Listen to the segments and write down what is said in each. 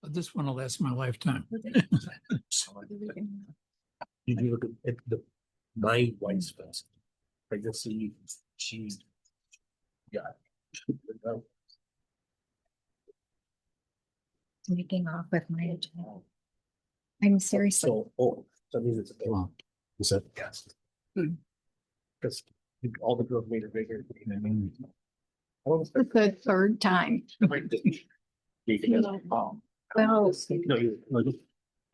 This one will last my lifetime. You do look at the my wife's face. I can see she's got Sneaking off with my agenda. I'm seriously. so that means it's a big one. Is that yes? Because all the girls made her bigger. I mean, It's the third time. Well, No,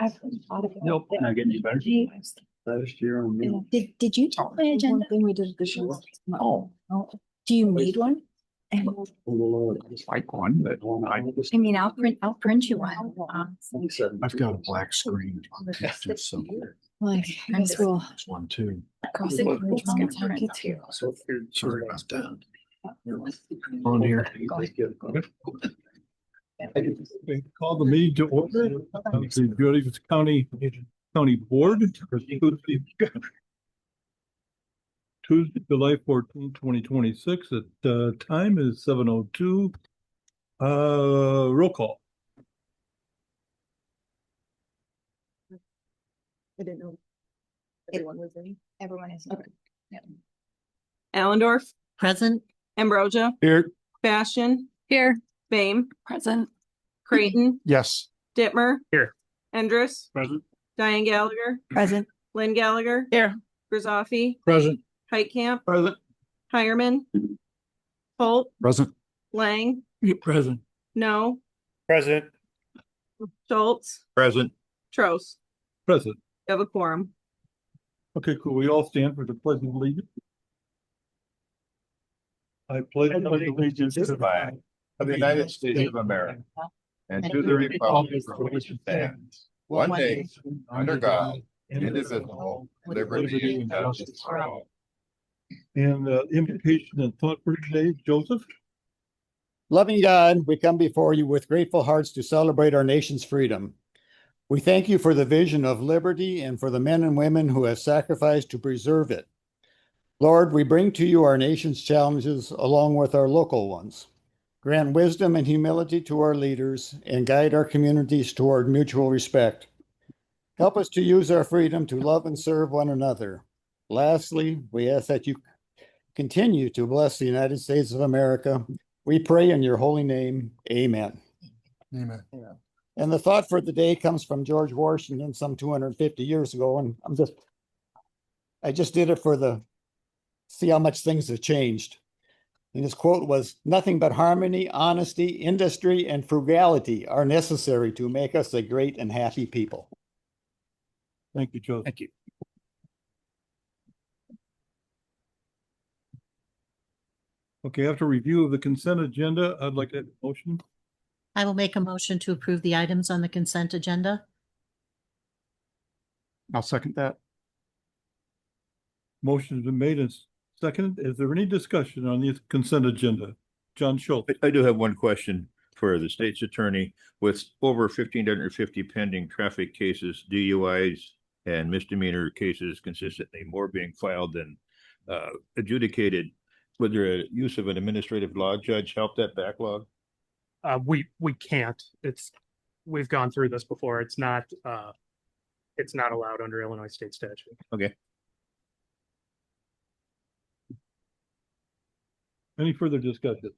I've thought about nope, it. not getting any better. Last year on me. Did you take my agenda? Thing we did this year. Oh, do you need one? And Like one, but I mean, I'll print you one. I've got a black screen. So Like high school. there's one too. Crossing bridge one time gets here. Sorry about that. On here. Okay, call the meeting to order of the Daviess County Board. Tuesday, July 14, 2026. At time is 7:02. Roll call. I didn't know everyone was in. Everyone is. Okay. Allendorf, Present. Ambrosia, Here. Bastian, Here. Bame, Present. Creighton, Yes. Dittmer. Here. Endress, Present. Diane Gallagher, Present. Lynn Gallagher. Here. Grizzoffi, Present. Heitkamp, Present. Hireman, Holt, Present. Lang, Present. No, Present. Schultz, Present. Trost. Present. You have a quorum. Okay, cool. We all stand for the pledge of allegiance. I pledge allegiance to the flag of the United States of America and to the republic for which it stands, one nation, under God, indivisible, liberty and justice for all. And invocation and thought for today, Joseph. Loving God, we come before you with grateful hearts to celebrate our nation's freedom. We thank you for the vision of liberty and for the men and women who have sacrificed to preserve it. Lord, we bring to you our nation's challenges along with our local ones. Grant wisdom and humility to our leaders and guide our communities toward mutual respect. Help us to use our freedom to love and serve one another. Lastly, we ask that you continue to bless the United States of America. We pray in your holy name. Amen. Amen. And the thought for the day comes from George Washington some 250 years ago. And I just did it see how much things have changed. And his quote was, "Nothing but harmony, honesty, industry, and frugality are necessary to make us a great and happy people." Thank you, Joseph. Thank you. Okay, after review of the consent agenda, I'd like to have a motion. I will make a motion to approve the items on the consent agenda. I'll second that. Motion's been made and seconded. Is there any discussion on the consent agenda? John Schultz. I do have one question for the state's attorney. With over 1,550 pending traffic cases, DUIs and misdemeanor cases consistently more being filed than adjudicated, would the use of an administrative law judge help that backlog? We can't. We've gone through this before. It's not allowed under Illinois state statute. Okay. Any further discussion?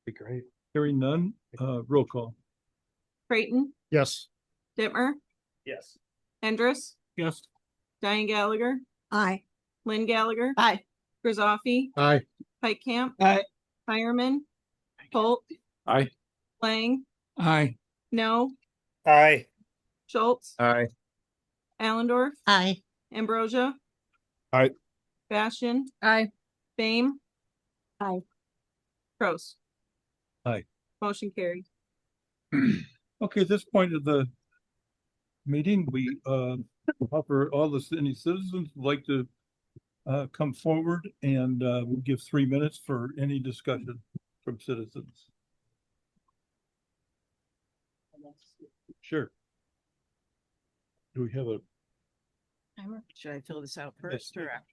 Be great. Hearing none, roll call. Creighton, Yes. Dittmer, Yes. Endress, Yes. Diane Gallagher, Aye. Lynn Gallagher. Aye. Grizzoffi, Aye. Heitkamp. Aye. Hireman, Holt. Aye. Lang, Aye. No, Aye. Schultz, Aye. Allendorf, Aye. Ambrosia. Aye. Bastian, Aye. Bame. Aye. Trost. Aye. Motion carried. Okay, at this point of the meeting, we offer any citizens who'd like to come forward, and we'll give 3 minutes for any discussion from citizens. Sure. Do we have a? Should I fill this out first or after?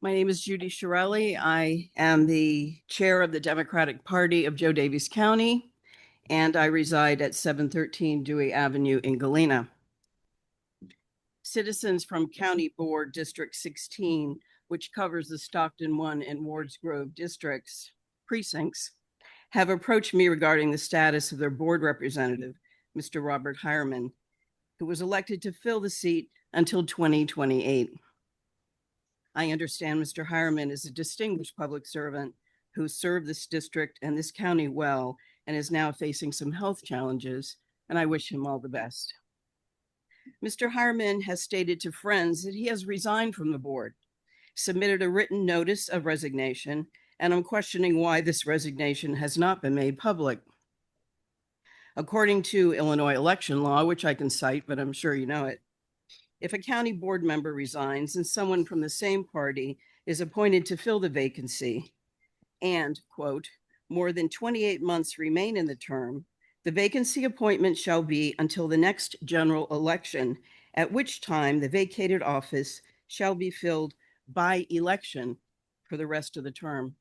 My name is Judy Shirelli. I am the chair of the Democratic Party of Joe Daviess County, and I reside at 713 Dewey Avenue in Galena. Citizens from County Board District 16, which covers the Stockton 1 and Wards Grove precincts, have approached me regarding the status of their board representative, Mr. Robert Hireman, who was elected to fill the seat until 2028. I understand Mr. Hireman is a distinguished public servant who served this district and this county well and is now facing some health challenges, and I wish him all the best. Mr. Hireman has stated to friends that he has resigned from the board, submitted a written notice of resignation, and I'm questioning why this resignation has not been made public. According to Illinois election law, which I can cite, but I'm sure you know it, if a county board member resigns and someone from the same party is appointed to fill the vacancy and, quote, more than 28 months remain in the term, the vacancy appointment shall be until the next general election, at which time the vacated office shall be filled by election for the rest of the term.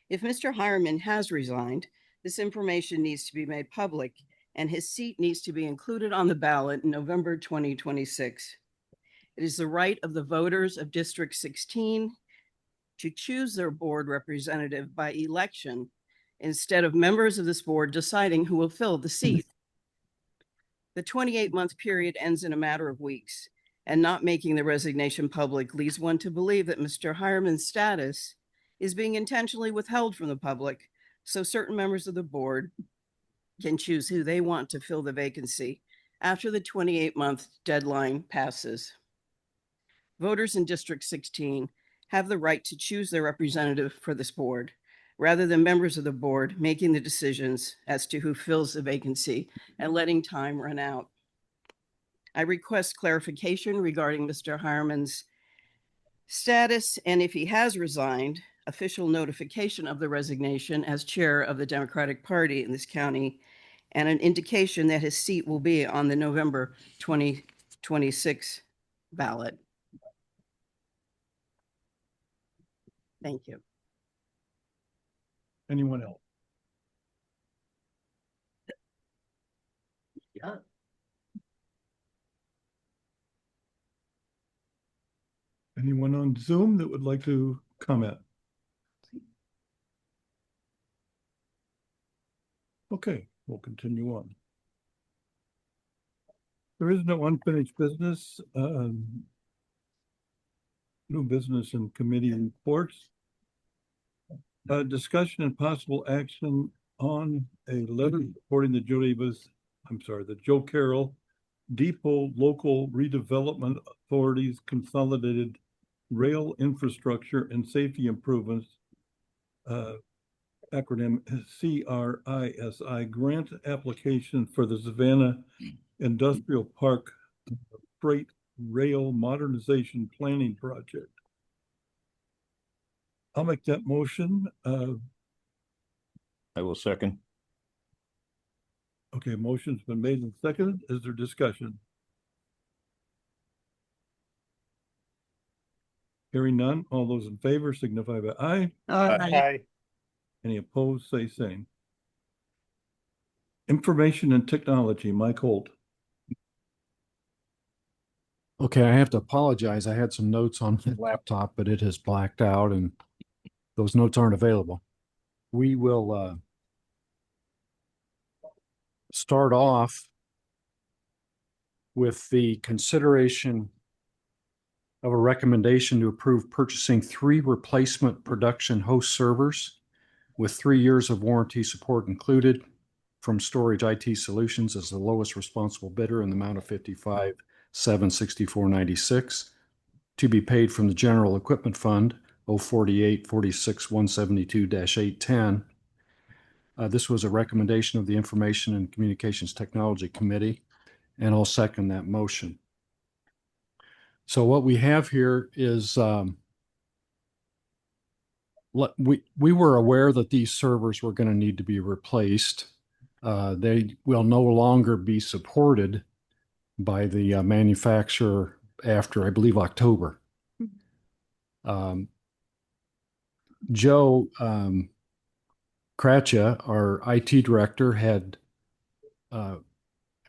If Mr. Hireman has resigned, this information needs to be made public and his seat needs to be included on the ballot in November 2026. It is the right of the voters of District 16 to choose their board representative by election instead of members of this board deciding who will fill the seat. The 28-month period ends in a matter of weeks, and not making the resignation public leads one to believe that Mr. Hireman's status is being intentionally withheld from the public, so certain members of the board can choose who they want to fill the vacancy after the 28-month deadline passes. Voters in District 16 have the right to choose their representative for this board, rather than members of the board making the decisions as to who fills the vacancy and letting time run out. I request clarification regarding Mr. Hireman's status, and if he has resigned, official notification of the resignation as chair of the Democratic Party in this county, and an indication that his seat will be on the November 2026 ballot. Thank you. Anyone else? Yeah. Anyone on Zoom that would like to comment? Okay, we'll continue on. There is no unfinished business. New business and committee reports. Discussion and possible action on a letter supporting the the Joe Carroll Depot Local Redevelopment Authority's Consolidated Rail Infrastructure and Safety Improvements, acronym CRISI, grant application for the Savannah Industrial Park Freight Rail Modernization Planning Project. I'll make that motion. I will second. Okay, motion's been made and seconded. Is there discussion? Hearing none, all those in favor signify by aye. Aye. Any opposed, say same. Information and technology, Mike Holt. Okay, I have to apologize. I had some notes on my laptop, but it has blacked out and those notes aren't available. We will start off with the consideration of a recommendation to approve purchasing 3 replacement production host servers with 3 years of warranty support included from Storage IT Solutions as the lowest responsible bidder in the amount of $55,764.96 to be paid from the General Equipment Fund 048-46-172-810 This was a recommendation of the Information and Communications Technology Committee, and I'll second that motion. So what we have here is we were aware that these servers were going to need to be replaced. They will no longer be supported by the manufacturer after, I believe, October. Joe Kratcha, our IT director, had,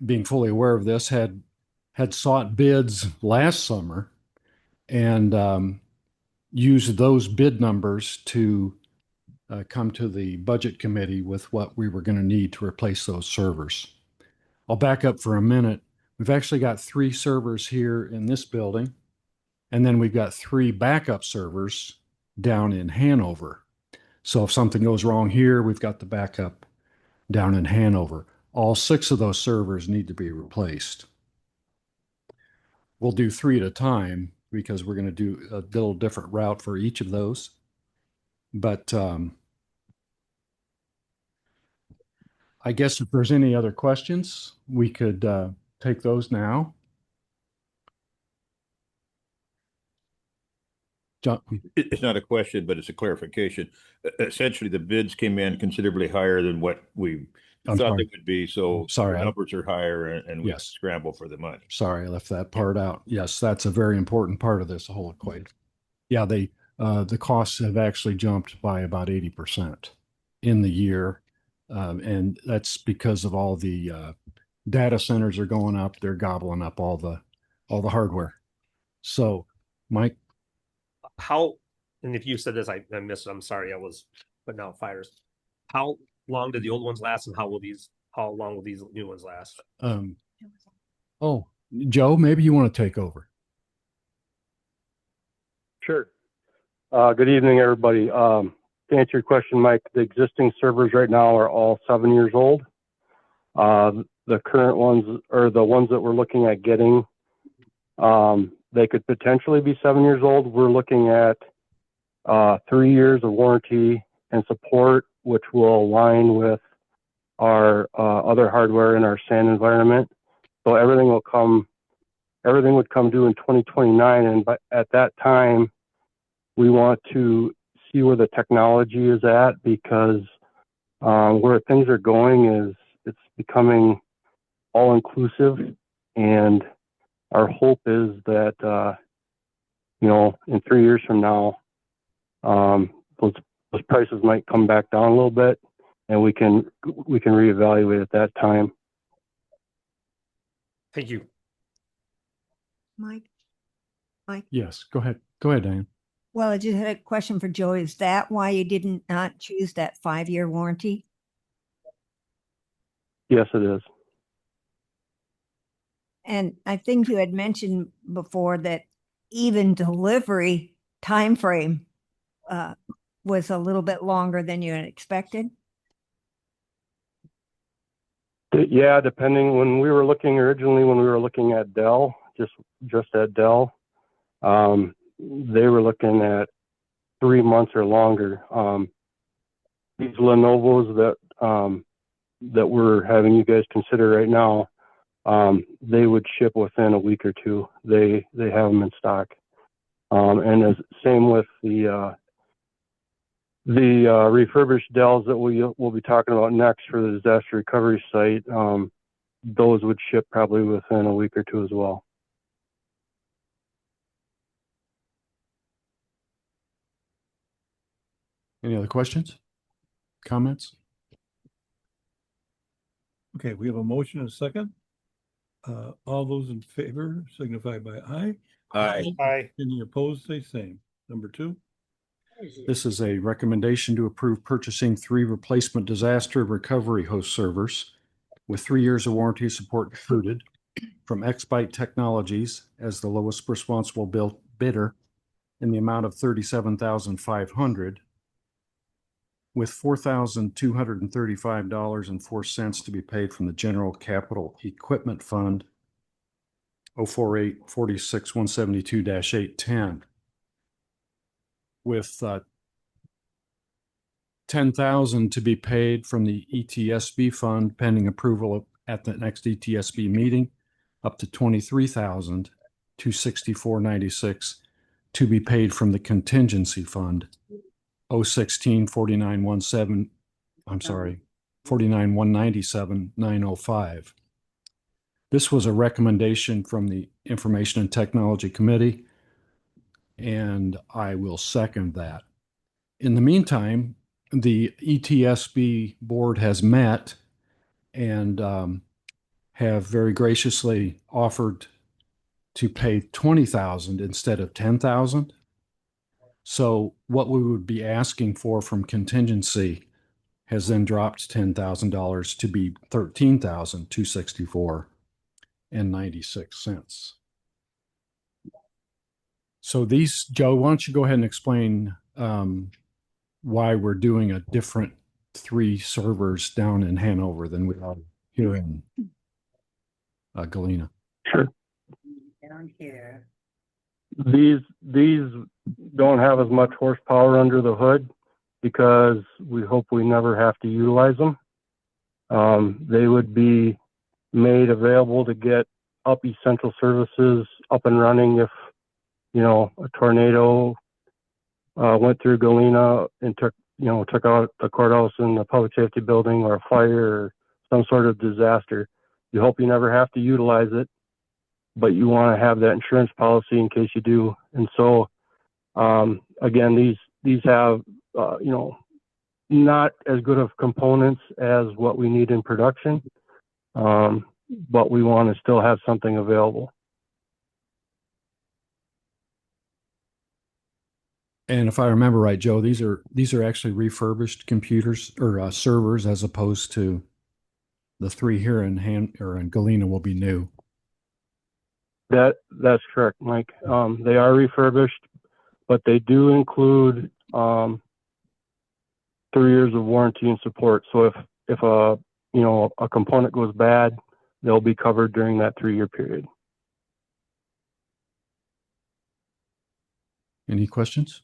being fully aware of this, had sought bids last summer and used those bid numbers to come to the budget committee with what we were going to need to replace those servers. I'll back up for a minute. We've actually got 3 servers here in this building, and then we've got 3 backup servers down in Hanover. So if something goes wrong here, we've got the backup down in Hanover. All 6 of those servers need to be replaced. We'll do 3 at a time because we're going to do a little different route for each of those. But I guess if there's any other questions, we could take those now. John, It's not a question, but it's a clarification. Essentially, the bids came in considerably higher than what we I'm thought sorry. they would be. So Sorry, the numbers are higher and we Yes. scramble for the money. Sorry, I left that part out. Yes, that's a very important part of this whole equation. Yeah, the costs have actually jumped by about 80% in the year. And that's because of all the data centers are going up. They're gobbling up all the hardware. So, Mike, How, and if you said this, I missed it. I'm sorry. I was putting out fires. How long did the old ones last and how long will these new ones last? oh, Joe, maybe you want to take over. Sure. Good evening, everybody. To answer your question, Mike, the existing servers right now are all 7 years old. The current ones, or the ones that we're looking at getting, they could potentially be 7 years old. We're looking at 3 years of warranty and support, which will align with our other hardware in our SAN environment. So everything would come due in 2029, and at that time, we want to see where the technology is at, because where things are going is it's becoming all inclusive, and our hope is that in 3 years from now, those prices might come back down a little bit, and we can reevaluate at that time. Thank you. Mike? Yes, go ahead. Go ahead, Diane. Well, I just had a question for Joe. Is that why you did not choose that 5-year warranty? Yes, it is. And I think you had mentioned before that even delivery timeframe was a little bit longer than you had expected. Yeah, depending. When we were looking at Dell, just at Dell, they were looking at 3 months or longer. These Lenovo's that we're having you guys consider right now, they would ship within a week or 2. They have them in stock. And same with the refurbished Dells that we'll be talking about next for the disaster recovery site. Those would ship probably within a week or 2 as well. Any other questions? Comments? Okay, we have a motion and a second. All those in favor signify by aye. Aye. Any opposed, say same. Number 2. This is a recommendation to approve purchasing 3 replacement disaster recovery host servers with 3 years of warranty support included from Xbyte Technologies as the lowest responsible bidder in the amount of $37,500, with $4,235.04 to be paid from the General Capital Equipment Fund 048-46-172-810, with 10,000 to be paid from the ETSB fund pending approval at the next ETSB meeting, up to 23,264.96 to be paid from the contingency fund 016-4917, I'm sorry, 49,197,905. This was a recommendation from the Information and Technology Committee, and I will second that. In the meantime, the ETSB board has met and have very graciously offered to pay 20,000 instead of 10,000. So what we would be asking for from contingency has then dropped $10,000 to be 13,264.96. So these, Joe, why don't you go ahead and explain why we're doing a different 3 servers down in Hanover than we are here in Galena. Sure. Down here. These don't have as much horsepower under the hood because we hope we never have to utilize them. They would be made available to get up essential services up and running if, a tornado went through Galena and took out the courthouse and the public safety building, or a fire or some sort of disaster. You hope you never have to utilize it, but you want to have that insurance policy in case you do. And so, again, these have, not as good of components as what we need in production, but we want to still have something available. And if I remember right, Joe, these are actually refurbished computers or servers, as opposed to the 3 here in Galena will be new. That's correct, Mike. They are refurbished, but they do include 3 years of warranty and support. So if a component goes bad, they'll be covered during that 3-year period. Any questions?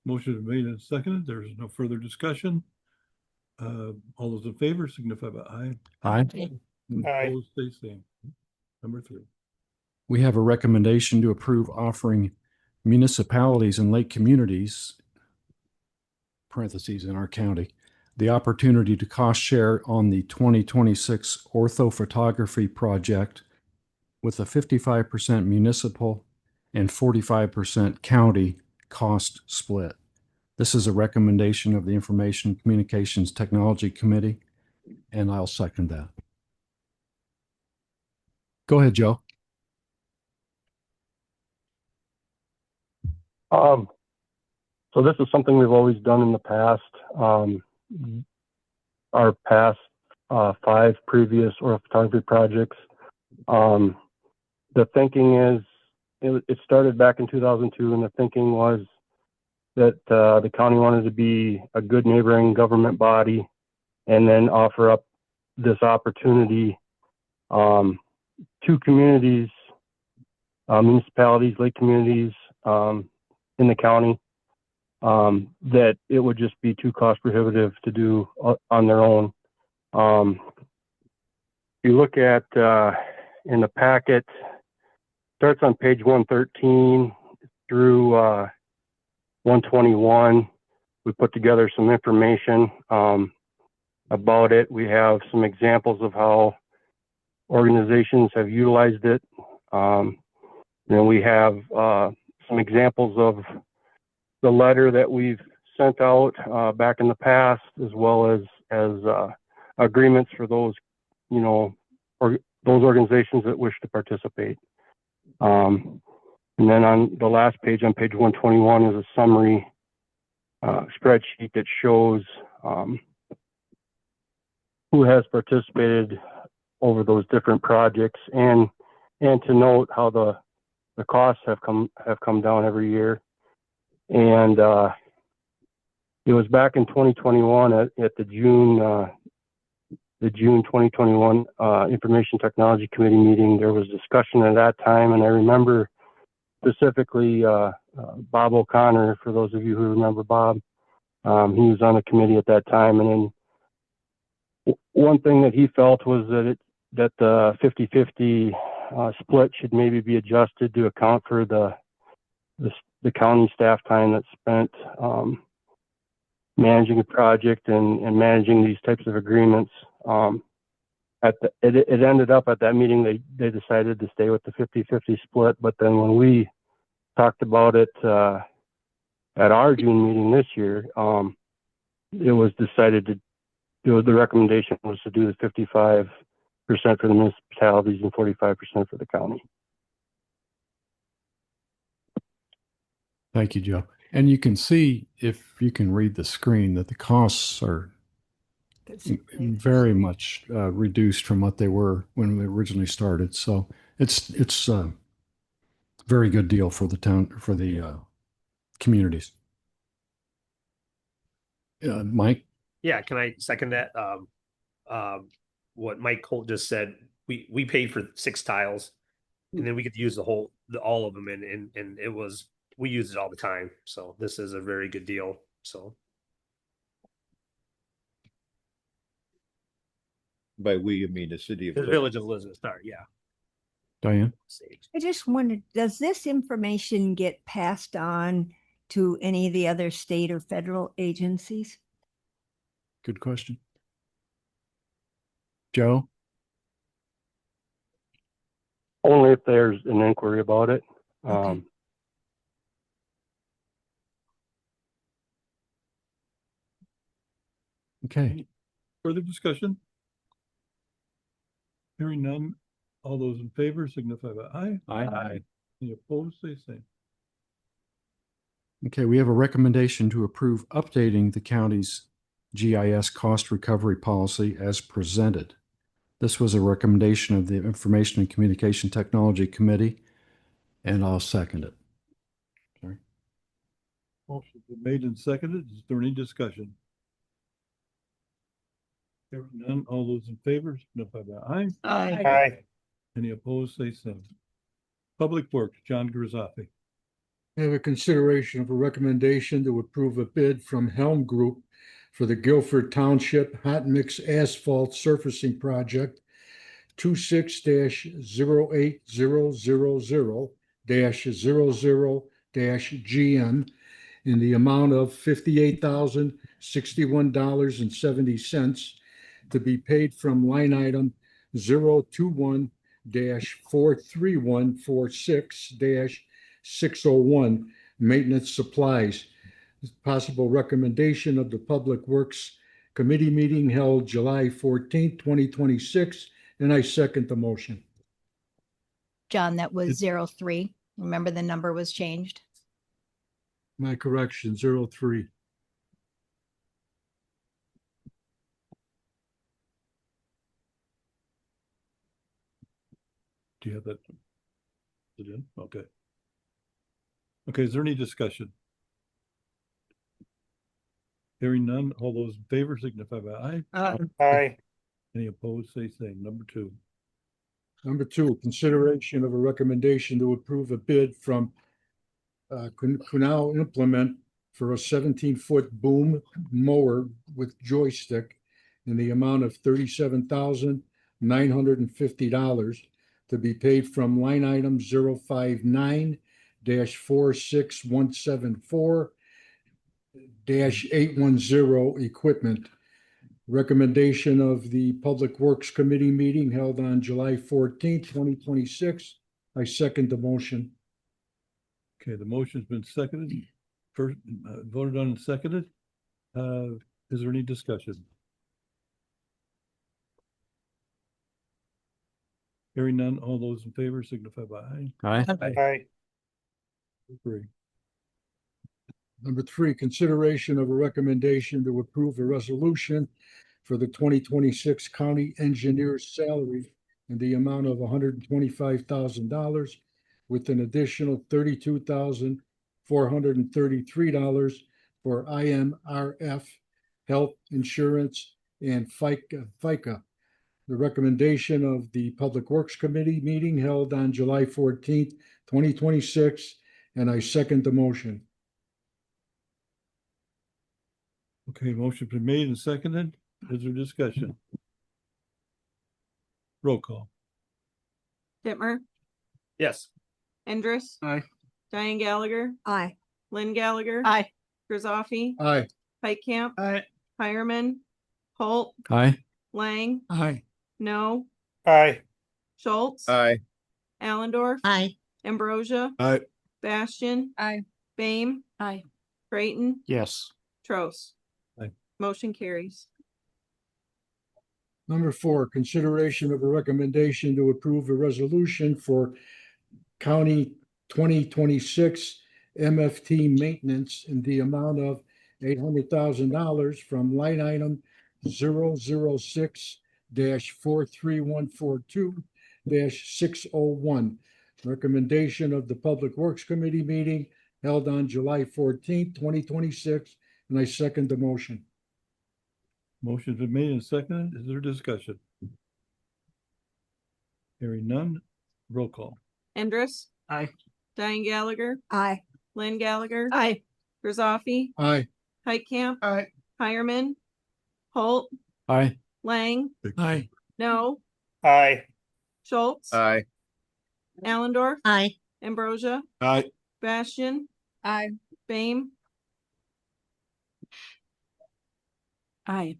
Motion is made and seconded. There is no further discussion. All those in favor signify by aye. Aye. Aye. Opposed, stay same. Number 3. We have a recommendation to approve offering municipalities and lake communities, parentheses in our county, the opportunity to cost share on the 2026 orthophotography project with a 55% municipal and 45% county cost split. This is a recommendation of the Information Communications Technology Committee, and I'll second that. Go ahead, Joe. So this is something we've always done in the past. Our past 5 previous orthophotography projects. The thinking is, it started back in 2002, and the thinking was that the county wanted to be a good neighboring government body and then offer up this opportunity to communities, municipalities, lake communities in the county, that it would just be too cost prohibitive to do on their own. You look at in the packet, starts on page 113 through 121. We put together some information about it. We have some examples of how organizations have utilized it. Then we have some examples of the letter that we've sent out back in the past, as well as agreements for those, or those organizations that wish to participate. And then on the last page, on page 121, is a summary spreadsheet that shows who has participated over those different projects, and to note how the costs have come down every year. And it was back in 2021 at the June 2021 Information Technology Committee meeting. There was discussion at that time, and I remember specifically Bob O'Connor, for those of you who remember Bob. He was on the committee at that time, and then one thing that he felt was that the 50-50 split should maybe be adjusted to account for the county staff time that's spent managing a project and managing these types of agreements. It ended up at that meeting, they decided to stay with the 50-50 split, but then when we talked about it at our June meeting this year, it was decided the recommendation was to do the 55% for the municipalities and 45% for the county. Thank you, Joe. And you can see, if you can read the screen, that the costs are very much reduced from what they were when we originally started. So it's a very good deal for the town, for the communities. Mike? Yeah, can I second that? What Mike Holt just said, we paid for 6 tiles, and then we could use all of them, and it was, we use it all the time. So this is a very good deal. So By we, you mean the city of the village of Elizabeth, sorry, yeah. Diane? I just wondered, does this information get passed on to any of the other state or federal agencies? Good question. Joe? Only if there's an inquiry about it. Okay. Okay. Further discussion? Hearing none, all those in favor signify by aye. Aye. Any opposed, say same. Okay, we have a recommendation to approve updating the county's GIS cost recovery policy as presented. This was a recommendation of the Information and Communication Technology Committee, and I'll second it. Sorry. Motion been made and seconded. Is there any discussion? Hearing none, all those in favor signify by aye. Aye. Any opposed, say same. Public Works, John Grisaffi. I have a consideration of a recommendation to approve a bid from Helm Group for the Guilford Township Hot Mix Asphalt Surfacing Project 26-08000-00-GM in the amount of $58,061.70 to be paid from line item 021-43146-601 maintenance supplies. Possible recommendation of the Public Works Committee meeting held July 14th, 2026, and I second the motion. John, that was 03. Remember, the number was changed. My correction, 03. Do you have that? Is it in? Okay. Okay, is there any discussion? Hearing none, all those in favor signify by aye. Aye. Any opposed, say same. Number 2. Number 2, consideration of a recommendation to approve a bid from Kunal Implement for a 17-foot boom mower with joystick in the amount of $37,950 to be paid from line item 059-46174-810 equipment. Recommendation of the Public Works Committee meeting held on July 14th, 2026. I second the motion. Okay, the motion's been seconded. First, voted on and seconded. Is there any discussion? Hearing none, all those in favor signify by aye. Aye. Agree. Number 3, consideration of a recommendation to approve a resolution for the 2026 county engineer's salary in the amount of $125,000 with an additional $32,433 for IMRF, health insurance, and FICA. the recommendation of the Public Works Committee meeting held on July 14th, 2026, and I second the motion. Okay, motion been made and seconded. Is there discussion? Roll call. Dittmer, Yes. Endres. Aye. Diane Gallagher, Aye. Lynn Gallagher. Aye. Grisaffi, Aye. Heitkamp, Aye. Hireman, Holt, Aye. Lang, Aye. No, Aye. Schultz, Aye. Allendorf, Aye. Ambrosia, Aye. Bastian, Aye. Bame, Aye. Creighton, Yes. Trost. Aye. Motion carries. Number 4, consideration of a recommendation to approve a resolution for county 2026 MFT maintenance in the amount of $800,000 from line item 006-43142-601. Recommendation of the Public Works Committee meeting held on July 14th, 2026, and I second the motion. Motion's been made and seconded. Is there discussion? Hearing none. Roll call. Endres. Aye. Diane Gallagher, Aye. Lynn Gallagher. Aye. Grisaffi, Aye. Heitkamp, Aye. Hireman, Holt, Aye. Lang, Aye. No, Aye. Schultz, Aye. Allendorf, Aye. Ambrosia, Aye. Bastian, Aye. Bame, Aye.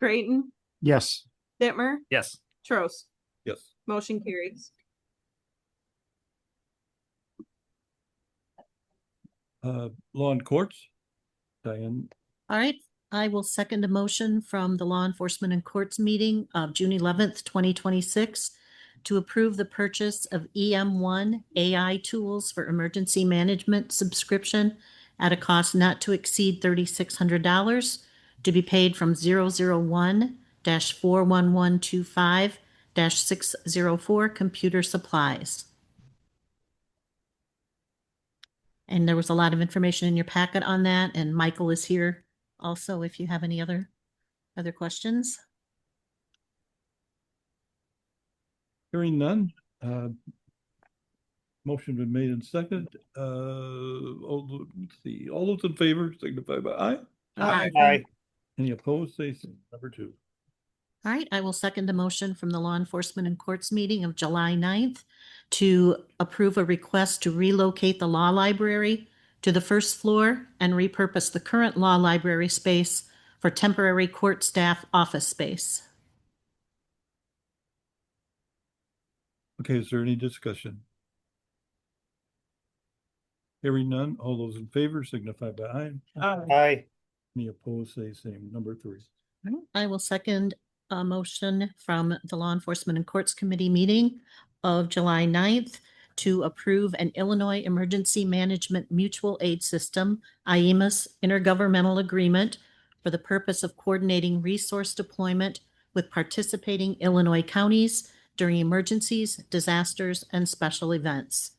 Creighton, Yes. Dittmer, Yes. Trost. Yes. Motion carries. Law and courts. Diane. All right, I will second a motion from the Law Enforcement and Courts meeting of June 11th, 2026 to approve the purchase of EM1 AI tools for emergency management subscription at a cost not to exceed $3,600 to be paid from 001-41125-604 computer supplies. And there was a lot of information in your packet on that, and Michael is here also if you have any other questions. Hearing none. Motion been made and seconded. Let's see. All those in favor signify by aye. Aye. Any opposed, say number 2. All right, I will second the motion from the Law Enforcement and Courts meeting of July 9th to approve a request to relocate the law library to the first floor and repurpose the current law library space for temporary court staff office space. Okay, is there any discussion? Hearing none. All those in favor signify by aye. Aye. Any opposed, say same. Number 3. I will second a motion from the Law Enforcement and Courts Committee meeting of July 9th to approve an Illinois Emergency Management Mutual Aid System, IEMAS intergovernmental agreement for the purpose of coordinating resource deployment with participating Illinois counties during emergencies, disasters, and special events.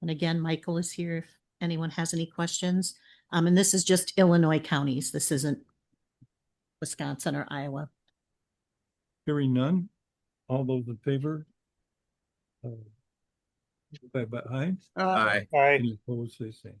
And again, Michael is here if anyone has any questions. And this is just Illinois counties. This isn't Wisconsin or Iowa. Hearing none. All those in favor? Signify by aye. Aye. Aye. Any opposed, say same.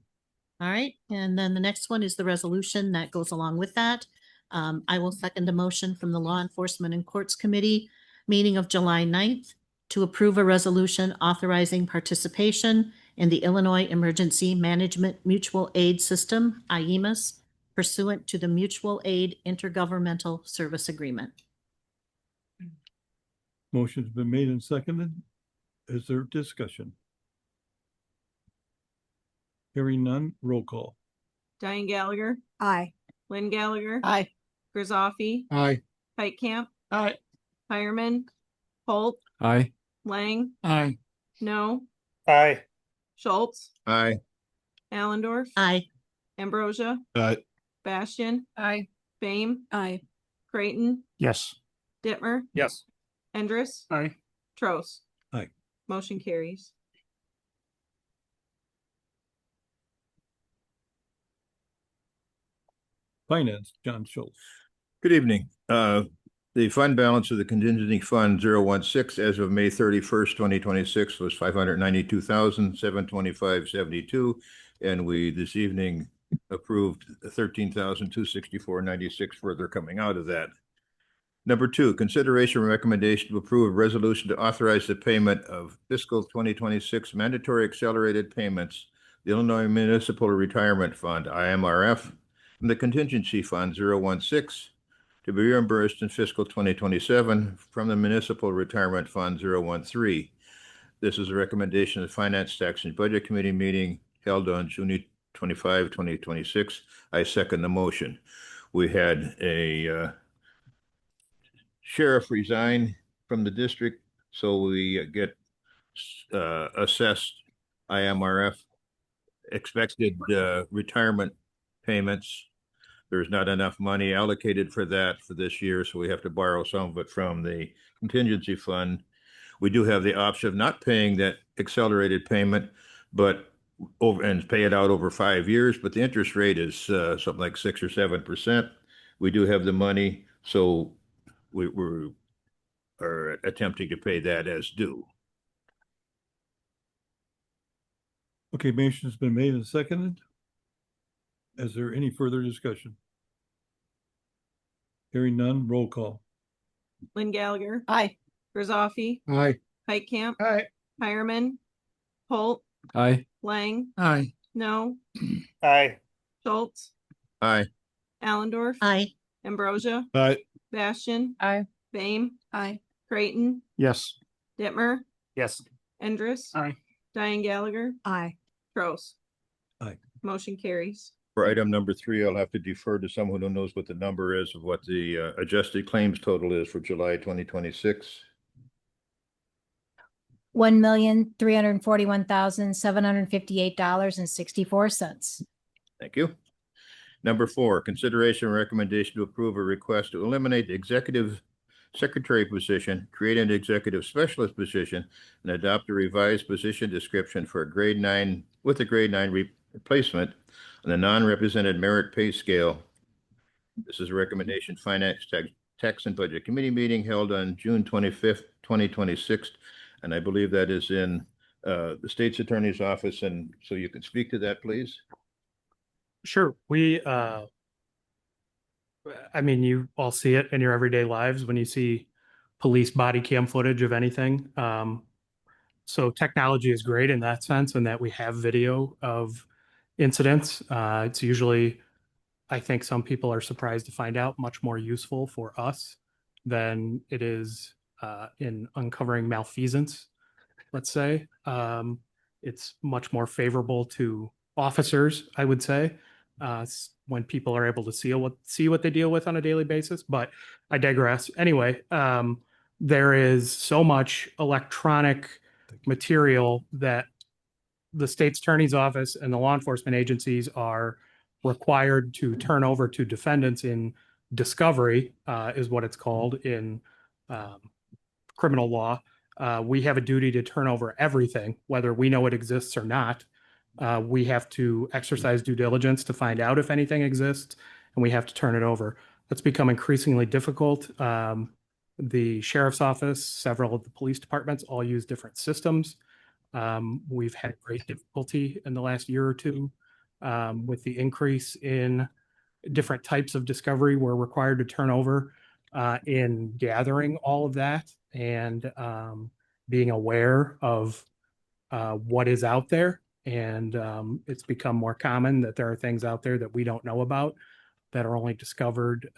All right, and then the next one is the resolution that goes along with that. I will second a motion from the Law Enforcement and Courts Committee meeting of July 9th to approve a resolution authorizing participation in the Illinois Emergency Management Mutual Aid System, IEMAS, pursuant to the Mutual Aid Intergovernmental Service Agreement. Motion's been made and seconded. Is there discussion? Hearing none, roll call. Diane Gallagher, Aye. Lynn Gallagher. Aye. Grisaffi, Aye. Heitkamp, Aye. Hireman, Holt, Aye. Lang, Aye. No, Aye. Schultz, Aye. Allendorf, Aye. Ambrosia, Aye. Bastian, Aye. Bame, Aye. Creighton, Yes. Dittmer, Yes. Endres, Aye. Trost. Aye. Motion carries. Finance, John Schultz. Good evening. The fund balance of the contingency fund 016 as of May 31st, 2026 was 592,725.72. And we this evening approved 13,264.96 further coming out of that. Number two, consideration and recommendation to approve a resolution to authorize the payment of fiscal 2026 mandatory accelerated payments, the Illinois Municipal Retirement Fund, IMRF, and the contingency fund 016 to be reimbursed in fiscal 2027 from the Municipal Retirement Fund 013. This is a recommendation of the Finance, Tax, and Budget Committee meeting held on June 25, 2026. I second the motion. We had a sheriff resign from the district, so we get assessed IMRF expected retirement payments. There's not enough money allocated for that for this year, so we have to borrow some of it from the contingency fund. We do have the option of not paying that accelerated payment, but and pay it out over 5 years, but the interest rate is something like 6 or 7%. We do have the money, so we are attempting to pay that as due. Okay, motion's been made and seconded. Is there any further discussion? Hearing none, roll call. Lynn Gallagher, Aye. Griswold, Aye. Heitkamp, Aye. Hireman, Holt, Aye. Lang, Aye. No, Aye. Schultz, Aye. Allendorf, Aye. Ambrosia, Aye. Bastian, Aye. Bame, Aye. Creighton, Yes. Dittmer, Yes. Endres, Aye. Diane Gallagher, Aye. Trost. Aye. Motion carries. For item number 3, I'll have to defer to someone who knows what the number is of what the adjusted claims total is for July 2026. $1,341,758.64. Thank you. Number 4, consideration and recommendation to approve a request to eliminate the executive secretary position, create an executive specialist position, and adopt a revised position description for a grade 9 with a grade 9 replacement on the non-represented merit pay scale. This is a recommendation Finance, Tax, and Budget Committee meeting held on June 25th, 2026. And I believe that is in the state's attorney's office. And so you can speak to that, please. Sure. I mean, you all see it in your everyday lives when you see police body cam footage of anything. So technology is great in that sense, and that we have video of incidents. It's usually, I think some people are surprised to find out, much more useful for us than it is in uncovering malfeasance, let's say. It's much more favorable to officers, I would say, when people are able to see what they deal with on a daily basis. But I digress. Anyway, there is so much electronic material that the state's attorney's office and the law enforcement agencies are required to turn over to defendants in discovery, is what it's called in criminal law. We have a duty to turn over everything, whether we know it exists or not. We have to exercise due diligence to find out if anything exists, and we have to turn it over. That's become increasingly difficult. The sheriff's office, several of the police departments all use different systems. We've had great difficulty in the last year or two with the increase in different types of discovery we're required to turn over in gathering all of that and being aware of what is out there. And it's become more common that there are things out there that we don't know about that are only discovered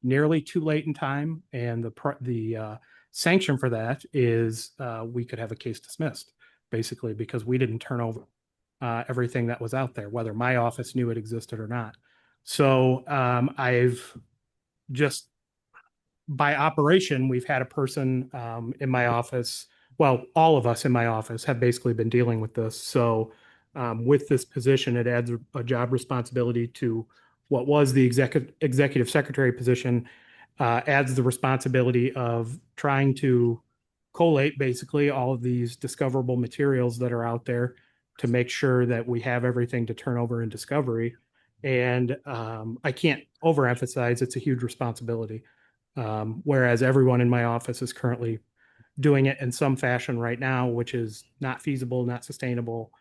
nearly too late in time. And the sanction for that is we could have a case dismissed, basically, because we didn't turn over everything that was out there, whether my office knew it existed or not. So I've just, by operation, we've had a person in my office. Well, all of us in my office have basically been dealing with this. So with this position, it adds a job responsibility to what was the executive secretary position, adds the responsibility of trying to collate basically all of these discoverable materials that are out there to make sure that we have everything to turn over in discovery. And I can't overemphasize, it's a huge responsibility. Whereas everyone in my office is currently doing it in some fashion right now, which is not feasible, not sustainable.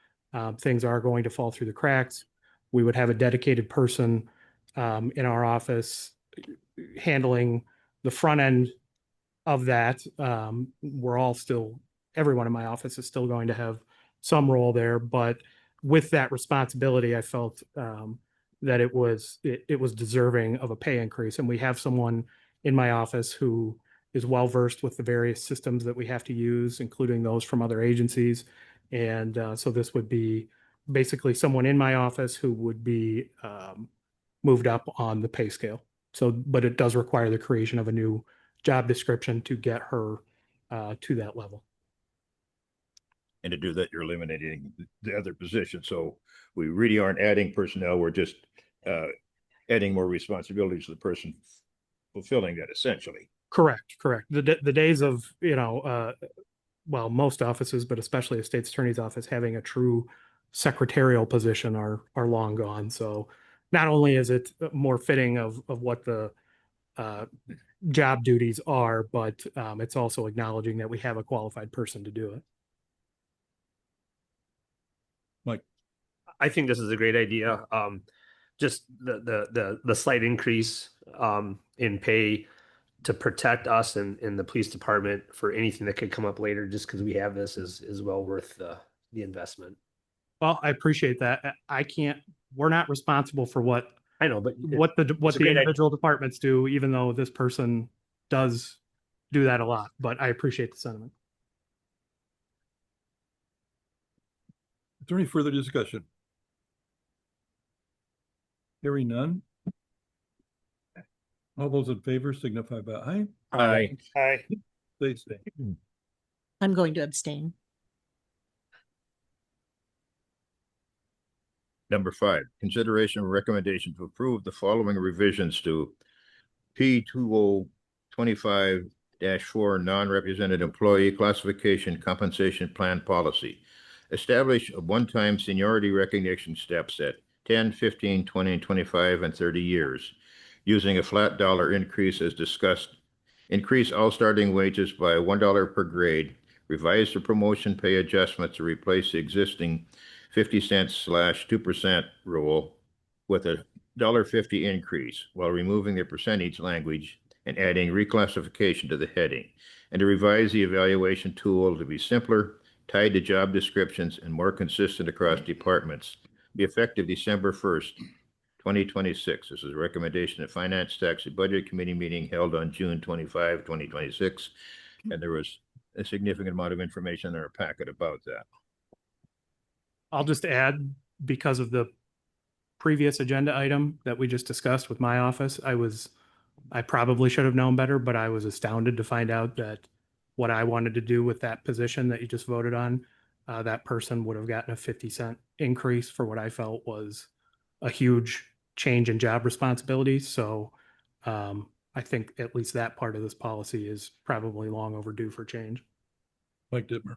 Things are going to fall through the cracks. We would have a dedicated person in our office handling the front end of that. We're all still, everyone in my office is still going to have some role there, but with that responsibility, I felt that it was deserving of a pay increase. And we have someone in my office who is well versed with the various systems that we have to use, including those from other agencies. And so this would be basically someone in my office who would be moved up on the pay scale. So, but it does require the creation of a new job description to get her to that level. And to do that, you're eliminating the other position. So we really aren't adding personnel. We're just adding more responsibilities to the person fulfilling that essentially. Correct. The days of, well, most offices, but especially a state's attorney's office, having a true secretarial position are long gone. So not only is it more fitting of what the job duties are, but it's also acknowledging that we have a qualified person to do it. Mike, I think this is a great idea. Just the slight increase in pay to protect us and the police department for anything that could come up later, just because we have this is well worth the investment. Well, I appreciate that. We're not responsible for what I know, but what the individual departments do, even though this person does do that a lot. But I appreciate the sentiment. is there any further discussion? Hearing none. All those in favor signify by aye. Aye. Aye. They say. I'm going to abstain. Number 5, consideration of recommendation to approve the following revisions to P2025-4 non-represented employee classification compensation plan policy. Establish a one-time seniority recognition steps at 10, 15, 20, 25, and 30 years, using a flat dollar increase as discussed. Increase all starting wages by $1 per grade. Revise the promotion pay adjustment to replace the existing 50-cent/2% rule with a $1.50 increase while removing the percentage language and adding reclassification to the heading, and to revise the evaluation tool to be simpler, tied to job descriptions, and more consistent across departments. Be effective December 1st, 2026. This is a recommendation of Finance, Tax, and Budget Committee meeting held on June 25, 2026. And there was a significant amount of information in our packet about that. I'll just add, because of the previous agenda item that we just discussed with my office, I probably should have known better, but I was astounded to find out that what I wanted to do with that position that you just voted on, that person would have gotten a 50-cent increase for what I felt was a huge change in job responsibilities. So I think at least that part of this policy is probably long overdue for change. Mike Dittmer.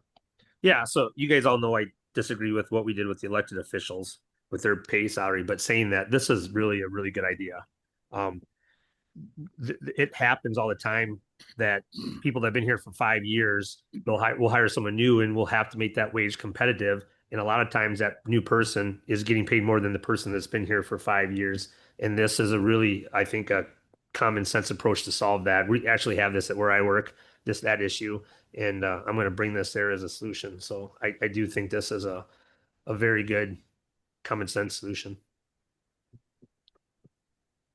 Yeah, so you guys all know I disagree with what we did with the elected officials with their pay salary, but saying that this is really a really good idea. It happens all the time that people that have been here for 5 years, we'll hire someone new and we'll have to make that wage competitive. And a lot of times that new person is getting paid more than the person that's been here for 5 years. And this is a really, I think, a common sense approach to solve that. We actually have this at where I work, that issue. And I'm going to bring this there as a solution. So I do think this is a very good common sense solution.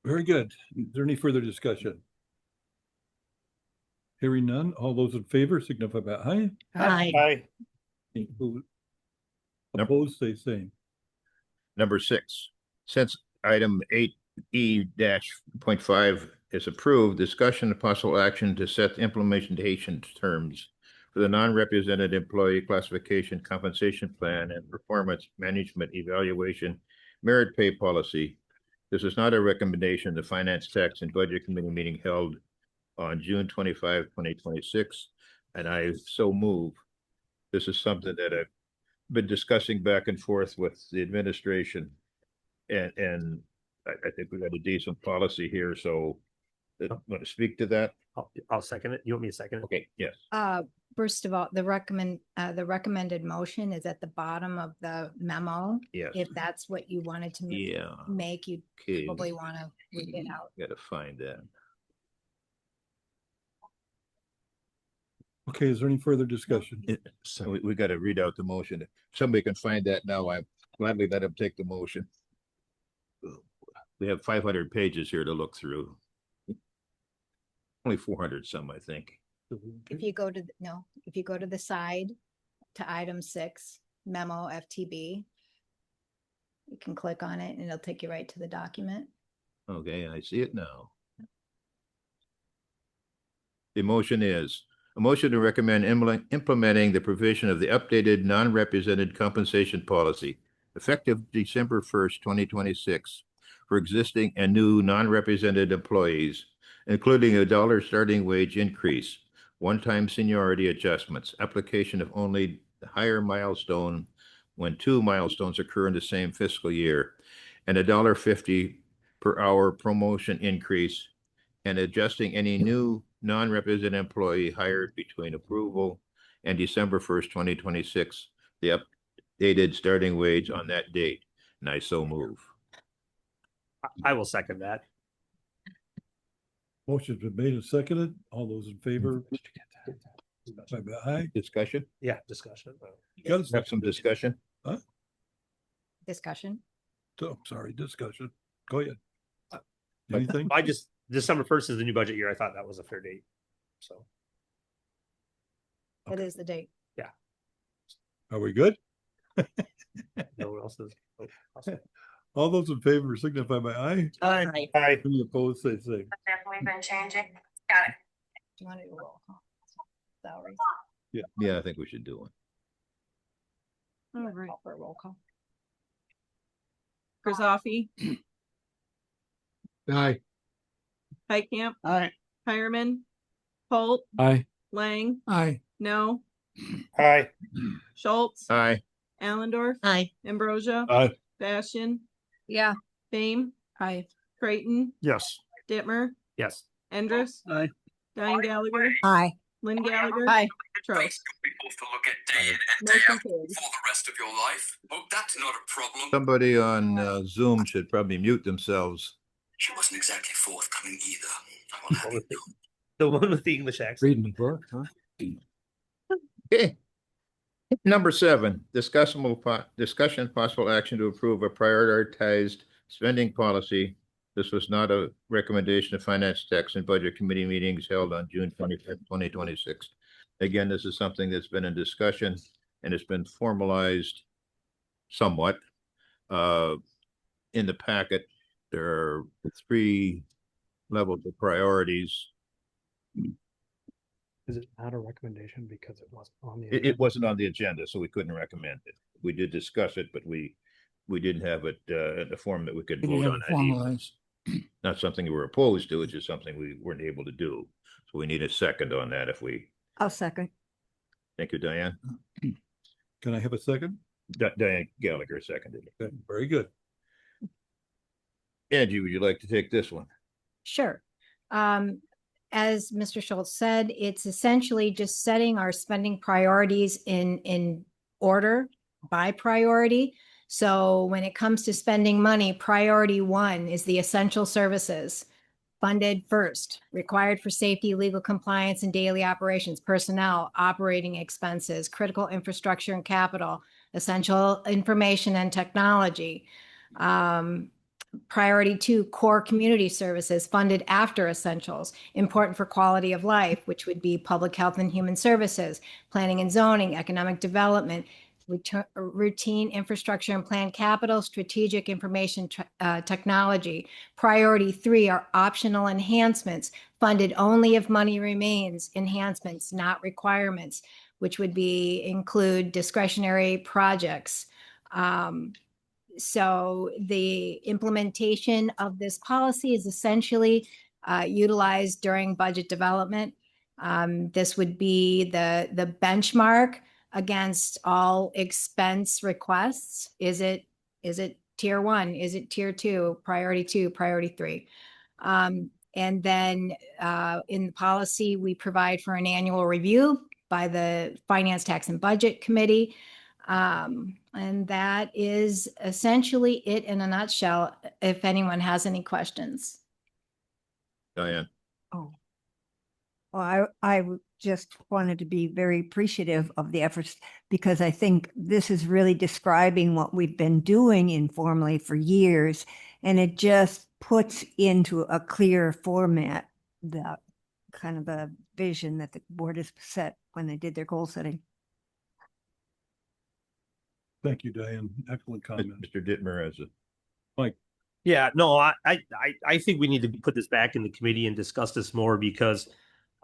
Very good. Is there any further discussion? Hearing none, all those in favor signify by aye. Aye. Opposed, say same. Number 6, since item 8E-.5 is approved, discussion of possible action to set implementation terms for the non-represented employee classification compensation plan and performance management evaluation merit pay policy. This is not a recommendation of the Finance, Tax, and Budget Committee meeting held on June 25, 2026, and I so move. This is something that I've been discussing back and forth with the administration, and I think we got a decent policy here. So Want to speak to that? I'll second it. You want me to second it? Okay, yes. First of all, the recommended motion is at the bottom of the memo. Yes. If that's what you wanted to Yeah. make, you Okay. probably want to read it out. Got to find that. Okay, is there any further discussion? So we got to read out the motion. If somebody can find that now, I'm gladly let him take the motion. We have 500 pages here to look through. Only 400 some, I think. If you go to, if you go to the side to item 6, memo FTB, you can click on it and it'll take you right to the document. Okay, I see it now. The motion is a motion to recommend implementing the provision of the updated non-represented compensation policy effective December 1st, 2026 for existing and new non-represented employees, including $1 starting wage increase, one-time seniority adjustments, application of only the higher milestone when 2 milestones occur in the same fiscal year, and $1.50 per hour promotion increase, and adjusting any new non-represented employee hired between approval and December 1st, 2026, the updated starting wage on that date. And I so move. I will second that. Motion's been made and seconded. All those in favor? Aye. Discussion? Yeah, discussion. You got Have some discussion? Discussion. Oh, sorry, discussion. Go ahead. Anything? I just, December 1st is the new budget year. I thought that was a fair date. So, That is the date. Are we good? no one else is. Oh, awesome. All those in favor signify by aye. Aye. Aye. Any opposed, say same. Definitely been changing. Got it. Do you want to do a roll call? Salaries. Yeah, I think we should do one. All right. Call for a roll call. Grizzoffi, Aye. Heitkamp, Aye. Hireman, Holt, Aye. Lang, Aye. no, Aye. Schultz, Aye. Allendorf, Aye. Ambrosia, Aye. Bastian, Yeah. Fame, Aye. Creighton, Yes. Dittmer, Yes. Endress, Aye. Diane Gallagher, Aye. Lynn Gallagher, Aye. Trost. People to look at day in and day Motion out for carries. the rest of your life. Hope that's not a problem. Somebody on Zoom should probably mute themselves. She wasn't exactly forthcoming either. I will have you know. The one with the English accent. Reading the book, huh? Okay. Number 7, discussion possible action to approve a prioritized spending policy. This was not a recommendation of Finance, Tax, and Budget Committee meetings held on June 25th, 2026. Again, this is something that's been in discussion and it's been formalized somewhat. In the packet, there are 3 levels of priorities. Is it not a recommendation because it wasn't on the? It wasn't on the agenda, so we couldn't recommend it. We did discuss it, but we didn't have it in the form that we could vote on it. Formalized. Not something we were opposed to, it's just something we weren't able to do. So we need a second on that if we, I'll second. thank you, Diane. Can I have a second? Diane Gallagher seconded. Okay, very good. Angie, would you like to take this one? Sure. As Mr. Schultz said, it's essentially just setting our spending priorities in order by priority. So when it comes to spending money, priority 1 is the essential services, funded first, required for safety, legal compliance, and daily operations, personnel, operating expenses, critical infrastructure and capital, essential information and technology. Priority 2, core community services funded after essentials, important for quality of life, which would be public health and human services, planning and zoning, economic development, routine infrastructure and planned capital, strategic information technology. Priority 3 are optional enhancements, funded only if money remains, enhancements, not requirements, which would include discretionary projects. So the implementation of this policy is essentially utilized during budget development. This would be the benchmark against all expense requests. Is it tier 1? Is it tier 2, priority 3? And then in the policy, we provide for an annual review by the Finance, Tax, and Budget Committee. And that is essentially it in a nutshell, if anyone has any questions. Diane. Oh. Well, I just wanted to be very appreciative of the efforts because I think this is really describing what we've been doing informally for years. And it just puts into a clear format the kind of the vision that the board has set when they did their goal setting. Thank you, Diane. Excellent comment. Mr. Dittmer as a Mike. Yeah, no, I think we need to put this back in the committee and discuss this more because,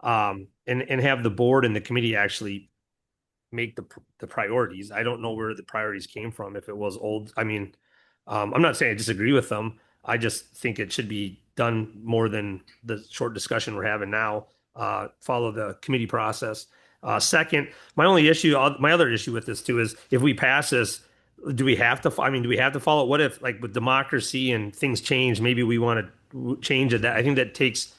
and have the board and the committee actually make the priorities. I don't know where the priorities came from. If it was old, I mean, I'm not saying I disagree with them. I just think it should be done more than the short discussion we're having now. Follow the committee process. Second, my other issue with this too is if we pass this, do we have to? I mean, do we have to follow? What if, like with democracy and things change? Maybe we want to change it. That I think that takes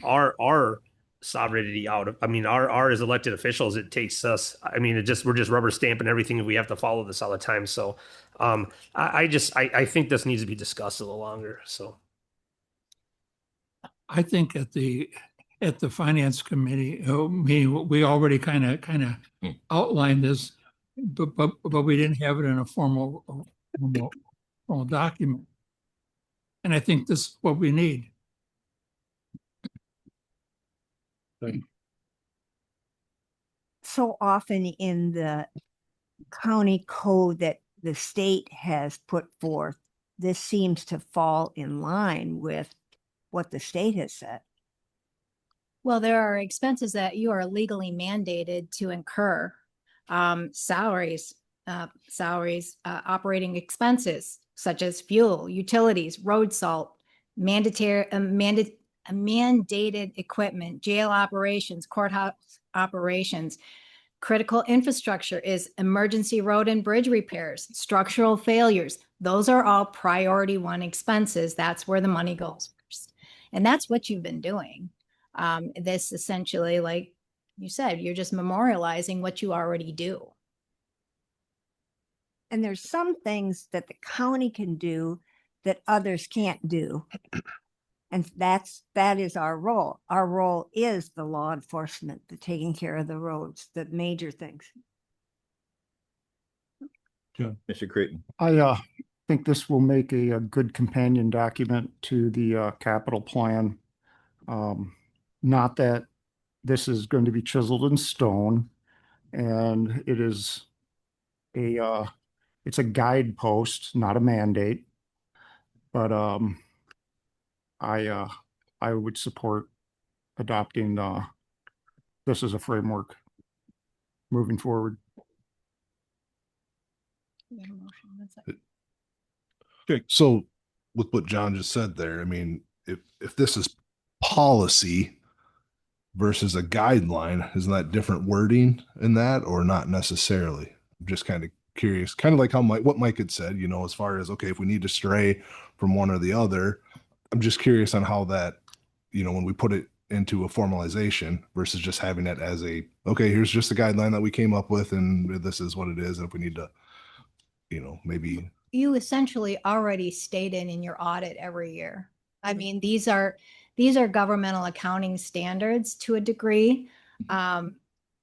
our sovereignty out of. I mean, our as elected officials, it takes us. I mean, we're just rubber stamping everything, and we have to follow this all the time. So, I think this needs to be discussed a little longer. So, I think at the finance committee meeting, we already kind of outlined this, but we didn't have it in a formal document. And I think this is what we need. So often in the county code that the state has put forth, this seems to fall in line with what the state has said. Well, there are expenses that you are legally mandated to incur. Salaries, operating expenses such as fuel, utilities, road salt, mandated equipment, jail operations, courthouse operations. Critical infrastructure is emergency road and bridge repairs, structural failures. Those are all priority one expenses. That's where the money goes first. And that's what you've been doing. This essentially, like you said, you're just memorializing what you already do. And there's some things that the county can do that others can't do. And that is our role. Our role is the law enforcement, the taking care of the roads, the major things. Mr. Creighton. I think this will make a good companion document to the capital plan. Not that this is going to be chiseled in stone, and it is it's a guidepost, not a mandate. But I would support adopting this as a framework moving forward. Okay, so with what John just said there, I mean, if this is policy versus a guideline, isn't that different wording in that or not necessarily? I'm just kind of curious, kind of like how what Mike had said, you know, as far as, okay, if we need to stray from one or the other, I'm just curious on how that, you know, when we put it into a formalization versus just having it as okay, here's just the guideline that we came up with and this is what it is. And if we need to, you know, maybe. You essentially already stated in your audit every year. I mean, these are governmental accounting standards to a degree. And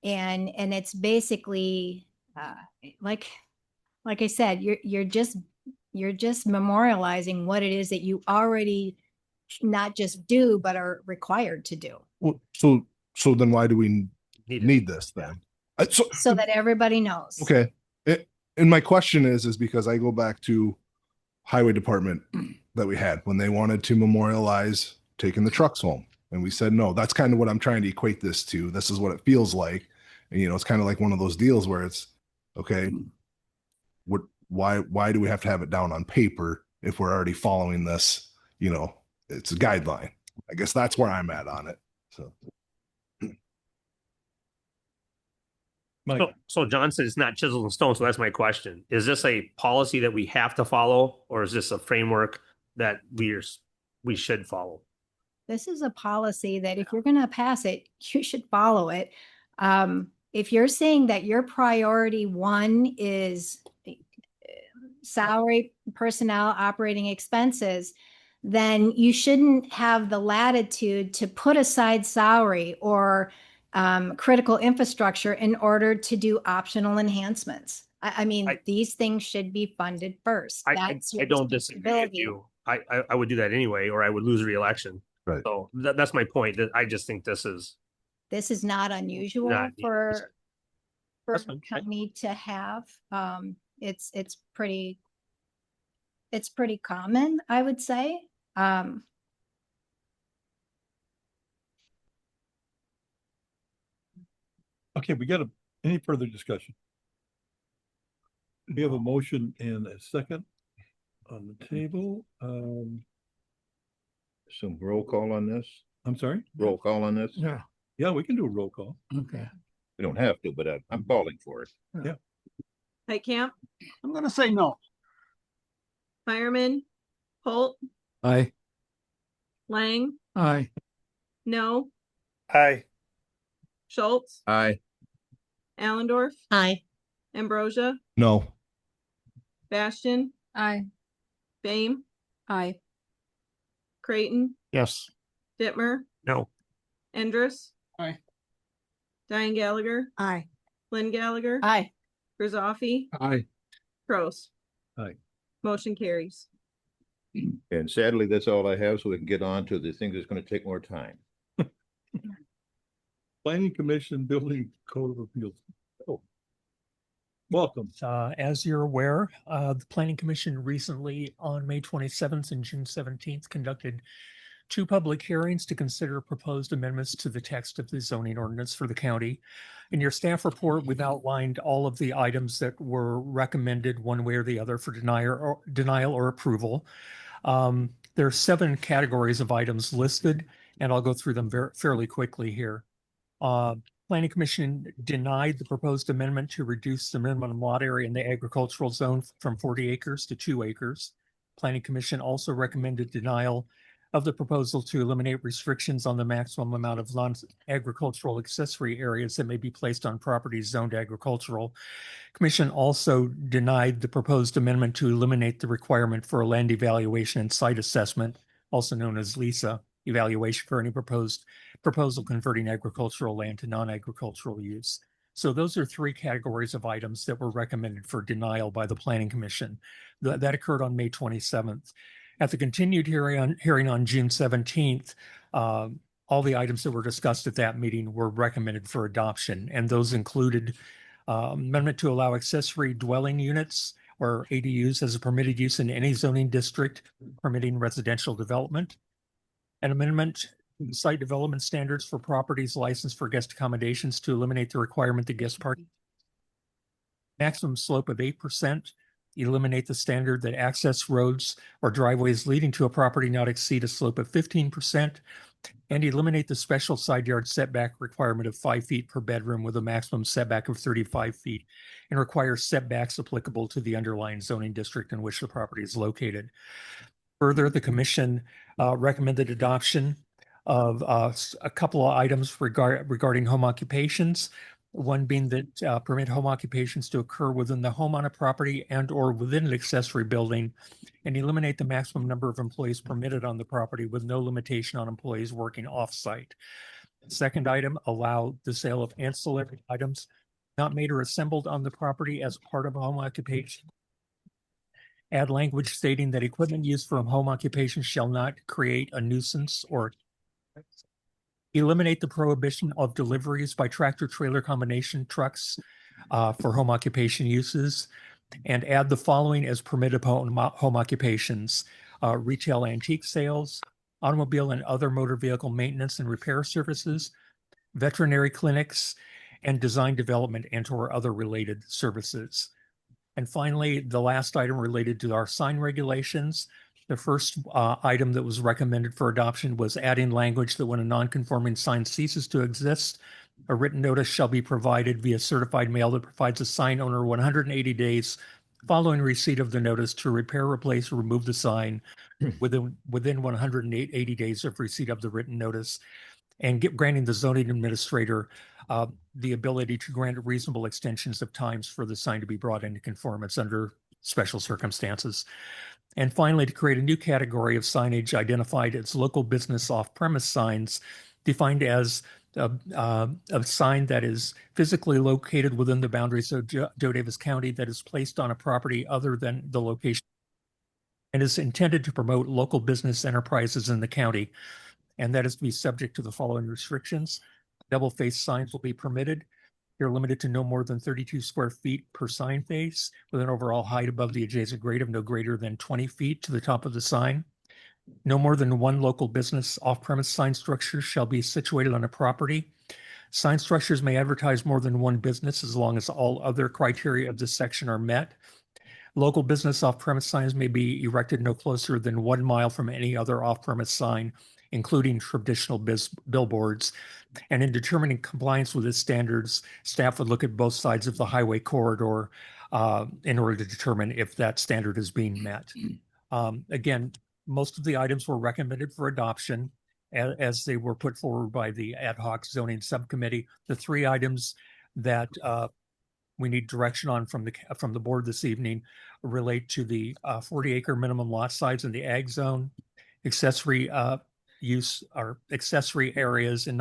it's basically like I said, you're just memorializing what it is that you already not just do, but are required to do. Well, so then why do we need this then? So that everybody knows. Okay. And my question is because I go back to highway department that we had when they wanted to memorialize taking the trucks home. And we said, no, that's kind of what I'm trying to equate this to. This is what it feels like. And, you know, it's kind of like one of those deals where it's, okay, why do we have to have it down on paper if we're already following this? You know, it's a guideline. I guess that's where I'm at on it. So. So John said it's not chiseled in stone. So that's my question. Is this a policy that we have to follow, or is this a framework that we should follow? This is a policy that if you're going to pass it, you should follow it. If you're saying that your priority one is salary, personnel, operating expenses, then you shouldn't have the latitude to put aside salary or critical infrastructure in order to do optional enhancements. I mean, these things should be funded first. I don't disagree with you. I would do that anyway, or I would lose re-election. Right. So that's my point. That I just think this is not unusual Not for That's fine. county to have. It's pretty common, I would say. Okay, any further discussion? We have a motion and a second on the table. Some roll call on this? I'm sorry? Roll call on this? Yeah, Yeah, we can do a roll call. okay. We don't have to, but I'm calling for it. Yeah. Heitkamp, I'm gonna say no. Fireman, Holt, Aye. Lang, Aye. no, Aye. Schultz, Aye. Allendorf, Aye. Ambrosia, No. Bastian, Aye. Bame, Aye. Creighton, Yes. Dittmer, No. Endres. Aye. Diane Gallagher, Aye. Lynn Gallagher, Aye. Grisoffi, Aye. Pros. Aye. Motion carries. And sadly, that's all I have, so we can get on to the thing that's going to take more time. Planning Commission Building Code of Appeals. Oh. Welcome. As you're aware, the Planning Commission recently on May 27th and June 17th conducted two public hearings to consider proposed amendments to the text of the zoning ordinance for the county. In your staff report, we've outlined all of the items that were recommended one way or the other for denial or approval. There are 7 categories of items listed, and I'll go through them fairly quickly here. Planning Commission denied the proposed amendment to reduce the minimum lot area in the agricultural zone from 40 acres to 2 acres. Planning Commission also recommended denial of the proposal to eliminate restrictions on the maximum amount of non-agricultural accessory areas that may be placed on properties zoned agricultural. Commission also denied the proposed amendment to eliminate the requirement for a land evaluation and site assessment, also known as LISA evaluation, for any proposal converting agricultural land to non-agricultural use. So those are 3 categories of items that were recommended for denial by the Planning Commission. That occurred on May 27th. At the continued hearing on June 17th, all the items that were discussed at that meeting were recommended for adoption, and those included amendment to allow accessory dwelling units or ADUs as a permitted use in any zoning district permitting residential development, an amendment to the site development standards for properties licensed for guest accommodations to eliminate the requirement that guest parking maximum slope of 8%, eliminate the standard that access roads or driveways leading to a property not exceed a slope of 15%, and eliminate the special side yard setback requirement of 5 feet per bedroom with a maximum setback of 35 feet, and require setbacks applicable to the underlying zoning district in which the property is located. Further, the commission recommended adoption of a couple of items regarding home occupations. One being that permit home occupations to occur within the home on a property and or within an accessory building, and eliminate the maximum number of employees permitted on the property with no limitation on employees working off-site. Second item, allow the sale of ancillary items not made or assembled on the property as part of a home occupation. Add language stating that equipment used for a home occupation shall not create a nuisance or eliminate the prohibition of deliveries by tractor-trailer combination trucks for home occupation uses, and add the following as permitted home occupations: retail antique sales, automobile and other motor vehicle maintenance and repair services, veterinary clinics, and design development and or other related services. And finally, the last item related to our sign regulations. The first item that was recommended for adoption was adding language that when a non-conforming sign ceases to exist, a written notice shall be provided via certified mail that provides a sign owner 180 days following receipt of the notice to repair, replace, or remove the sign within 180 days of receipt of the written notice, and granting the zoning administrator the ability to grant reasonable extensions of times for the sign to be brought into conformance under special circumstances. And finally, to create a new category of signage identified as local business off-premise signs, defined as a sign that is physically located within the boundaries of Daviess County that is placed on a property other than the location and is intended to promote local business enterprises in the county. And that is to be subject to the following restrictions. Double-faced signs will be permitted. They're limited to no more than 32 square feet per sign face, with an overall height above the adjacent grade of no greater than 20 feet to the top of the sign. No more than one local business off-premise sign structure shall be situated on a property. Sign structures may advertise more than one business as long as all other criteria of this section are met. Local business off-premise signs may be erected no closer than 1 mile from any other off-premise sign, including traditional billboards. And in determining compliance with its standards, staff would look at both sides of the highway corridor in order to determine if that standard is being met. Again, most of the items were recommended for adoption as they were put forward by the ad hoc zoning subcommittee. The 3 items that we need direction on from the board this evening relate to the 40-acre minimum lot size in the ag zone, accessory use or accessory areas in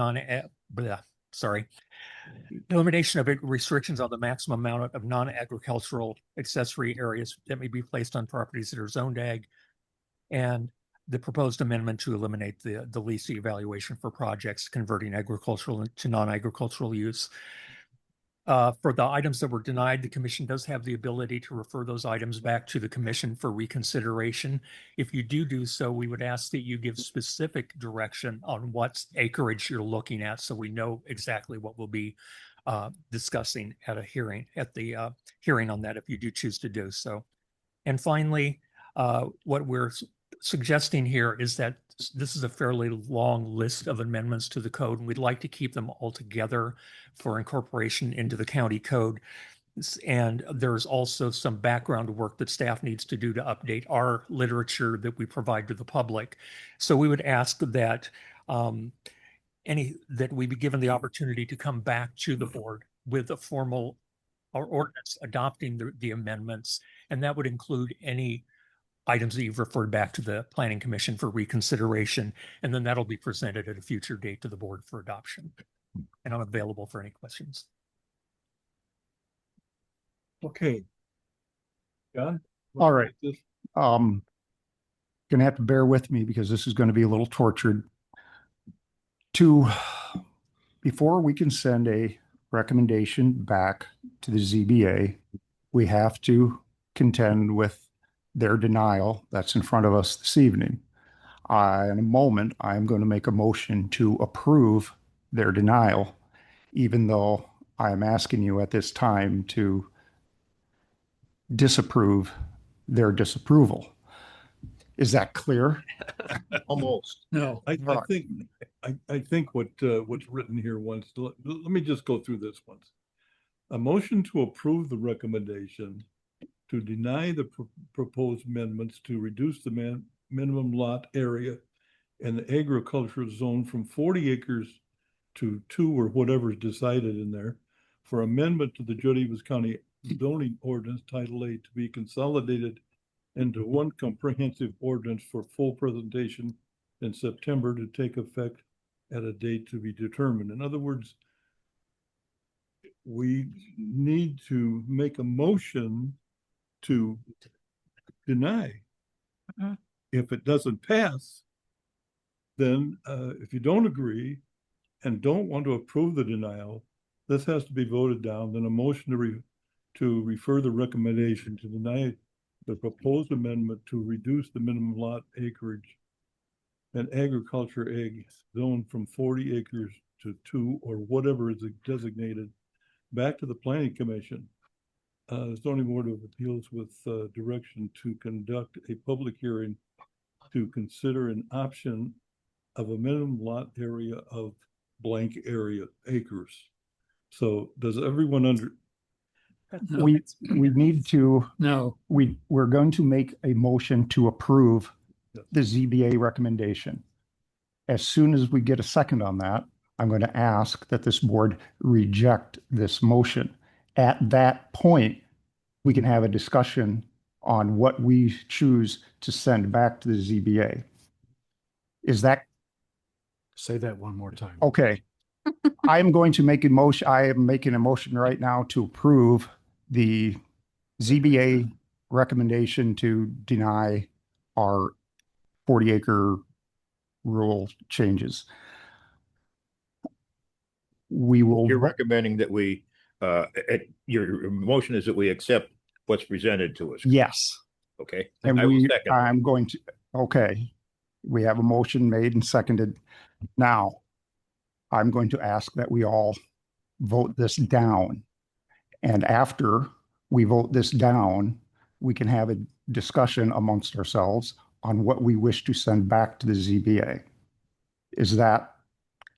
elimination of restrictions on the maximum amount of non-agricultural accessory areas that may be placed on properties that are zoned ag, and the proposed amendment to eliminate the lease evaluation for projects converting agricultural to non-agricultural use. For the items that were denied, the commission does have the ability to refer those items back to the commission for reconsideration. If you do so, we would ask that you give specific direction on what acreage you're looking at, so we know exactly what we'll be discussing at the hearing on that if you do choose to do so. And finally, what we're suggesting here is that this is a fairly long list of amendments to the code, and we'd like to keep them all together for incorporation into the county code. And there's also some background work that staff needs to do to update our literature that we provide to the public. So we would ask that that we be given the opportunity to come back to the board with a formal ordinance adopting the amendments, and that would include any items that you've referred back to the Planning Commission for reconsideration, and then that'll be presented at a future date to the board for adoption. And I'm available for any questions. Okay. John? All right. Gonna have to bear with me because this is going to be a little tortured. Before we can send a recommendation back to the ZBA, we have to contend with their denial that's in front of us this evening. In a moment, I'm going to make a motion to approve their denial, even though I'm asking you at this time to disapprove their disapproval. Is that clear? Almost. No. I think what's written here once, let me just go through this once. A motion to approve the recommendation to deny the proposed amendments to reduce the minimum lot area in the agricultural zone from 40 acres to 2 or whatever is decided in there, for amendment to the Daviess County zoning ordinance Title 8 to be consolidated into one comprehensive ordinance for full presentation in September to take effect at a date to be determined. In other words, we need to make a motion to deny. If it doesn't pass, then if you don't agree and don't want to approve the denial, this has to be voted down. Then a motion to refer the recommendation to deny the proposed amendment to reduce the minimum lot acreage and agriculture ag zone from 40 acres to 2 or whatever is designated back to the Planning Commission. Zoning Board of Appeals with direction to conduct a public hearing to consider an option of a minimum lot area of blank area acres. So does everyone We need to, we're going to make a motion to approve the ZBA recommendation. As soon as we get a second on that, I'm going to ask that this board reject this motion. At that point, we can have a discussion on what we choose to send back to the ZBA. Is that Say that one more time. okay? I am going to make a motion. I am making a motion right now to approve the ZBA recommendation to deny our 40-acre rule changes. We will. You're recommending that we, your motion is that we accept what's presented to us. Yes. Okay. And I will second. I'm going to, okay. We have a motion made and seconded. Now, I'm going to ask that we all vote this down. And after we vote this down, we can have a discussion amongst ourselves on what we wish to send back to the ZBA. Is that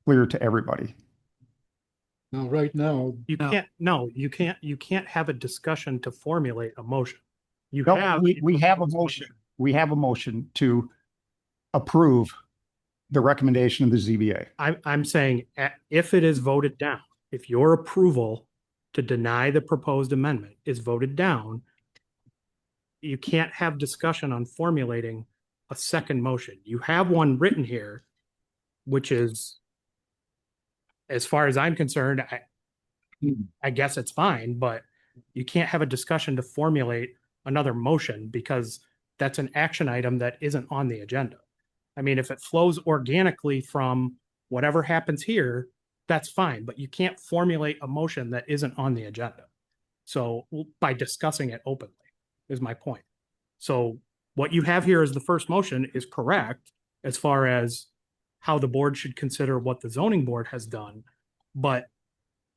clear to everybody? Now, right now, You can't, no, you can't have a discussion to formulate a motion. You No, have. we have a motion. We have a motion to approve the recommendation of the ZBA. I'm saying if it is voted down, if your approval to deny the proposed amendment is voted down, you can't have discussion on formulating a second motion. You have one written here, which is, as far as I'm concerned, I guess it's fine, but you can't have a discussion to formulate another motion because that's an action item that isn't on the agenda. I mean, if it flows organically from whatever happens here, that's fine, but you can't formulate a motion that isn't on the agenda. So by discussing it openly is my point. So what you have here as the first motion is correct as far as how the board should consider what the zoning board has done, but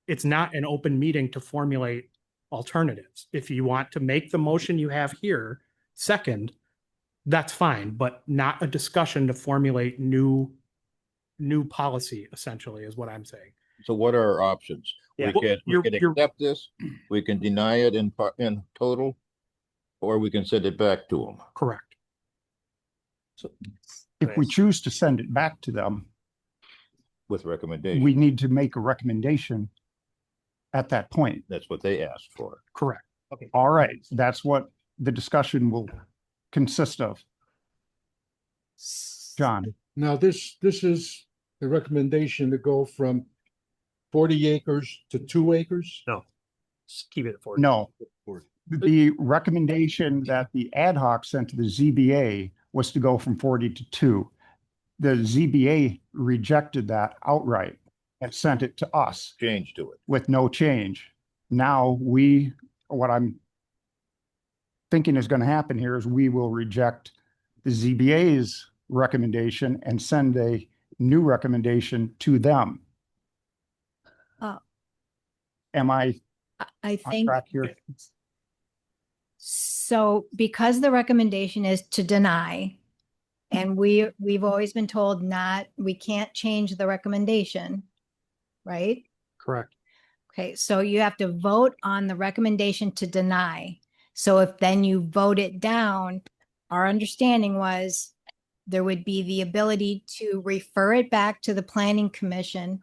it's not an open meeting to formulate alternatives. If you want to make the motion you have here second, that's fine, but not a discussion to formulate new policy, essentially, is what I'm saying. So what are our options? Yeah. We can accept this, we can deny it in total, or we can send it back to them. Correct. So if we choose to send it back to them, with recommendation. we need to make a recommendation at that point. That's what they asked for. Correct. Okay. All right. That's what the discussion will consist of. John. now this is the recommendation to go from 40 acres to 2 acres. No, just keep it at 40. No. The recommendation that the ad hoc sent to the ZBA was to go from 40 to 2. The ZBA rejected that outright and sent it to us Change to it. with no change. Now what I'm thinking is going to happen here is we will reject the ZBA's recommendation and send a new recommendation to them. Am I I on think track here? so, because the recommendation is to deny, and we've always been told we can't change the recommendation, right? Correct. Okay, so you have to vote on the recommendation to deny. So if then you vote it down, our understanding was there would be the ability to refer it back to the planning commission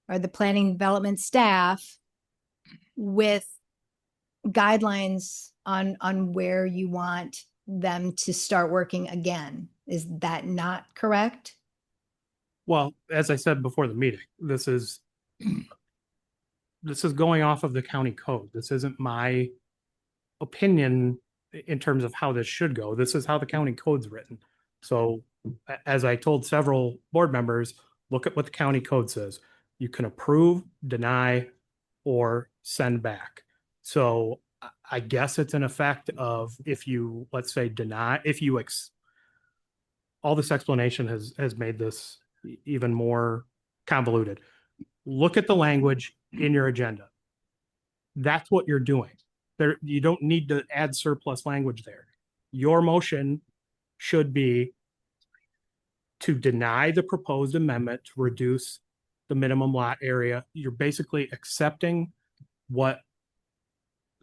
or the planning development staff with guidelines on where you want them to start working again. Is that not correct? Well, as I said before the meeting, this is going off of the county code. This isn't my opinion in terms of how this should go. This is how the county code's written. So as I told several board members, look at what the county code says. You can approve, deny, or send back. So I guess it's an effect of if you, let's say, deny, if you, all this explanation has made this even more convoluted. Look at the language in your agenda. That's what you're doing. There, you don't need to add surplus language there. Your motion should be to deny the proposed amendment to reduce the minimum lot area. You're basically accepting what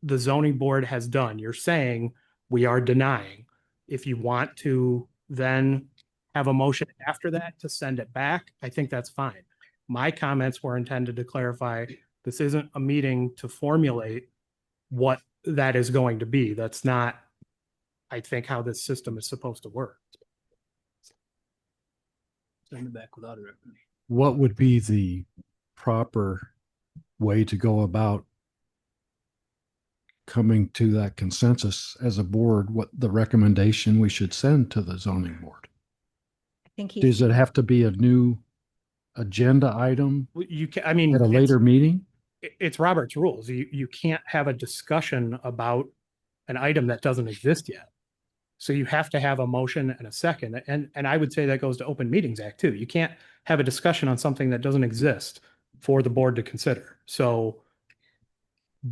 the zoning board has done. You're saying we are denying. If you want to then have a motion after that to send it back, I think that's fine. My comments were intended to clarify, this isn't a meeting to formulate what that is going to be. That's not, I think, how this system is supposed to work. Send it back without a recommendation. What would be the proper way to go about coming to that consensus as a board, what the recommendation we should send to the zoning board? I think he. Does it have to be a new agenda item You can, I mean, at a later meeting? it's Robert's rules. You can't have a discussion about an item that doesn't exist yet. So you have to have a motion and a second. And I would say that goes to Open Meetings Act too. You can't have a discussion on something that doesn't exist for the board to consider. So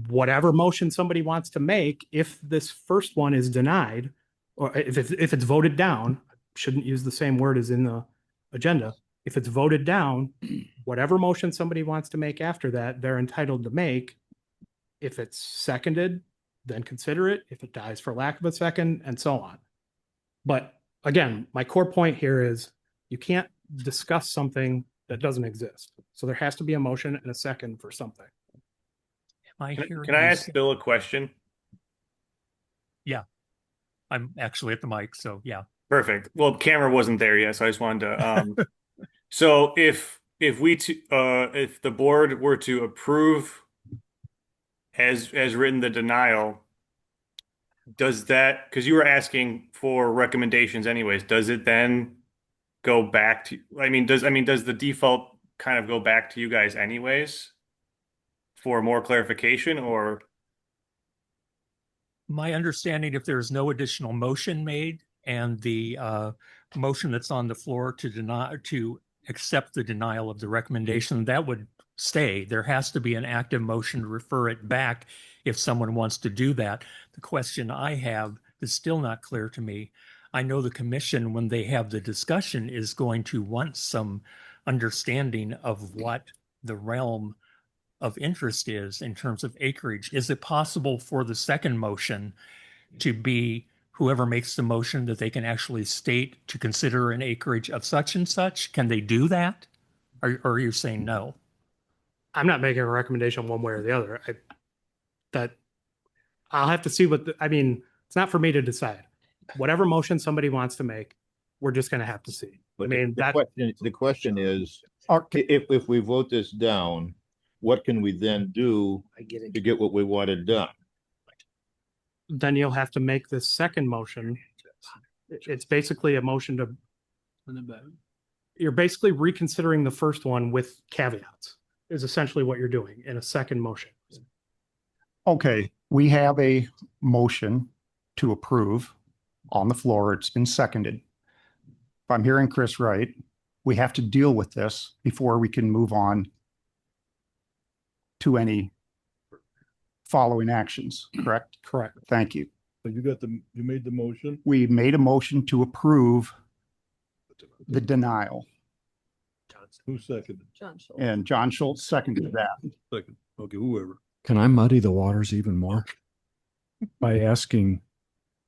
whatever motion somebody wants to make, if this first one is denied, or if it's voted down, shouldn't use the same word as in the agenda. If it's voted down, whatever motion somebody wants to make after that, they're entitled to make. If it's seconded, then consider it. If it dies for lack of a second, and so on. But again, my core point here is you can't discuss something that doesn't exist. So there has to be a motion and a second for something. Can I ask Bill a question? Yeah, I'm actually at the mic, so yeah. Perfect. Well, camera wasn't there yet, so I just wanted to. So if the board were to approve as written the denial, does that, because you were asking for recommendations anyways, does it then go back to? Does the default kind of go back to you guys anyways for more clarification, or? My understanding, if there's no additional motion made and the motion that's on the floor to accept the denial of the recommendation, that would stay. There has to be an active motion to refer it back if someone wants to do that. The question I have is still not clear to me. I know the commission, when they have the discussion, is going to want some understanding of what the realm of interest is in terms of acreage. Is it possible for the second motion to be whoever makes the motion that they can actually state to consider an acreage of such and such? Can they do that? Or are you saying no? I'm not making a recommendation one way or the other. I'll have to see it's not for me to decide. Whatever motion somebody wants to make, we're just going to have to see. But the question is, if we vote this down, what can we then do to get what we wanted done? Then you'll have to make this second motion. It's basically a motion to. You're basically reconsidering the first one with caveats, is essentially what you're doing in a second motion. Okay, we have a motion to approve on the floor. It's been seconded. If I'm hearing Chris right, we have to deal with this before we can move on to any following actions, correct? Correct. Thank you. So you made the motion? We made a motion to approve the denial. Who seconded? John Schultz. And John Schultz seconded that. Second. Okay, whoever. Can I muddy the waters even more by asking,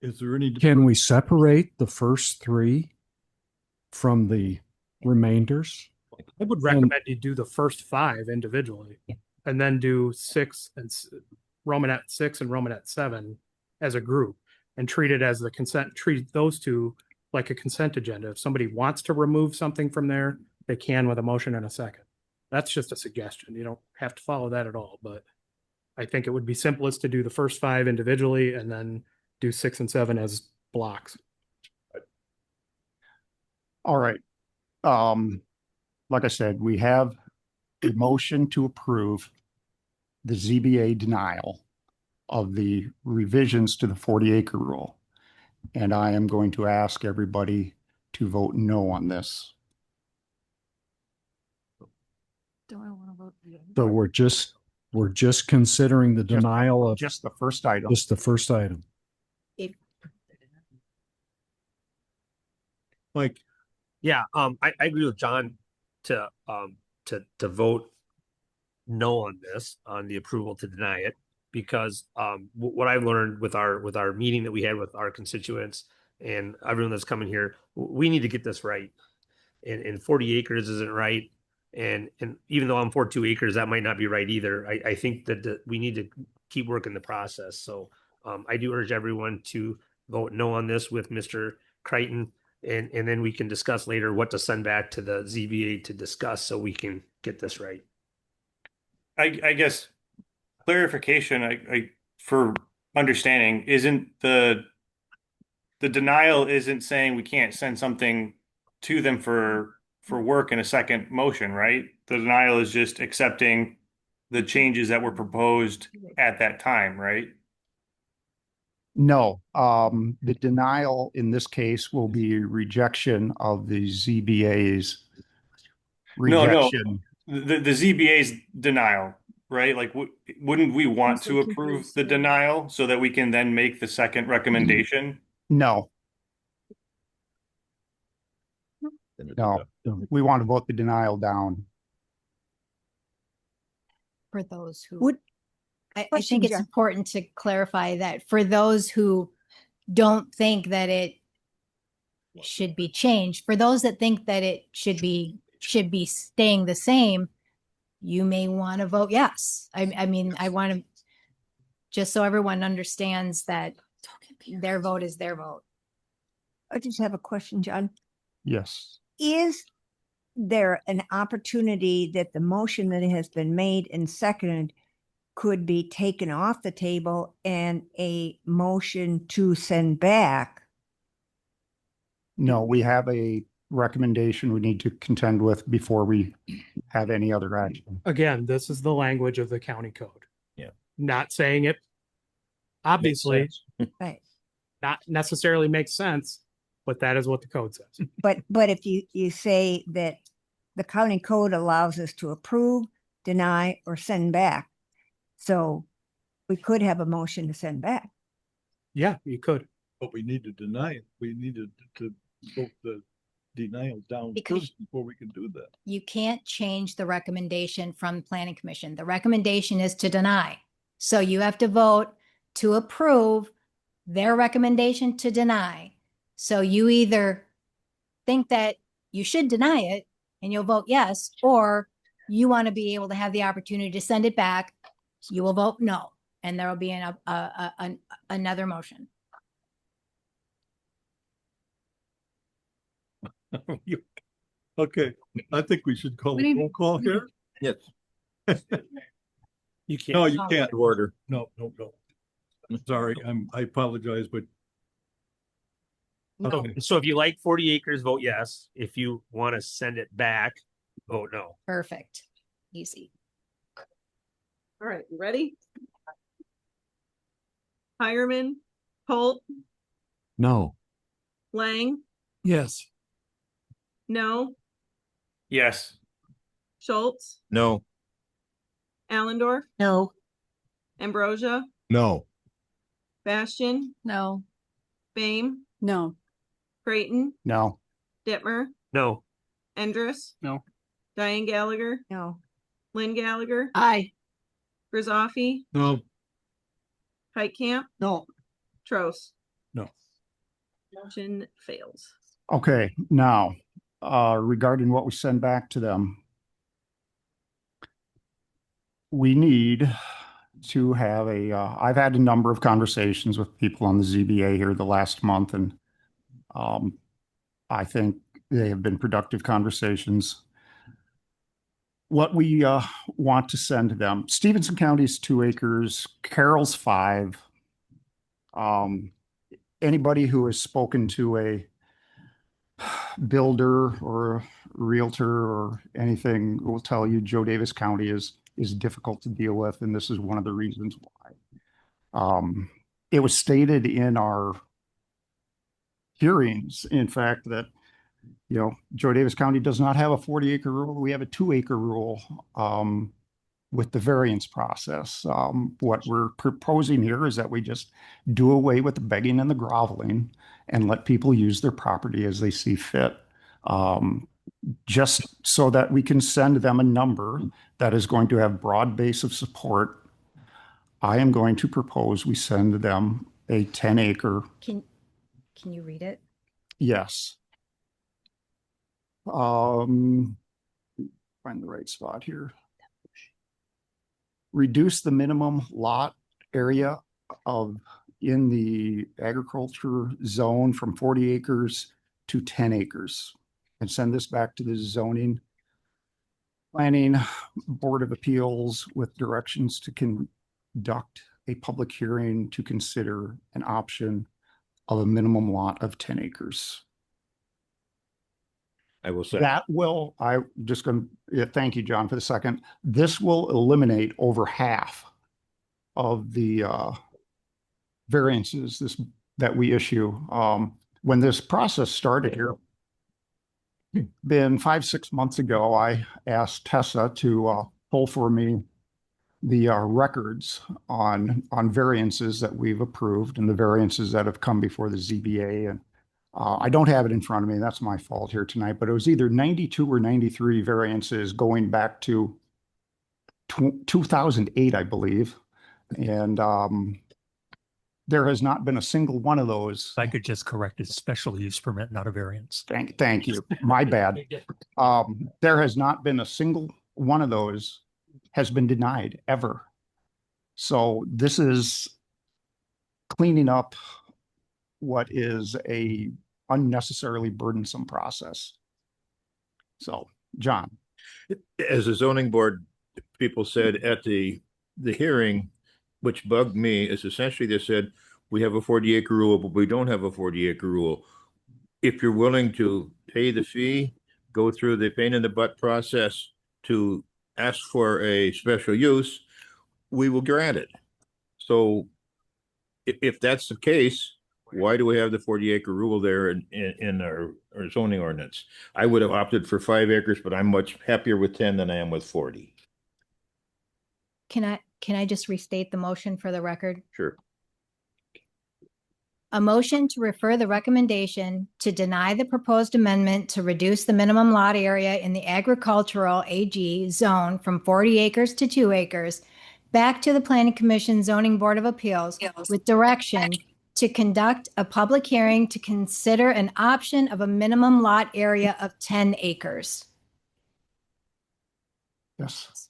Is there any? can we separate the first three from the remainders? I would recommend you do the first five individually and then do Romanet 6 and Romanet 7 as a group and treat it as the consent, treat those two like a consent agenda. If somebody wants to remove something from there, they can with a motion and a second. That's just a suggestion. You don't have to follow that at all, but I think it would be simplest to do the first five individually and then do 6 and 7 as blocks. All right. Like I said, we have a motion to approve the ZBA denial of the revisions to the 40-acre rule. And I am going to ask everybody to vote no on this. Do I want to vote? So we're just considering the denial of just the first item. Just the first item. Mike. Yeah, I agree with John to vote no on this, on the approval to deny it, because what I've learned with our meeting that we had with our constituents and everyone that's coming here, we need to get this right. And 40 acres isn't right. And even though I'm for 2 acres, that might not be right either. I think that we need to keep working the process. So I do urge everyone to vote no on this with Mr. Crichton, and then we can discuss later what to send back to the ZBA to discuss so we can get this right. I guess clarification, I for understanding, isn't the denial isn't saying we can't send something to them for work in a second motion, right? The denial is just accepting the changes that were proposed at that time, right? No, the denial in this case will be rejection of the ZBA's No, rejection. the ZBA's denial, right? Like, wouldn't we want to approve the denial so that we can then make the second recommendation? No. No, we want to vote the denial down. For those who Would, I Question, think it's Jen. important to clarify that for those who don't think that it should be changed, for those that think that it should be staying the same, you may want to vote yes. I mean, I want to, just so everyone understands that their vote is their vote. I just have a question, John. Yes. Is there an opportunity that the motion that has been made and seconded could be taken off the table and a motion to send back? No, we have a recommendation we need to contend with before we have any other action. Again, this is the language of the county code. Yeah. Not saying it obviously Right. not necessarily makes sense, but that is what the code says. But if you say that the county code allows us to approve, deny, or send back, so we could have a motion to send back. Yeah, you could. But we need to deny it. We needed to vote the denial down Because- first before we can do that. You can't change the recommendation from the planning commission. The recommendation is to deny. So you have to vote to approve their recommendation to deny. So you either think that you should deny it and you'll vote yes, or you want to be able to have the opportunity to send it back, you will vote no, and there will be another motion. Okay, I think we should call a roll call here. Yes. You can't. No, you can't. Order. No. Sorry, I apologize, but So, so if you like 40 acres, vote yes. If you want to send it back, vote no. Perfect. Easy. All right, you ready? Hireman, Holt, No. Lang, Yes. no, Yes. Schultz, No. Allendorf, No. Ambrosia, No. Bastian, No. Bame, No. Creighton, No. Dittmer, No. Endres. No. Diane Gallagher, No. Lynn Gallagher, Aye. Grizoffy, no, Heitkamp, No. Trost. No. Motion fails. Okay, now, regarding what we send back to them, we need to have I've had a number of conversations with people on the ZBA here the last month, and I think they have been productive conversations. What we want to send to them, Stevenson County's 2 acres, Carroll's 5. Anybody who has spoken to a builder or a realtor or anything will tell you Daviess County is difficult to deal with, and this is one of the reasons why. It was stated in our hearings, in fact, that Daviess County does not have a 40-acre rule. We have a 2-acre rule with the variance process. What we're proposing here is that we just do away with the begging and the groveling and let people use their property as they see fit, just so that we can send them a number that is going to have broad base of support. I am going to propose we send them a 10-acre. Can Can you read it? Yes. Find the right spot here. Reduce the minimum lot area of in the agriculture zone from 40 acres to 10 acres and send this back to the zoning planning board of appeals with directions to conduct a public hearing to consider an option of a minimum lot of 10 acres. I will say That will, thank you, John, for the second. This will eliminate over half of the variances that we issue. When this process started here, been 5-6 months ago, I asked Tessa to pull for me the records on variances that we've approved and the variances that have come before the ZBA. And I don't have it in front of me. That's my fault here tonight, but it was either 92 or 93 variances going back to 2008, I believe. And there has not been a single one of those. If I could just correct it, special use permit, not a variance. Thank you. My bad. There has not been a single one of those has been denied ever. So this is cleaning up what is a unnecessarily burdensome process. So, John. as a zoning board, people said at the hearing, which bugged me, is essentially they said, we have a 40-acre rule, but we don't have a 40-acre rule. If you're willing to pay the fee, go through the pain in the butt process to ask for a special use, we will grant it. So if that's the case, why do we have the 40-acre rule there in our zoning ordinance? I would have opted for 5 acres, but I'm much happier with 10 than I am with 40. Can I just restate the motion for the record? Sure. A motion to refer the recommendation to deny the proposed amendment to reduce the minimum lot area in the agricultural AG zone from 40 acres to 2 acres back to the Planning Commission Zoning Board of Appeals with direction to conduct a public hearing to consider an option of a minimum lot area of 10 acres. Yes.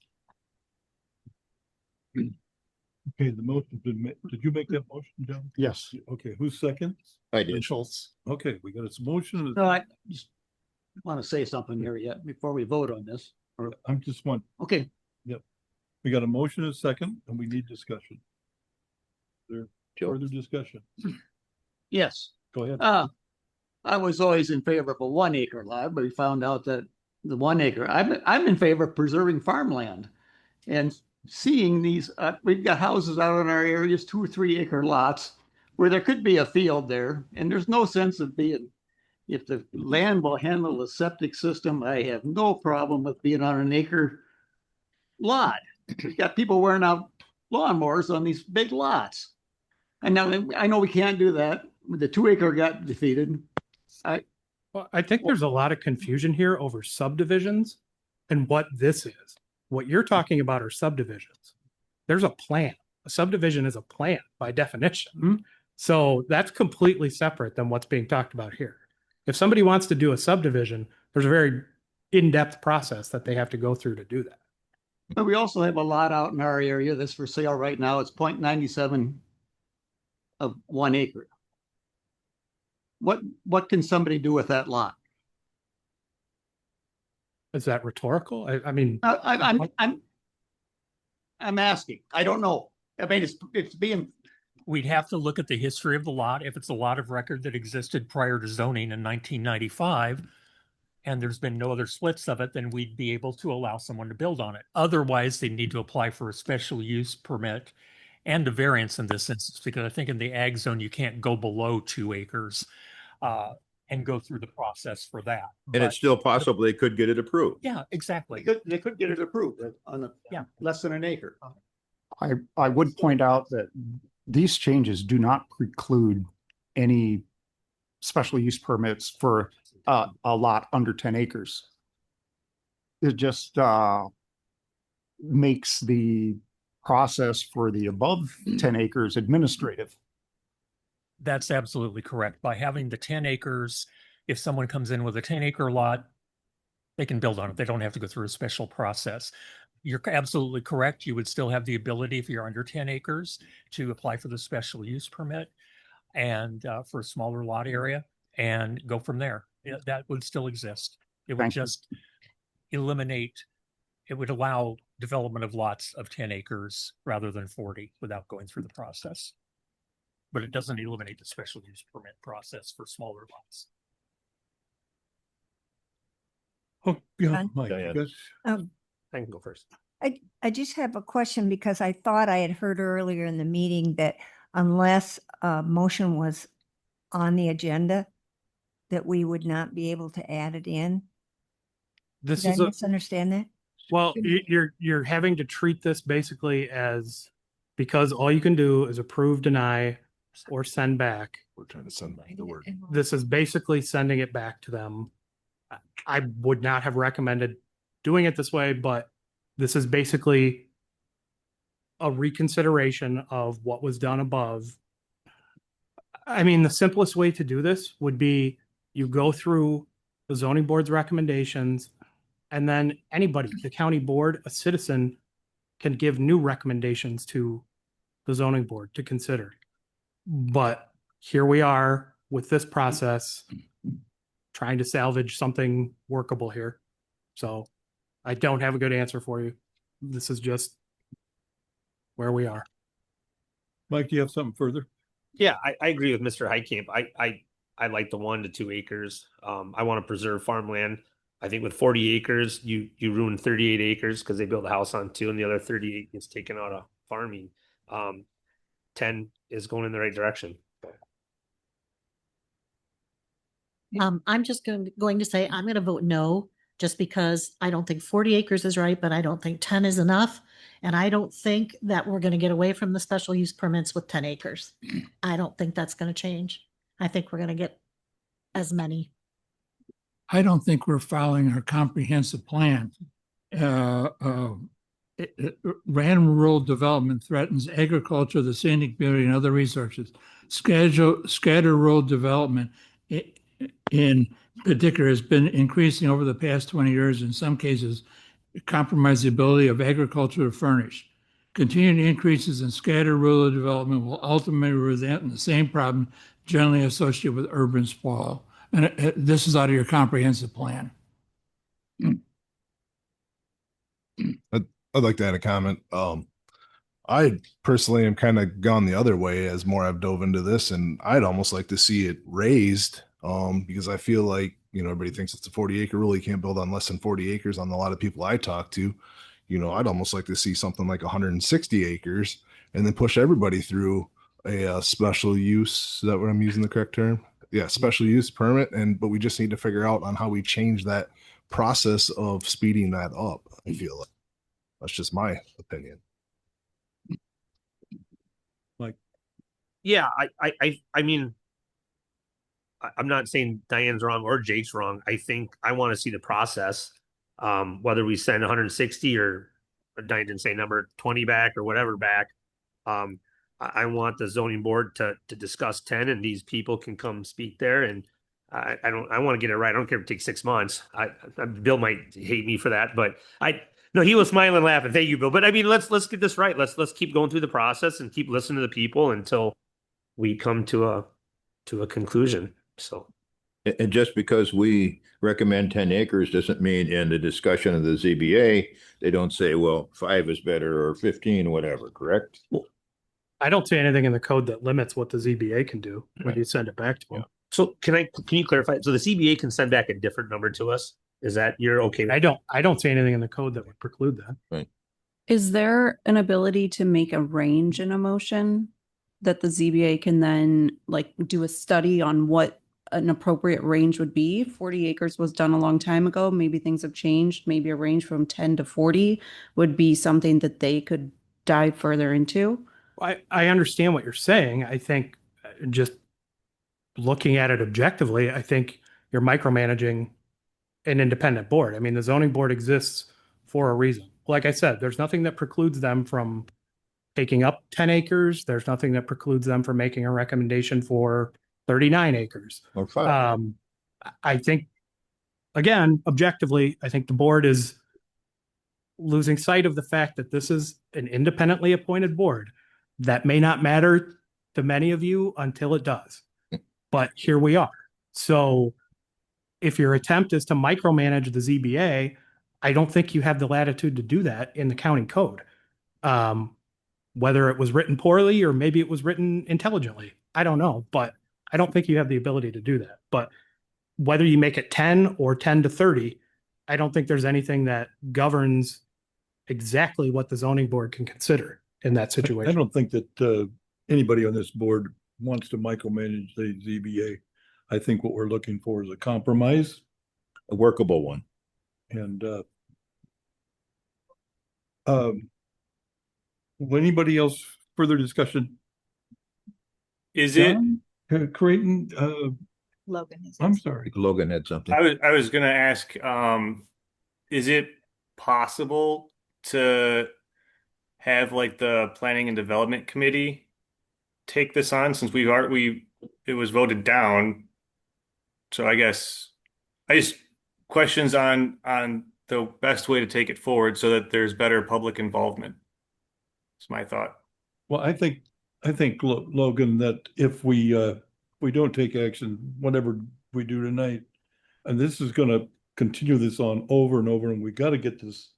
Okay, the motion's been made. Did you make that motion, John? Yes. Okay, who's second? I did. Schultz. Okay, we got a motion. No, I just want to say something here yet before we vote on this. I'm just one. Okay. Yep. We got a motion and a second, and we need discussion. There further discussion? Yes. Go ahead. I was always in favor of a 1 acre lot, but we found out that the 1 acre, I'm in favor of preserving farmland and seeing these, we've got houses out in our areas, 2 or 3 acre lots where there could be a field there. And there's no sense of being, if the land will handle the septic system, I have no problem with being on an acre lot. We've got people wearing out lawnmowers on these big lots. And now I know we can't do that. The 2 acre got defeated. Well, I think there's a lot of confusion here over subdivisions and what this is. What you're talking about are subdivisions. There's a plan. A subdivision is a plan by definition. Mm-hmm. So that's completely separate than what's being talked about here. If somebody wants to do a subdivision, there's a very in-depth process that they have to go through to do that. But we also have a lot out in our area that's for sale right now. It's 0.97 of 1 acre. What can somebody do with that lot? Is that rhetorical? I mean, I'm asking. I don't know. I mean, it's being. We'd have to look at the history of the lot. If it's a lot of record that existed prior to zoning in 1995, and there's been no other splits of it, then we'd be able to allow someone to build on it. Otherwise, they need to apply for a special use permit and a variance in this instance, because I think in the ag zone, you can't go below 2 acres and go through the process for that. And it's still possible they could get it approved. Yeah, exactly. They could get it approved on less than an acre. I would point out that these changes do not preclude any special use permits for a lot under 10 acres. It just makes the process for the above 10 acres administrative. That's absolutely correct. By having the 10 acres, if someone comes in with a 10-acre lot, they can build on it. They don't have to go through a special process. You're absolutely correct. You would still have the ability, if you're under 10 acres, to apply for the special use permit and for a smaller lot area and go from there. That would still exist. It would Thank you. just eliminate, it would allow development of lots of 10 acres rather than 40 without going through the process. But it doesn't eliminate the special use permit process for smaller lots. Oh, yeah, John? Mike, Diane. yes. I can go first. I just have a question because I thought I had heard earlier in the meeting that unless a motion was on the agenda, that we would not be able to add it in. This Did is I a, misunderstand that? well, you're having to treat this basically as, because all you can do is approve, deny, or send back. We're trying to send the word. This is basically sending it back to them. I would not have recommended doing it this way, but this is basically a reconsideration of what was done above. I mean, the simplest way to do this would be you go through the zoning board's recommendations, and then anybody, the county board, a citizen, can give new recommendations to the zoning board to consider. But here we are with this process, trying to salvage something workable here. So I don't have a good answer for you. This is just where we are. Mike, do you have something further? Yeah, I agree with Mr. Heitkamp. I like the 1 to 2 acres. I want to preserve farmland. I think with 40 acres, you ruin 38 acres because they built a house on 2 and the other 38 is taken out of farming. 10 is going in the right direction. I'm just going to say I'm going to vote no, just because I don't think 40 acres is right, but I don't think 10 is enough. And I don't think that we're going to get away from the special use permits with 10 acres. I don't think that's going to change. I think we're going to get as many. I don't think we're following our comprehensive plan. Random rural development threatens agriculture, the scenic beauty, and other resources. Scattered rural development in particular has been increasing over the past 20 years. In some cases, compromise the ability of agriculture to furnish. Continued increases in scattered rural development will ultimately result in the same problem generally associated with urban sprawl. And this is out of your comprehensive plan. I'd like to add a comment. I personally am kind of gone the other way as more I've dove into this, and I'd almost like to see it raised because I feel like, everybody thinks it's a 40-acre rule. You can't build on less than 40 acres on a lot of people I talk to. I'd almost like to see something like 160 acres and then push everybody through a special use. Is that what I'm using the correct term? Yeah, special use permit. But we just need to figure out on how we change that process of speeding that up. I feel like that's just my opinion. Like, Yeah, I mean, I'm not saying Diane's wrong or Jake's wrong. I think I want to see the process. Whether we send 160 or Diane didn't say number 20 back or whatever back. I want the zoning board to discuss 10 and these people can come speak there. And I want to get it right. I don't care if it takes 6 months. Bill might hate me for that, but no, he was smiling and laughing. Thank you, Bill. But I mean, let's get this right. Let's keep going through the process and keep listening to the people until we come to a conclusion. So. And just because we recommend 10 acres doesn't mean in the discussion of the ZBA, they don't say, well, 5 is better or 15 or whatever, correct? Well, I don't see anything in the code that limits what the ZBA can do when you send it back to them. So can you clarify? So the ZBA can send back a different number to us? Is that you're okay? I don't see anything in the code that would preclude that. Right. Is there an ability to make a range in a motion that the ZBA can then do a study on what an appropriate range would be? 40 acres was done a long time ago. Maybe things have changed. Maybe a range from 10 to 40 would be something that they could dive further into. I understand what you're saying. I think just looking at it objectively, I think you're micromanaging an independent board. I mean, the zoning board exists for a reason. Like I said, there's nothing that precludes them from taking up 10 acres. There's nothing that precludes them from making a recommendation for 39 acres. Or five. I think, again, objectively, I think the board is losing sight of the fact that this is an independently appointed board. That may not matter to many of you until it does. But here we are. So if your attempt is to micromanage the ZBA, I don't think you have the latitude to do that in the county code. Whether it was written poorly or maybe it was written intelligently, I don't know, but I don't think you have the ability to do that. But whether you make it 10 or 10 to 30, I don't think there's anything that governs exactly what the zoning board can consider in that situation. I don't think that anybody on this board wants to micromanage the ZBA. I think what we're looking for is a compromise, a workable one. And anybody else further discussion? Is John? Creighton, Logan is. I'm sorry. Logan had something. I was gonna ask, is it possible to have like the planning and development committee take this on, since it was voted down? So I guess I just questions on the best way to take it forward so that there's better public involvement. That's my thought. Well, I think Logan, that if we don't take action, whatever we do tonight, and this is going to continue this on over and over, and we got to get this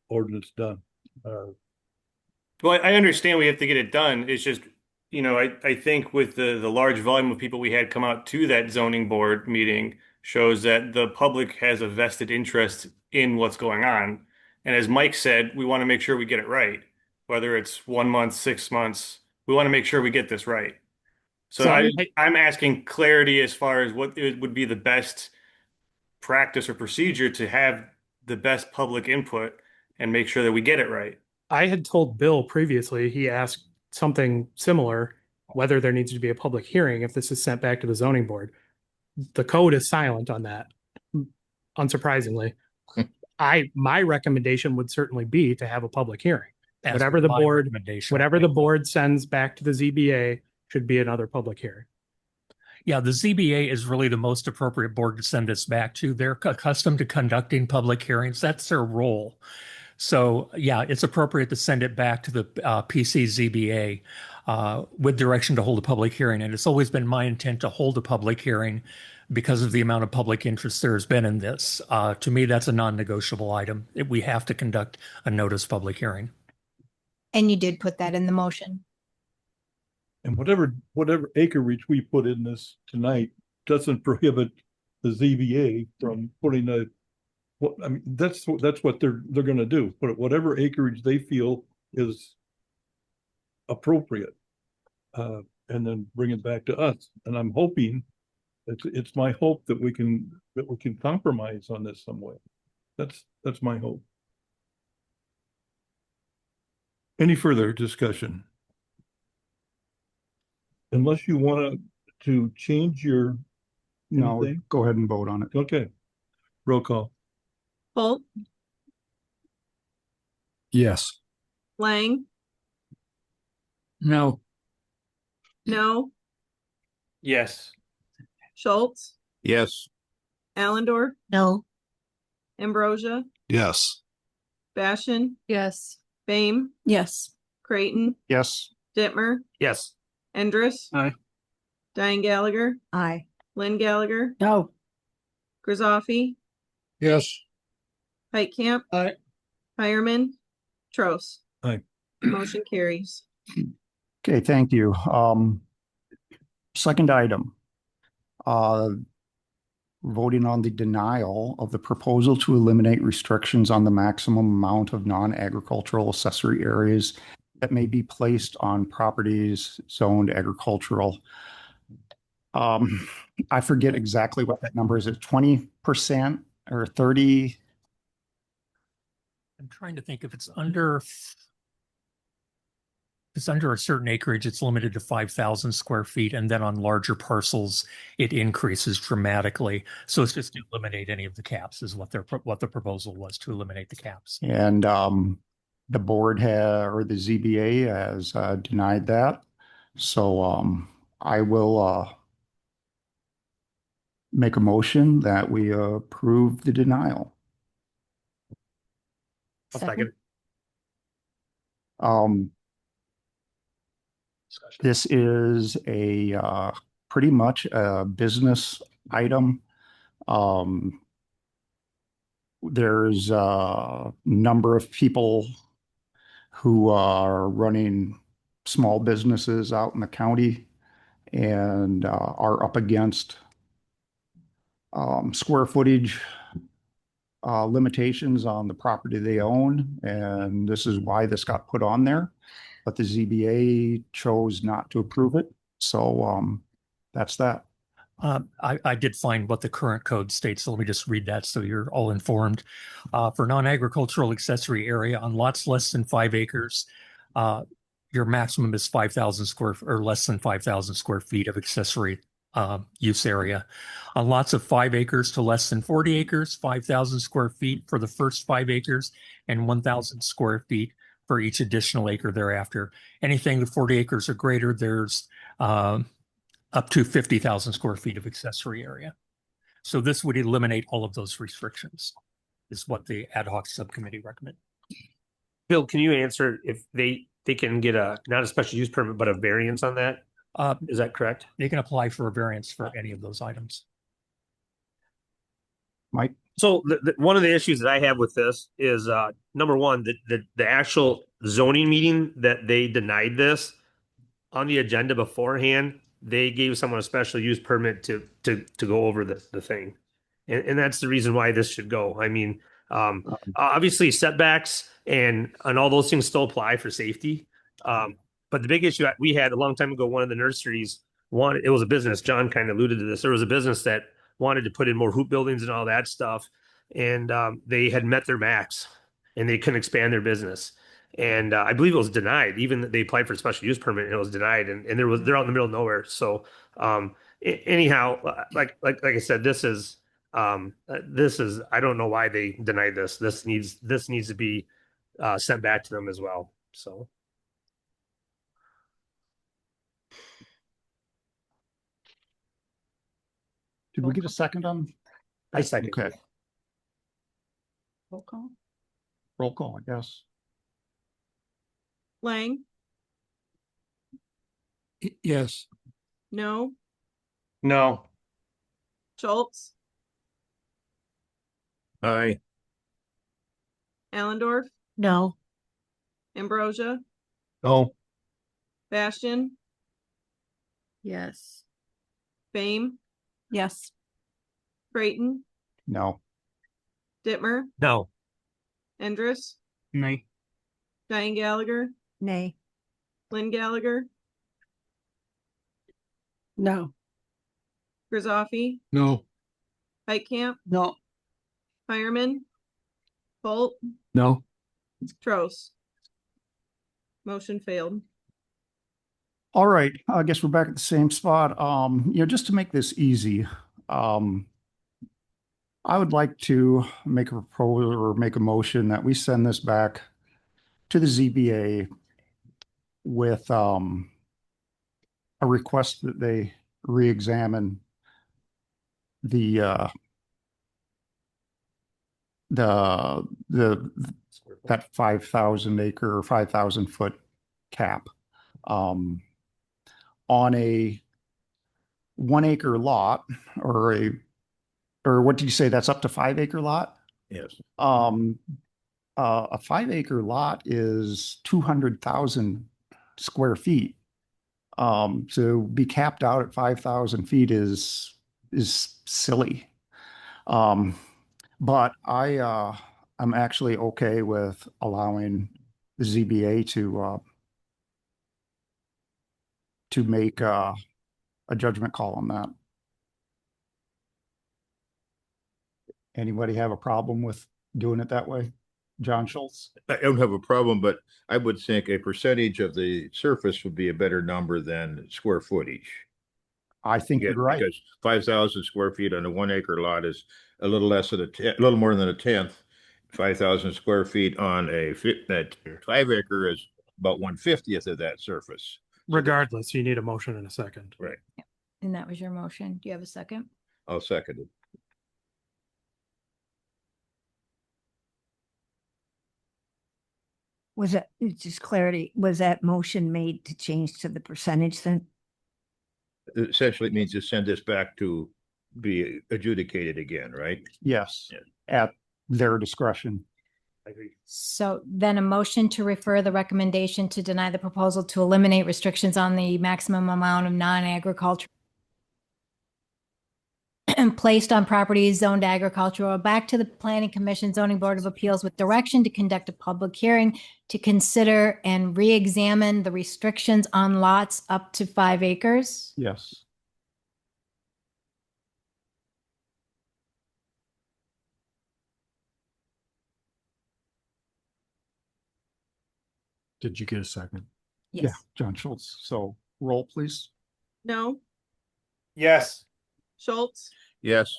ordinance done. Well, I understand we have to get it done. It's just, I think with the large volume of people we had come out to that zoning board meeting shows that the public has a vested interest in what's going on. And as Mike said, we want to make sure we get it right. Whether it's 1 month, 6 months, we want to make sure we get this right. So I'm asking clarity as far as what it would be the best practice or procedure to have the best public input and make sure that we get it right. I had told Bill previously, he asked something similar, whether there needs to be a public hearing if this is sent back to the zoning board. The code is silent on that, unsurprisingly. My recommendation would certainly be to have a public hearing. Whatever the board sends back to the ZBA should be another public hearing. Yeah, the ZBA is really the most appropriate board to send this back to. They're accustomed to conducting public hearings. That's their role. So yeah, it's appropriate to send it back to the PC ZBA with direction to hold a public hearing. And it's always been my intent to hold a public hearing because of the amount of public interest there has been in this. To me, that's a non-negotiable item. We have to conduct a notice public hearing. And you did put that in the motion. And whatever acreage we put in this tonight doesn't prohibit the ZBA from putting that's what they're going to do. Put whatever acreage they feel is appropriate, and then bring it back to us. And I'm hoping, it's my hope that we can compromise on this some way. That's my hope. Any further discussion? Unless you want to change your No, go ahead and vote on it. Okay. Roll call. Holt, Yes. Lang, No. no, Yes. Schultz, Yes. Allendorf, No. Ambrosia, Yes. Bashan, Yes. Bame, Yes. Creighton, Yes. Dittmer, Yes. Endres, Aye. Diane Gallagher, Aye. Lynn Gallagher, No. Grizoffy, Yes. Heitkamp, Aye. Hireman, Trost. Aye. Motion carries. Okay, thank you. Second item. Voting on the denial of the proposal to eliminate restrictions on the maximum amount of non-agricultural accessory areas that may be placed on properties zoned agricultural. I forget exactly what that number is. Is it 20% or 30? I'm trying to think if it's under a certain acreage, it's limited to 5,000 square feet. And then on larger parcels, it increases dramatically. So it's just to eliminate any of the caps is what the proposal was, to eliminate the caps. And the board or the ZBA has denied that. So I will make a motion that we approve the denial. I'll second. This is a pretty much a business item. There's a number of people who are running small businesses out in the county and are up against square footage limitations on the property they own. And this is why this got put on there. But the ZBA chose not to approve it. So that's that. I did find what the current code states. So let me just read that so you're all informed. For non-agricultural accessory area on lots less than 5 acres, your maximum is 5,000 square or less than 5,000 square feet of accessory use area. On lots of 5 acres to less than 40 acres, 5,000 square feet for the first 5 acres and 1,000 square feet for each additional acre thereafter. Anything to 40 acres or greater, there's up to 50,000 square feet of accessory area. So this would eliminate all of those restrictions, is what the ad hoc subcommittee recommend. Bill, can you answer if they can get not a special use permit, but a variance on that? Is that correct? They can apply for a variance for any of those items. Mike? So one of the issues that I have with this is number one, the actual zoning meeting that they denied this on the agenda beforehand, they gave someone a special use permit to go over the thing. And that's the reason why this should go. I mean, obviously setbacks and all those things still apply for safety. But the big issue we had a long time ago, one of the nurseries it was a business, John kind of alluded to this. There was a business that wanted to put in more hoop buildings and all that stuff. And they had met their max and they couldn't expand their business. And I believe it was denied. Even they applied for a special use permit and it was denied. And they're out in the middle of nowhere. So anyhow, like I said, this is I don't know why they denied this. This needs to be sent back to them as well. So. Did we get a second on? I second. Okay. Roll call. Roll call, I guess. Lang, Yes. no. No. Schultz, Aye. Allendorf, No. Ambrosia, No. Bastian, Yes. Fame, Yes. Creighton, No. Dittmer, No. Endres, Nay. Diane Gallagher, Nay. Lynn Gallagher, No. Grizoffy, No. Heitkamp, No. Fireman, Holt, No. Trost. Motion failed. All right, I guess we're back at the same spot. Just to make this easy, I would like to make a proposal or make a motion that we send this back to the ZBA with a request that they re-examine that 5,000 acre or 5,000 foot cap on a 1 acre lot or what did you say? That's up to 5 acre lot? Yes. A 5 acre lot is 200,000 square feet. To be capped out at 5,000 feet is silly. But I'm actually okay with allowing the ZBA to make a judgment call on that. Anybody have a problem with doing it that way? John Schultz? I don't have a problem, but I would think a percentage of the surface would be a better number than square footage. I think you're right. Because 5,000 square feet on a 1 acre lot is a little less than a little more than a tenth 5,000 square feet on that 5 acre is about 1/50th of that surface. Regardless, you need a motion in a second. Right. And that was your motion. Do you have a second? I'll second it. Was that, just clarity, was that motion made to change to the percentage then? Essentially, it means to send this back to be adjudicated again, right? Yes, Yeah. at their discretion. I agree. So then a motion to refer the recommendation to deny the proposal to eliminate restrictions on the maximum amount of non-agricultural placed on properties zoned agricultural back to the Planning Commission Zoning Board of Appeals with direction to conduct a public hearing to consider and re-examine the restrictions on lots up to 5 acres. Yes. Did you get a second? Yeah, Yes. John Schultz. So roll, please. No. Yes. Schultz, Yes.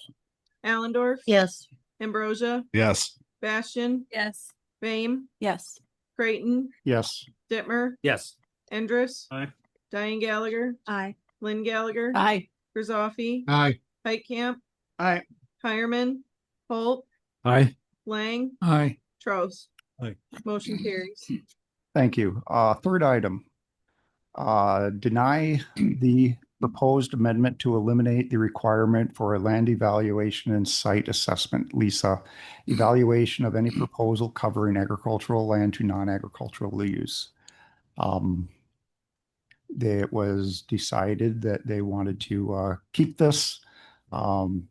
Allendorf. Yes. Ambrosia, Yes. Bastian, Yes. Fame, Yes. Creighton, Yes. Dittmer, Yes. Endres, Aye. Diane Gallagher, Aye. Lynn Gallagher, Aye. Grisoffi, Aye. Heitkamp, Aye. Hireman, Holt, Aye. Lang, Aye. Trost. Aye. Motion carries. Thank you. Third item. Deny the proposed amendment to eliminate the requirement for a land evaluation and site assessment, LISA, evaluation of any proposal covering agricultural land to non-agricultural use. It was decided that they wanted to keep this. In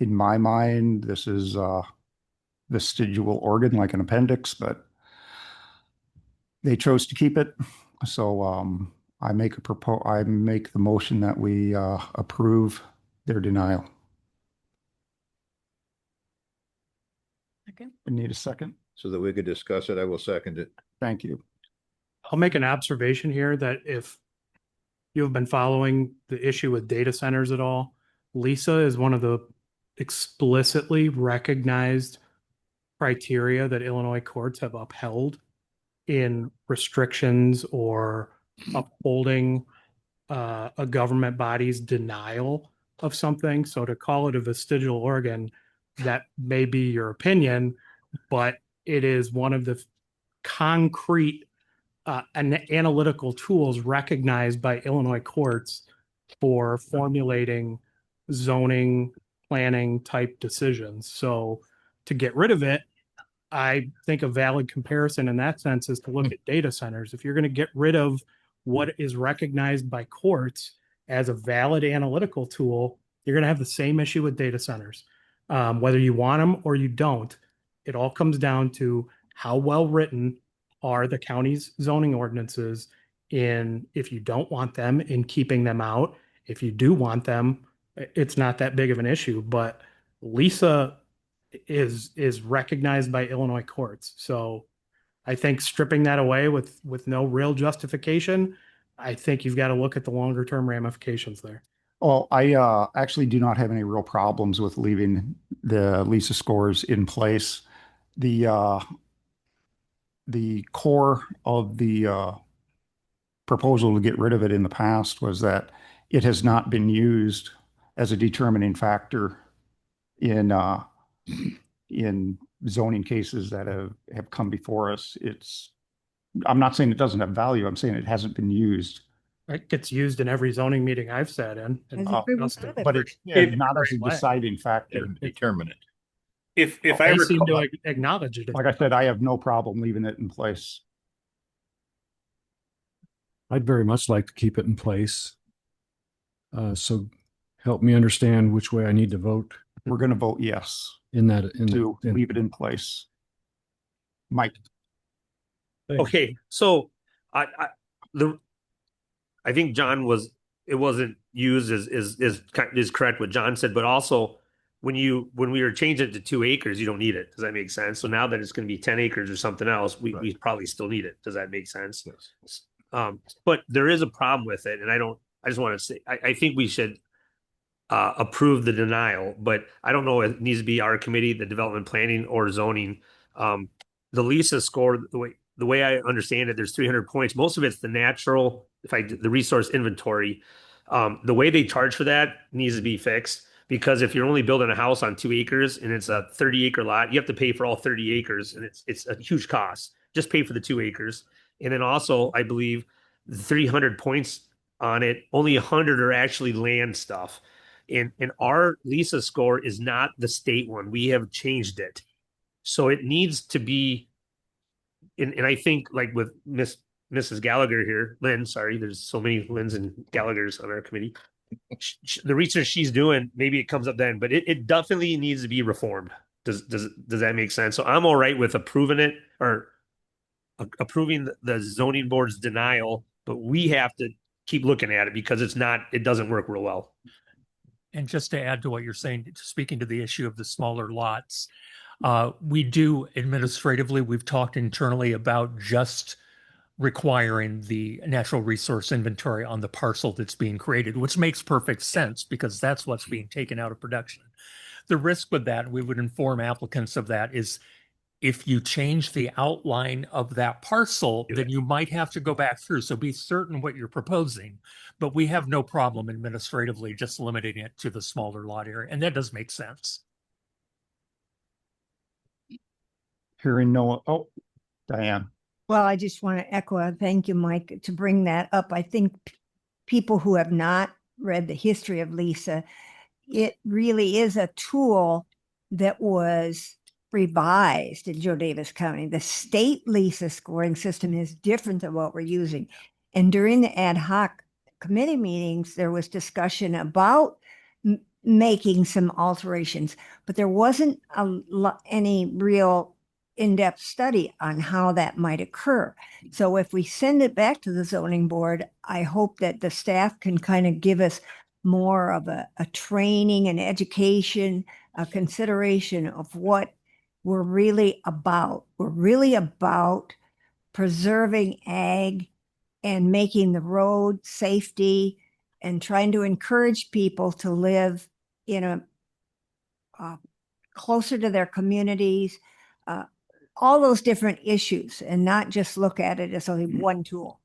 my mind, this is vestigial organ like an appendix, but they chose to keep it. So I make the motion that we approve their denial. Okay. We need a second. So that we could discuss it, I will second it. Thank you. I'll make an observation here that if you've been following the issue with data centers at all, LISA is one of the explicitly recognized criteria that Illinois courts have upheld in restrictions or upholding a government body's denial of something. So to call it a vestigial organ, that may be your opinion, but it is one of the concrete analytical tools recognized by Illinois courts for formulating zoning planning type decisions. So to get rid of it, I think a valid comparison in that sense is to look at data centers. If you're going to get rid of what is recognized by courts as a valid analytical tool, you're going to have the same issue with data centers. Whether you want them or you don't, it all comes down to how well written are the county's zoning ordinances in, if you don't want them, in keeping them out. If you do want them, it's not that big of an issue, but LISA is recognized by Illinois courts. So I think stripping that away with no real justification, I think you've got to look at the longer term ramifications there. Well, I actually do not have any real problems with leaving the LISA scores in place. The core of the proposal to get rid of it in the past was that it has not been used as a determining factor in zoning cases that have come before us. I'm not saying it doesn't have value. I'm saying it hasn't been used. It gets used in every zoning meeting I've sat in. But it's not as a deciding factor. Determinant. If I I seem recall, to acknowledge it. Like I said, I have no problem leaving it in place. I'd very much like to keep it in place. So help me understand which way I need to vote We're going to vote yes to leave it in place. Mike. Okay, so I think it wasn't used is correct what John said, but also when we were changing it to 2 acres, you don't need it. Does that make sense? So now that it's going to be 10 acres or something else, we probably still need it. Does that make sense? Yes. But there is a problem with it, and I just want to say I think we should approve the denial, but I don't know if it needs to be our committee, the development planning or zoning. The Lisa score, the way I understand it, there's 300 points. Most of it's the natural, the resource inventory. The way they charge for that needs to be fixed, because if you're only building a house on 2 acres and it's a 30-acre lot, you have to pay for all 30 acres, and it's a huge cost. Just pay for the 2 acres. And then also, I believe the 300 points on it, only 100 are actually land stuff. And our Lisa score is not the state one. We have changed it. So it needs to be, and I think like with Mrs. Gallagher here, Lynn, sorry, there's so many Lynns and Gallaghers on our committee. The research she's doing, maybe it comes up then, but it definitely needs to be reformed. Does that make sense? So I'm all right with approving it, or approving the zoning board's denial, but we have to keep looking at it because it doesn't work real well. And just to add to what you're saying, speaking to the issue of the smaller lots, we do administratively, we've talked internally about just requiring the natural resource inventory on the parcel that's being created, which makes perfect sense because that's what's being taken out of production. The risk with that, we would inform applicants of that, is if you change the outline of that parcel, then you might have to go back through. So be certain what you're proposing, but we have no problem administratively just limiting it to the smaller lot area. And that does make sense. Hearing no, oh, Diane. Well, I just want to echo, thank you, Mike, to bring that up. I think people who have not read the history of Lisa, it really is a tool that was revised in Joe Davis County. The state Lisa scoring system is different than what we're using. And during the ad hoc committee meetings, there was discussion about making some alterations, but there wasn't any real in-depth study on how that might occur. So if we send it back to the zoning board, I hope that the staff can kind of give us more of a training and education, a consideration of what we're really about. We're really about preserving ag and making the road safety and trying to encourage people to live in a closer to their communities, all those different issues, and not just look at it as only one tool.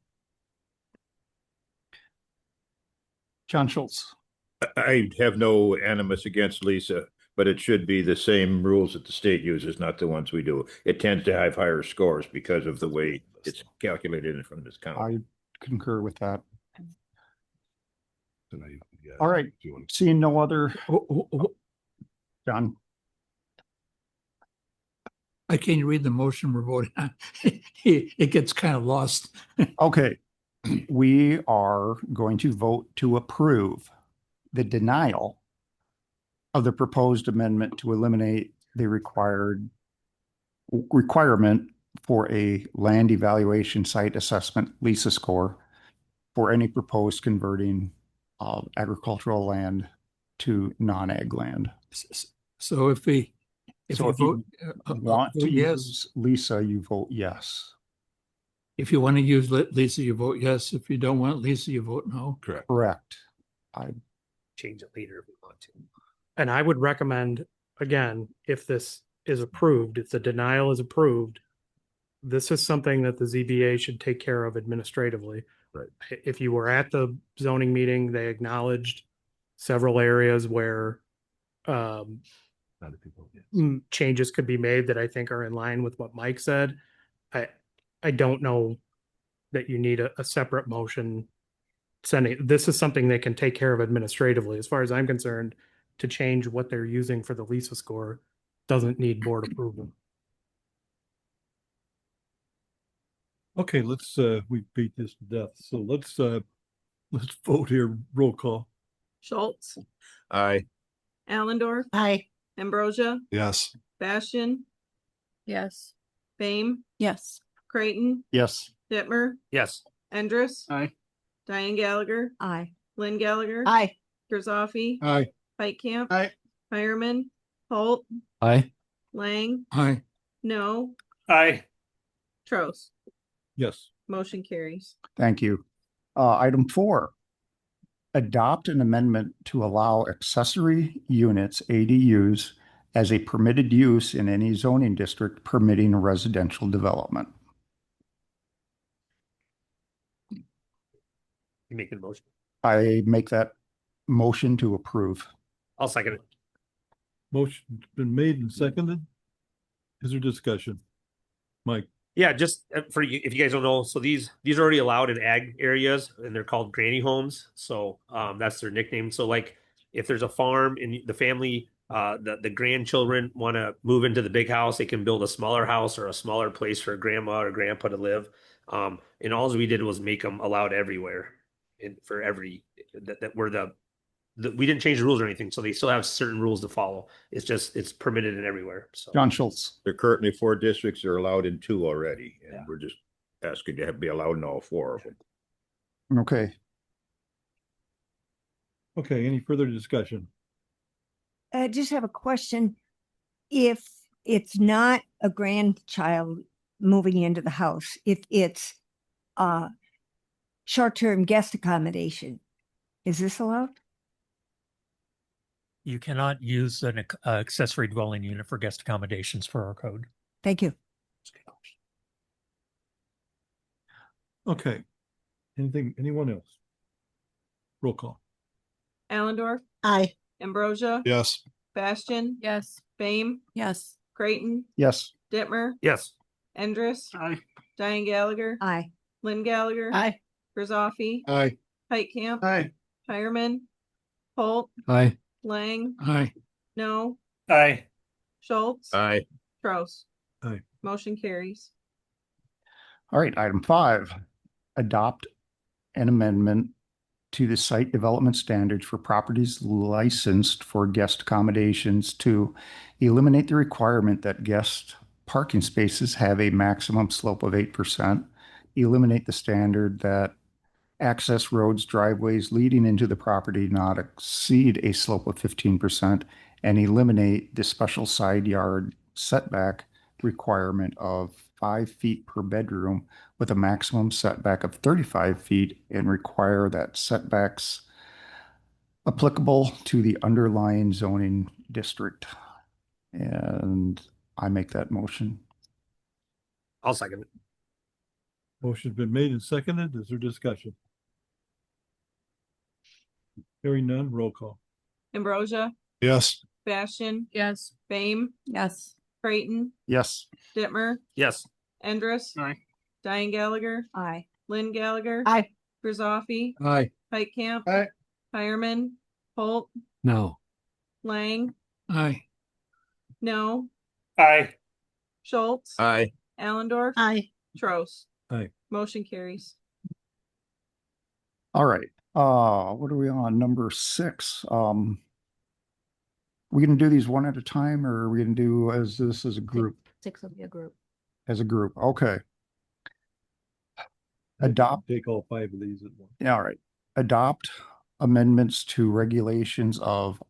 John Schultz. I have no animus against Lisa, but it should be the same rules that the state uses, not the ones we do. It tends to have higher scores because of the way it's calculated from this county. I concur with that. All right, seeing no other, John. I can't read the motion we're voting on. It gets kind of lost. Okay, we are going to vote to approve the denial of the proposed amendment to eliminate the requirement for a land evaluation site assessment Lisa score for any proposed converting of agricultural land to non-ag land. So if we vote, want to yes. use Lisa, you vote yes. If you want to use Lisa, you vote yes. If you don't want Lisa, you vote no. Correct. Correct. I Change it later if we want to. And I would recommend, again, if this is approved, if the denial is approved, this is something that the ZBA should take care of administratively. Right. If you were at the zoning meeting, they acknowledged several areas where changes could be made that I think are in line with what Mike said. I don't know that you need a separate motion sending. This is something they can take care of administratively. As far as I'm concerned, to change what they're using for the Lisa score doesn't need board approval. Okay, let's we beat this to death. So let's vote here. Roll call. Schultz, Aye. Allendorf, Aye. Ambrosia, Yes. Bastian, Yes. Fame, Yes. Creighton, yes. Dittmer, Yes. Endres, Aye. Diane Gallagher, Aye. Lynn Gallagher, Aye. Grzoffi, Aye. Pike Camp, Aye. Fireman, Holt, Aye. Lang, Aye. no, Aye. Trost. Yes. Motion carries. Thank you. Item 4. adopt an amendment to allow accessory units, ADUs, as a permitted use in any zoning district permitting residential development. You make the motion. I make that motion to approve. I'll second it. Motion's been made and seconded. Is there discussion? Mike? Yeah, just for you, if you guys don't know, so these are already allowed in ag areas, and they're called granny homes. So that's their nickname. So like if there's a farm and the family, the grandchildren want to move into the big house, they can build a smaller house or a smaller place for grandma or grandpa to live. And all we did was make them allowed everywhere, and for every that were we didn't change the rules or anything, so they still have certain rules to follow. It's just it's permitted in everywhere. So John Schultz. There are currently 4 districts. They're allowed in 2 already, and we're just asking to be allowed in all 4 of them. Okay. Okay, any further discussion? I just have a question. If it's not a grandchild moving into the house, if it's short-term guest accommodation, is this allowed? You cannot use an accessory dwelling unit for guest accommodations for our code. Thank you. Okay. Anyone else? Roll call. Allendorf, Aye. Ambrosia, Yes. Bastian, Yes. Bame, Yes. Creighton, Yes. Dittmer, yes, Endres, Aye. Diane Gallagher, Aye. Lynn Gallagher, Aye. Grisoffi, Aye. Heitkamp, Aye. Hireman, Holt, Aye. Lang, Aye. No, Aye. Schultz, Aye. Trouse. Aye. Motion carries. All right, item 5, adopt an amendment to the site development standards for properties licensed for guest accommodations to eliminate the requirement that guest parking spaces have a maximum slope of 8%, eliminate the standard that access roads, driveways leading into the property not exceed a slope of 15%, and eliminate the special side yard setback requirement of 5 feet per bedroom with a maximum setback of 35 feet, and require that setbacks applicable to the underlying zoning district. And I make that motion. I'll second it. Motion's been made and seconded. Is there discussion? Hearing none, roll call. Ambrosia, Yes. Bastian, Yes. Bame, Yes. Creighton, Yes. Dittmer, Yes, Endres, Aye. Diane Gallagher, Aye. Lynn Gallagher, Aye. Grisoffi, Aye. Heitkamp, Aye. Hireman, Holt, No. Lang, Aye. No, Aye. Schultz, Aye. Allendorf, Aye. Trouse. Aye. Motion carries. All right. What are we on? Number 6. We gonna do these one at a time, or are we gonna do as a group? 6 will be a group. As a group, okay. Adopt, Take all 5 of these at once. yeah, all right. Adopt amendments to regulations of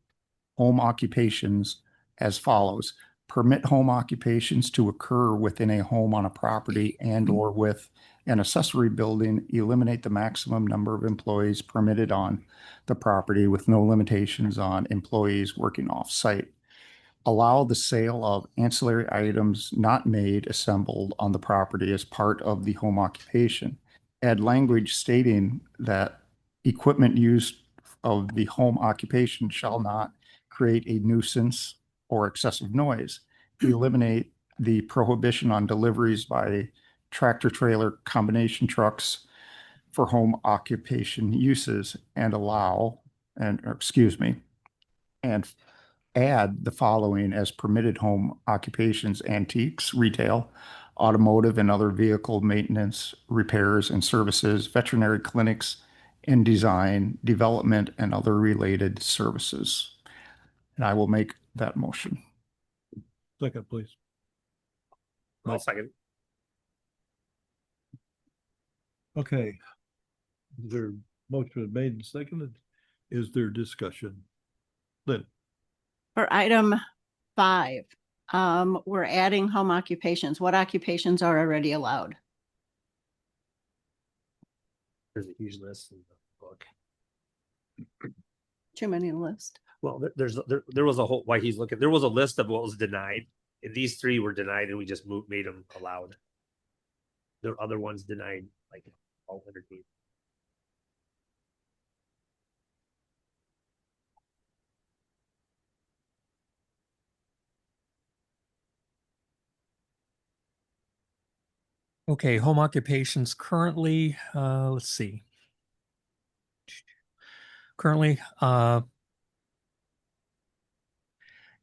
home occupations as follows. Permit home occupations to occur within a home on a property and or with an accessory building. Eliminate the maximum number of employees permitted on the property with no limitations on employees working off-site. Allow the sale of ancillary items not made, assembled on the property as part of the home occupation. Add language stating that equipment used of the home occupation shall not create a nuisance or excessive noise. Eliminate the prohibition on deliveries by tractor trailer combination trucks for home occupation uses, and and add the following as permitted home occupations: antiques, retail, automotive and other vehicle maintenance, repairs and services, veterinary clinics, and design, development, and other related services. And I will make that motion. Second, please. I'll second. Okay. Their motion was made and seconded. Is there discussion? Lynn? For item 5, we're adding home occupations. What occupations are already allowed? There's a huge list in the book. too many to list. Well, there was a whole, why he's looking, there was a list of what was denied. And these three were denied and we just made them allowed. There are other ones denied, like all 100 feet. Okay, home occupations currently, let's see. Currently,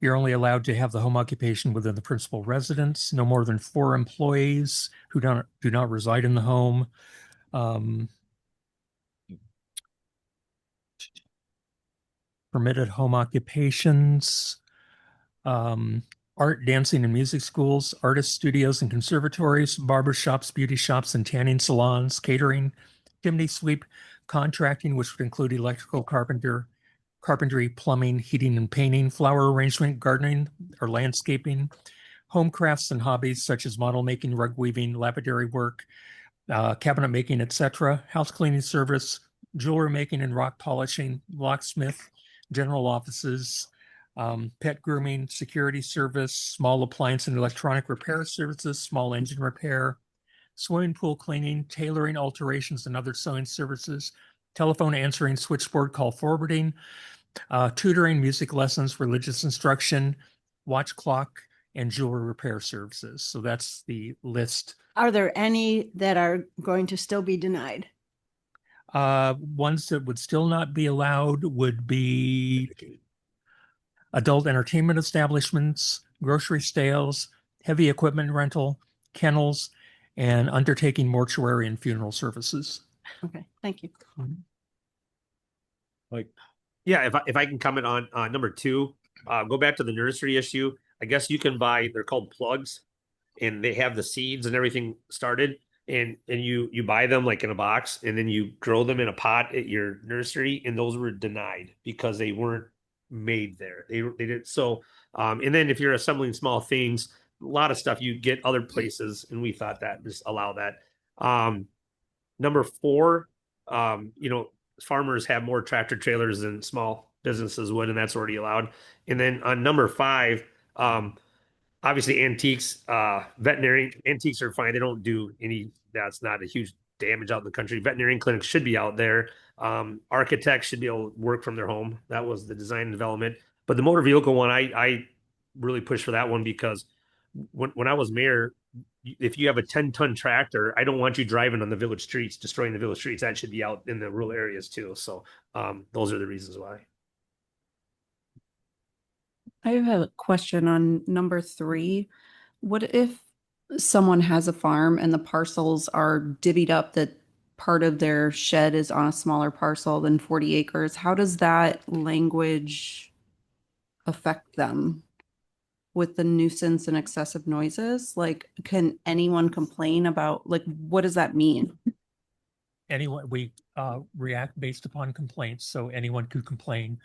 you're only allowed to have the home occupation within the principal residence, no more than 4 employees who do not reside in the home. Permitted home occupations, art, dancing, and music schools, artist studios and conservatories, barber shops, beauty shops, and tanning salons, catering, chimney sweep, contracting, which would include electrical carpentry, plumbing, heating and painting, flower arrangement, gardening or landscaping, home crafts and hobbies such as model making, rug weaving, lapidary work, cabinet making, etc., house cleaning service, jewelry making and rock polishing, locksmith, general offices, pet grooming, security service, small appliance and electronic repair services, small engine repair, swimming pool cleaning, tailoring, alterations, and other sewing services, telephone answering, switchboard call forwarding, tutoring, music lessons, religious instruction, watch clock, and jewelry repair services. So that's the list. Are there any that are going to still be denied? Ones that would still not be allowed would be adult entertainment establishments, grocery sales, heavy equipment rental, kennels, and undertaking mortuary and funeral services. Okay, thank you. Like, yeah, if I can comment on number 2, go back to the nursery issue. I guess you can buy, they're called plugs, and they have the seeds and everything started, and you buy them like in a box, and then you grow them in a pot at your nursery, and those were denied because they weren't made there. They did so. And then if you're assembling small things, a lot of stuff you get other places, and we thought that just allow that. Number 4, farmers have more tractor trailers than small businesses would, and that's already allowed. And then on number 5, obviously antiques, veterinary antiques are fine. They don't do any, that's not a huge damage out in the country. Veterinarian clinics should be out there. Architects should be able to work from their home. That was the design and development. But the motor vehicle one, I really pushed for that one because when I was mayor, if you have a 10-ton tractor, I don't want you driving on the village streets, destroying the village streets. That should be out in the rural areas too. So those are the reasons why. I have a question on number 3. What if someone has a farm and the parcels are divvied up that part of their shed is on a smaller parcel than 40 acres? How does that language affect them with the nuisance and excessive noises? Like, can anyone complain about, like, what does that mean? Anyone, we react based upon complaints, so anyone could complain.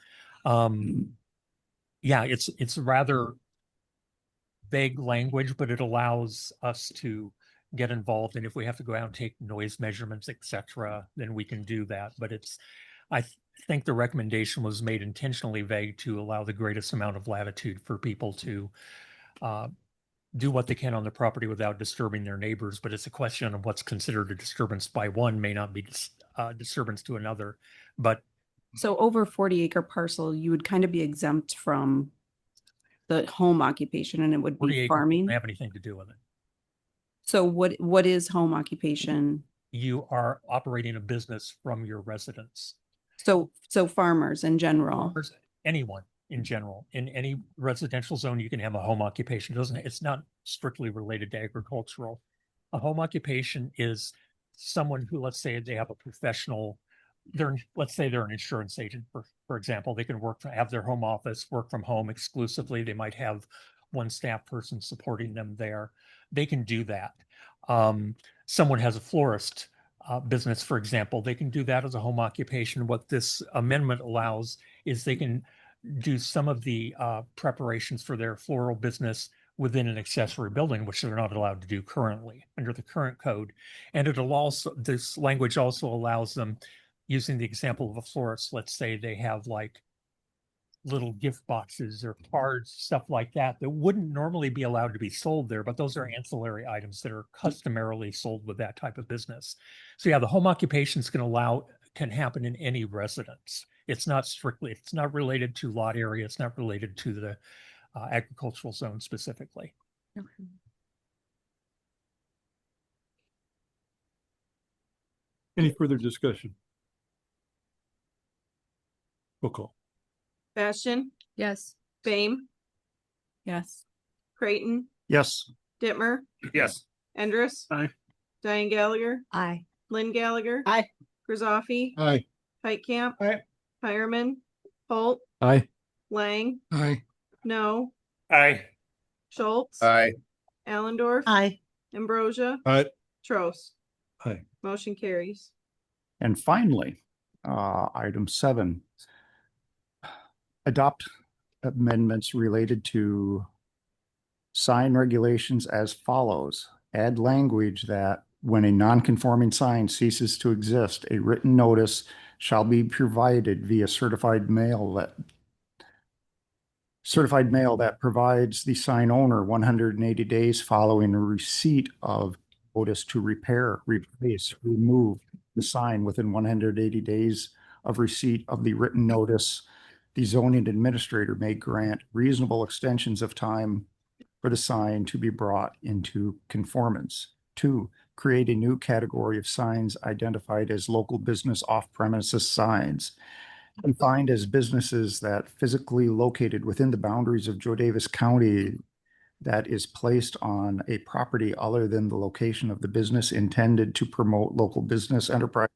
Yeah, it's rather vague language, but it allows us to get involved. And if we have to go out and take noise measurements, etc., then we can do that. But I think the recommendation was made intentionally vague to allow the greatest amount of latitude for people to do what they can on their property without disturbing their neighbors. But it's a question of what's considered a disturbance by one may not be disturbance to another. But so over 40-acre parcel, you would kind of be exempt from the home occupation, and it would be farming. Don't have anything to do with it. So what is home occupation? You are operating a business from your residence. So farmers in general. Farmers, anyone in general, in any residential zone, you can have a home occupation. It's not strictly related to agricultural. A home occupation is someone who, let's say they have a professional, let's say they're an insurance agent, for example. They can have their home office, work from home exclusively. They might have one staff person supporting them there. They can do that. Someone has a florist business, for example. They can do that as a home occupation. What this amendment allows is they can do some of the preparations for their floral business within an accessory building, which they're not allowed to do currently under the current code. And this language also allows them, using the example of a florist, let's say they have like little gift boxes or cards, stuff like that, that wouldn't normally be allowed to be sold there, but those are ancillary items that are customarily sold with that type of business. So yeah, the home occupations can happen in any residence. It's not related to lot area. It's not related to the agricultural zone specifically. Okay. Any further discussion? Roll call. Bastian, Yes. Fame, Yes. Creighton, Yes. Dittmer, Yes. Endres, Aye. Diane Gallagher, Aye. Lynn Gallagher, Aye. Grisaffi, Aye. Heitkamp, Aye. Hireman, Holt, Aye. Lang, Aye. No, Aye. Schultz, Aye. Allendorf, Aye. Ambrosia, Aye. Trost. Aye. Motion carries. And finally, item 7, adopt amendments related to sign regulations as follows. Add language that when a non-conforming sign ceases to exist, a written notice shall be provided via certified mail that provides the sign owner 180 days following a receipt of notice to repair, replace, remove the sign within 180 days of receipt of the written notice. The zoning administrator may grant reasonable extensions of time for the sign to be brought into conformance. 2, create a new category of signs identified as local business off-premises signs, defined as businesses that physically located within the boundaries of Joe Davis County that is placed on a property other than the location of the business intended to promote local business enterprise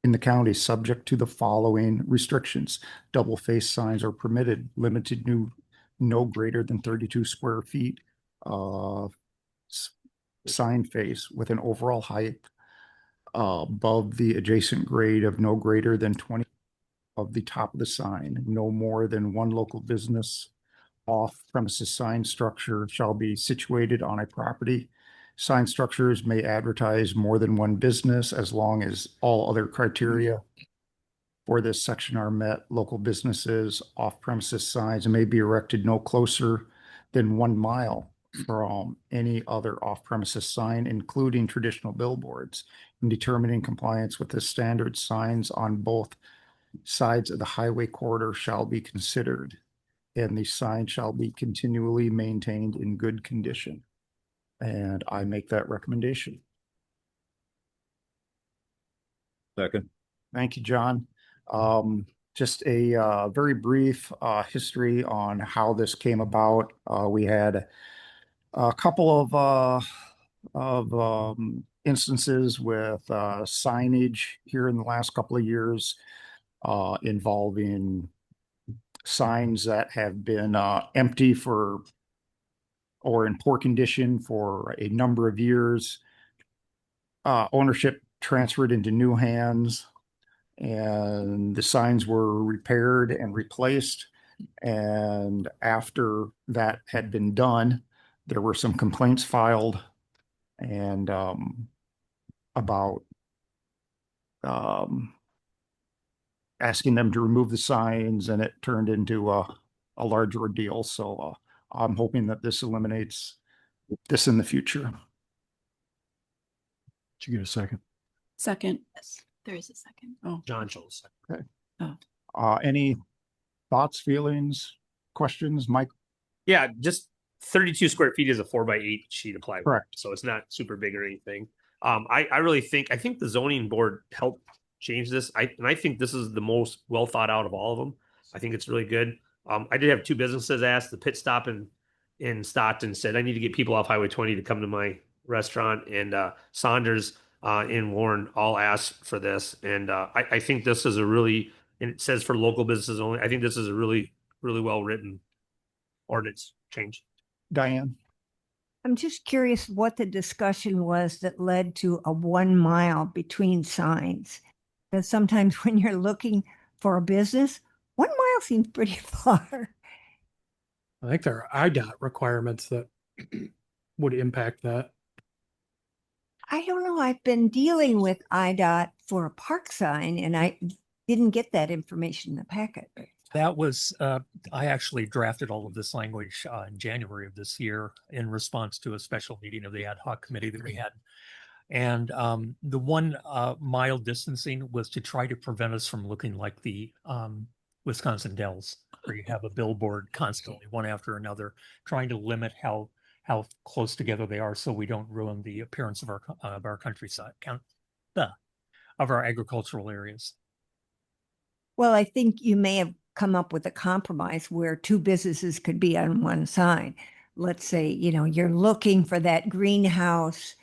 in the county, subject to the following restrictions. Double-faced signs are permitted, limited to no greater than 32 square feet of sign face with an overall height above the adjacent grade of no greater than 20 of the top of the sign. No more than one local business off-premises sign structure shall be situated on a property. Sign structures may advertise more than one business as long as all other criteria for this section are met. Local businesses off-premises signs may be erected no closer than 1 mile from any other off-premises sign, including traditional billboards. In determining compliance with the standard, signs on both sides of the highway corridor shall be considered, and the sign shall be continually maintained in good condition. And I make that recommendation. Second. Thank you, John. Just a very brief history on how this came about. We had a couple of instances with signage here in the last couple of years involving signs that have been empty for or in poor condition for a number of years. Ownership transferred into new hands, and the signs were repaired and replaced. And after that had been done, there were some complaints filed and about asking them to remove the signs, and it turned into a large ordeal. So I'm hoping that this eliminates this in the future. Did you get a second? Second. Yes, there is a second. Oh, John Schultz. Okay. Oh. Any thoughts, feelings, questions, Mike? Yeah, just 32 square feet is a 4x8 sheet of plywood. Correct. So it's not super big or anything. I really think the zoning board helped change this. I think this is the most well thought out of all of them. I think it's really good. I did have 2 businesses ask. The Pit Stop in Stockton said, I need to get people off Highway 20 to come to my restaurant. And Saunders in Warren all asked for this. And I think this is and it says for local businesses only. I think this is a really, really well written ordinance change. Diane? I'm just curious what the discussion was that led to a 1 mile between signs. Because sometimes when you're looking for a business, 1 mile seems pretty far. I think there are IDOT requirements that would impact that. I don't know. I've been dealing with IDOT for a park sign, and I didn't get that information in the packet. That was, I actually drafted all of this language in January of this year in response to a special meeting of the ad hoc committee that we had. And the one mild distancing was to try to prevent us from looking like the Wisconsin Dells, where you have a billboard constantly, one after another, trying to limit how close together they are, so we don't ruin the appearance of our countryside, of our agricultural areas. Well, I think you may have come up with a compromise where two businesses could be on one side. Let's say, you're looking for that greenhouse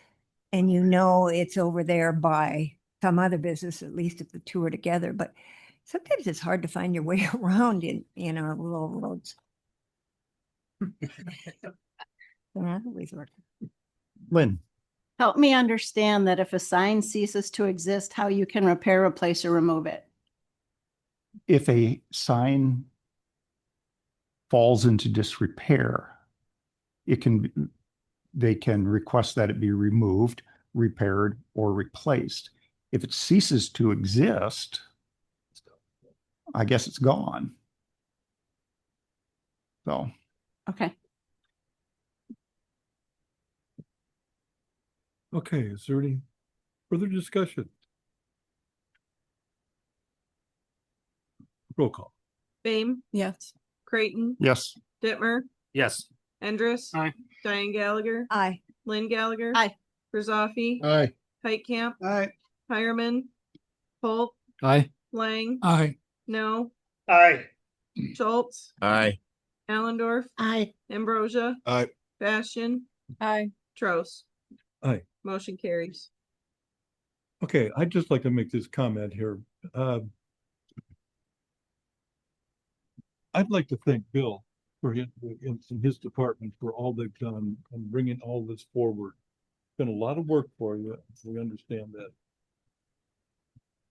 and it's over there by some other business, at least if the two are together. But sometimes it's hard to find your way around in our rural roads. They're not always working. Lynn, Help me understand that if a sign ceases to exist, how you can repair, replace, or remove it. if a sign falls into disrepair, they can request that it be removed, repaired, or replaced. If it ceases to exist, I guess it's gone. So. Okay. Okay, is there any further discussion? Roll call. Bame, Yes. Creighton, Yes. Dittmer, Yes. Endres. Aye. Diane Gallagher. Aye. Lynn Gallagher. Aye. Rosoffi. Aye. Heitkamp. Aye. Hireman. Holt. Aye. Lang. Aye. No. Aye. Schultz. Aye. Allendorf. Aye. Ambrosia. Aye. Bastian. Aye. Trost. Aye. Motion carries. Okay, I'd just like to make this comment here. I'd like to thank Bill for his department for all they've done and bringing all this forward. Been a lot of work for you. We understand that.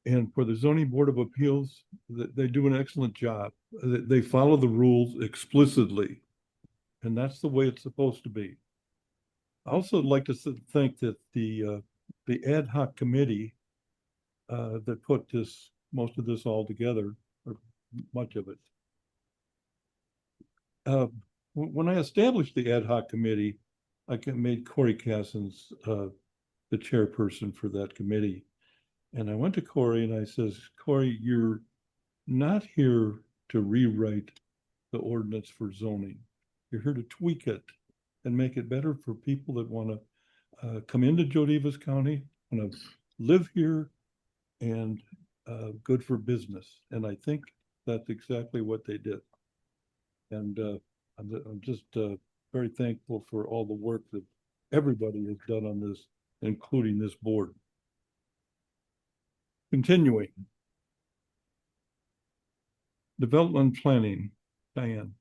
And for the zoning board of appeals, they do an excellent job. They follow the rules explicitly, and that's the way it's supposed to be. I also like to thank that the ad hoc committee that put most of this all together, or much of it. When I established the ad hoc committee, I made Corey Cassens the chairperson for that committee. And I went to Corey and I says, Corey, you're not here to rewrite the ordinance for zoning. You're here to tweak it and make it better for people that want to come into Daviess County, want to live here, and good for business. And I think that's exactly what they did. And I'm just very thankful for all the work that everybody has done on this, including this board. Continuing. Development planning, Diane.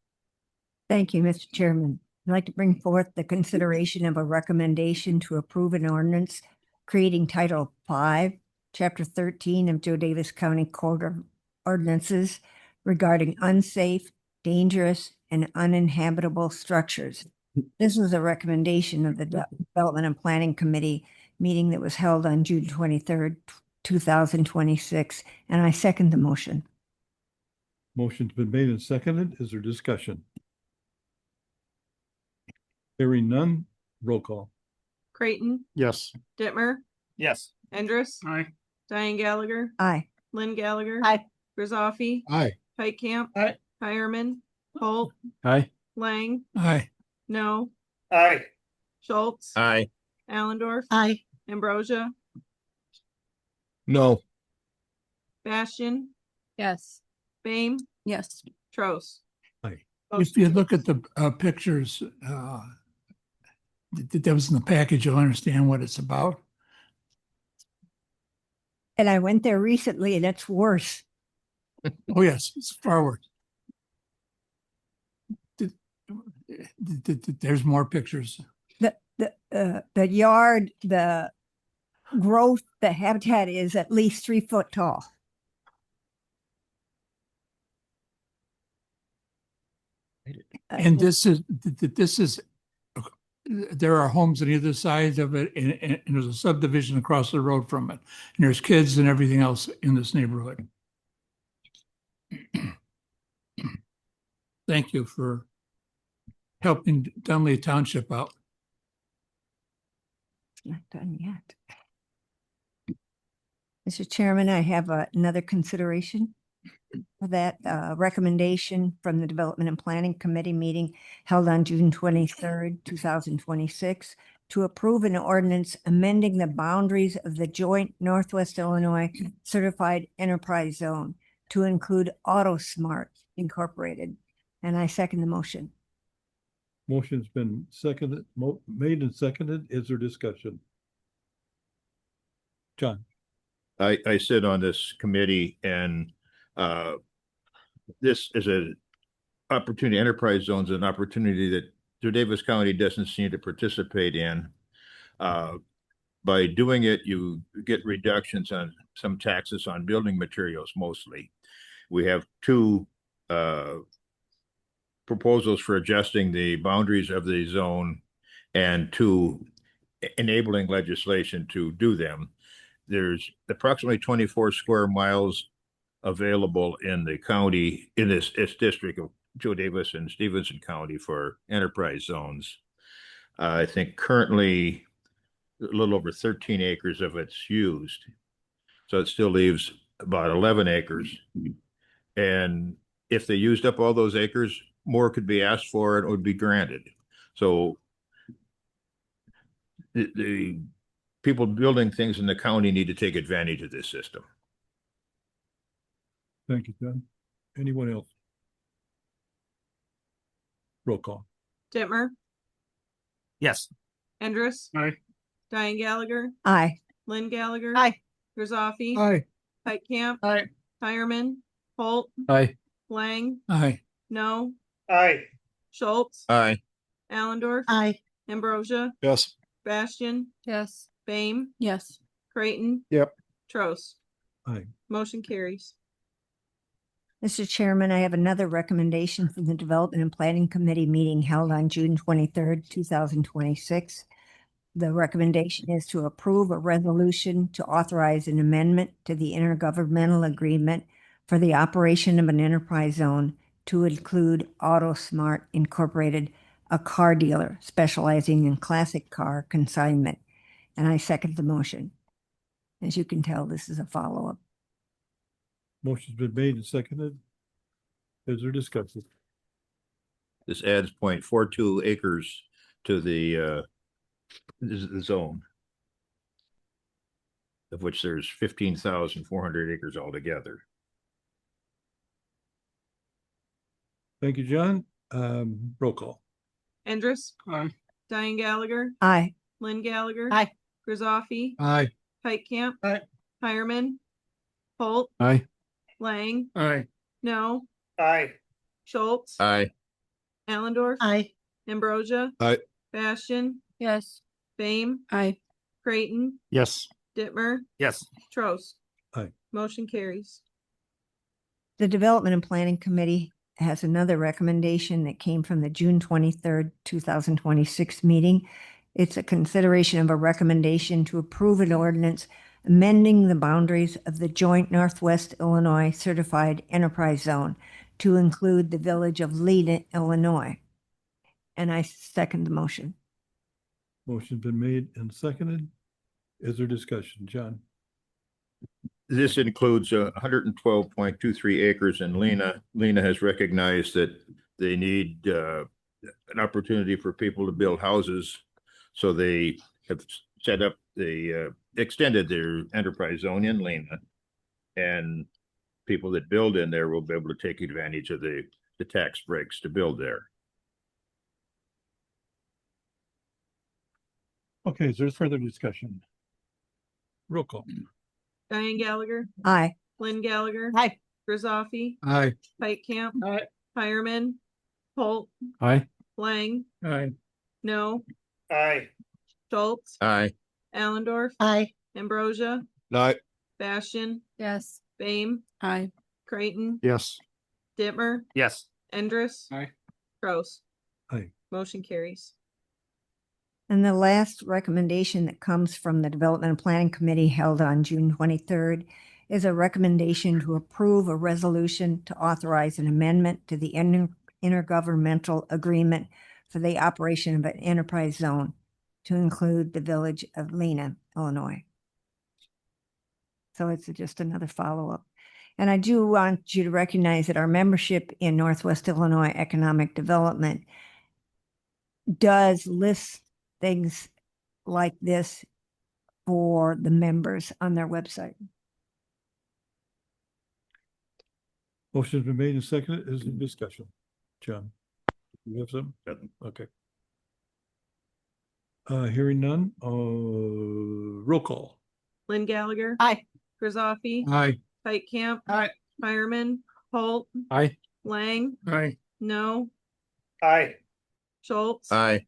Thank you, Mr. Chairman. I'd like to bring forth the consideration of a recommendation to approve an ordinance creating Title 5, Chapter 13 of Daviess County Code of Ordinances regarding unsafe, dangerous, and uninhabitable structures. This was a recommendation of the Development and Planning Committee meeting that was held on June 23rd, 2026, and I second the motion. Motion's been made and seconded. Is there discussion? Hearing none, roll call. Creighton. Yes. Dittmer. Yes. Endres. Aye. Diane Gallagher. Aye. Lynn Gallagher. Aye. Rosoffi. Aye. Heitkamp. Aye. Hireman. Holt. Aye. Lang. Aye. No. Aye. Schultz. Aye. Allendorf. Aye. Ambrosia. No. Bastian. Yes. Bame. Yes. Trost. If you look at the pictures that was in the package, you'll understand what it's about. And I went there recently and it's worse. Oh, yes, it's far worse. There's more pictures. The yard, the growth, the habitat is at least 3 foot tall. And this is, there are homes on either side of it, and there's a subdivision across the road from it. And there's kids and everything else in this neighborhood. thank you for helping Dunley Township out. It's not done yet. Mr. Chairman, I have another consideration for that recommendation from the Development and Planning Committee meeting held on June 23rd, 2026, to approve an ordinance amending the boundaries of the joint Northwest Illinois Certified Enterprise Zone to include AutoSmart Incorporated. And I second the motion. Motion's been seconded, made and seconded. Is there discussion? John? I sit on this committee, and this is an opportunity. Enterprise zones, an opportunity that Daviess County doesn't seem to participate in. By doing it, you get reductions on some taxes on building materials mostly. We have two proposals for adjusting the boundaries of the zone and two enabling legislation to do them. There's approximately 24 square miles available in the county, in this district of Joe Daviess and Stevenson County for enterprise zones. I think currently a little over 13 acres of it's used. So it still leaves about 11 acres. And if they used up all those acres, more could be asked for and it would be granted. So the people building things in the county need to take advantage of this system. Thank you, John. Anyone else? Roll call. Dittmer, Yes. Andrus. Aye. Diane Gallagher, Aye. Lynn Gallagher. Aye. Grisaffi. Aye. Pike Camp. Aye. Hireman, Holt, Aye. Lang, Aye. No, Aye. Schultz, Aye. Allendorf, Aye. Ambrosia, Yes. Bastian, Yes. Bame, Yes. Creighton. Yep. Trost. Aye. Motion carries. Mr. Chairman, I have another recommendation from the Development and Planning Committee meeting held on June 23rd, 2026. The recommendation is to approve a resolution to authorize an amendment to the intergovernmental agreement for the operation of an enterprise zone to include AutoSmart Incorporated, a car dealer specializing in classic car consignment. And I second the motion. As you can tell, this is a follow-up. Motion's been made and seconded. Is there discussion? This adds 0.42 acres to the zone, of which there's 15,400 acres altogether. Thank you, John. Roll call. Andrus. Aye. Diane Gallagher, Aye. Lynn Gallagher. Aye. Grisaffi. Aye. Pike Camp. Aye. Hireman, Holt, Aye. Lang, Aye. No, Aye. Schultz, Aye. Allendorf, Aye. Ambrosia, Aye. Bastian, Yes. Bame, Aye. Creighton, Yes. Dittmer, Yes. Trost. Aye. Motion carries. The Development and Planning Committee has another recommendation that came from the June 23rd, 2026 meeting. It's a consideration of a recommendation to approve an ordinance amending the boundaries of the joint Northwest Illinois Certified Enterprise Zone to include the village of Lena, Illinois. And I second the motion. Motion's been made and seconded. Is there discussion? John? This includes 112.23 acres in Lena. Lena has recognized that they need an opportunity for people to build houses. So they have set up extended their enterprise zone in Lena, and people that build in there will be able to take advantage of the tax breaks to build there. Okay, is there further discussion? Roll call. Diane Gallagher, Aye. Lynn Gallagher. Aye. Grisaffi. Aye. Pike Camp. Aye. Hireman, Holt, Aye. Lang, Aye. No, Aye. Schultz, Aye. Allendorf, Aye. Ambrosia, Aye. Bastian, Yes. Bame, Aye. Creighton, Yes. Dittmer, Yes. Andrus. Aye. Trost. Aye. Motion carries. And the last recommendation that comes from the Development and Planning Committee held on June 23rd is a recommendation to approve a resolution to authorize an amendment to the intergovernmental agreement for the operation of an enterprise zone to include the village of Lena, Illinois. So it's just another follow-up. And I do want you to recognize that our membership in Northwest Illinois Economic Development does list things like this for the members on their website. Motion's been made and seconded. Is there discussion? John, you have something? Okay. Hearing none, roll call. Lynn Gallagher. Aye. Griswold. Aye. Camp. Aye. Fireman. Holt. Aye. Lang. Aye. No. Aye. Schultz. Aye.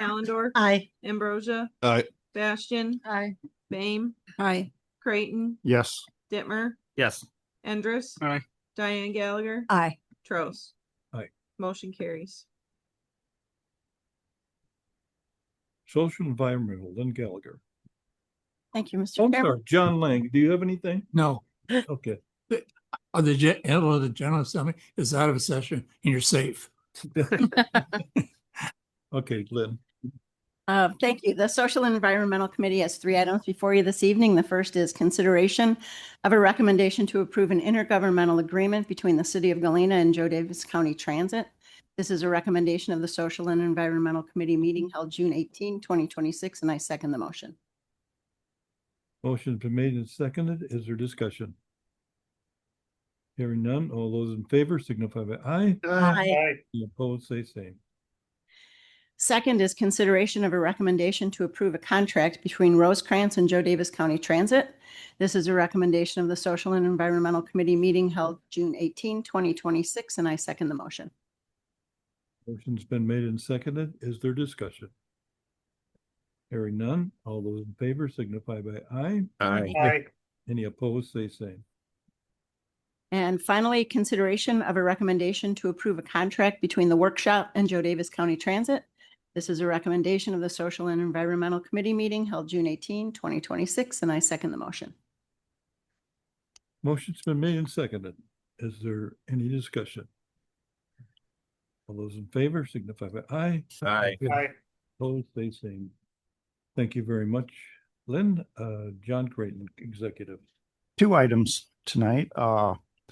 Allendorf. Aye. Ambrosia. Aye. Bastian. Aye. Bame. Aye. Creighton. Yes. Dittmer. Yes. Endress. Aye. Diane Gallagher. Aye. Trost. Aye. Motion carries. Social Environmental, Lynn Gallagher. Thank you, Oh, Mr. I'm Chairman. sorry, John Lang. Do you have anything? No. Okay. The General Assembly is out of session and you're safe. Okay, Lynn. Thank you. The Social and Environmental Committee has 3 items before you this evening. The first is consideration of a recommendation to approve an intergovernmental agreement between the City of Galena and Joe Davis County Transit. This is a recommendation of the Social and Environmental Committee meeting held June 18, 2026, and I second the motion. Motion's been made and seconded. Is there discussion? Hearing none, all those in favor signify by aye. Aye. Any opposed, say same. Second is consideration of a recommendation to approve a contract between Rosecrans and Joe Davis County Transit. This is a recommendation of the Social and Environmental Committee meeting held June 18, 2026, and I second the motion. Motion's been made and seconded. Is there discussion? Hearing none, all those in favor signify by aye. Aye. Any opposed, say same. And finally, consideration of a recommendation to approve a contract between the workshop and Joe Davis County Transit. This is a recommendation of the Social and Environmental Committee meeting held June 18, 2026, and I second the motion. Motion's been made and seconded. Is there any discussion? All those in favor signify by aye. Aye. Aye. Opposed, say same. Thank you very much, Lynn. John Creighton, Executive. 2 items tonight.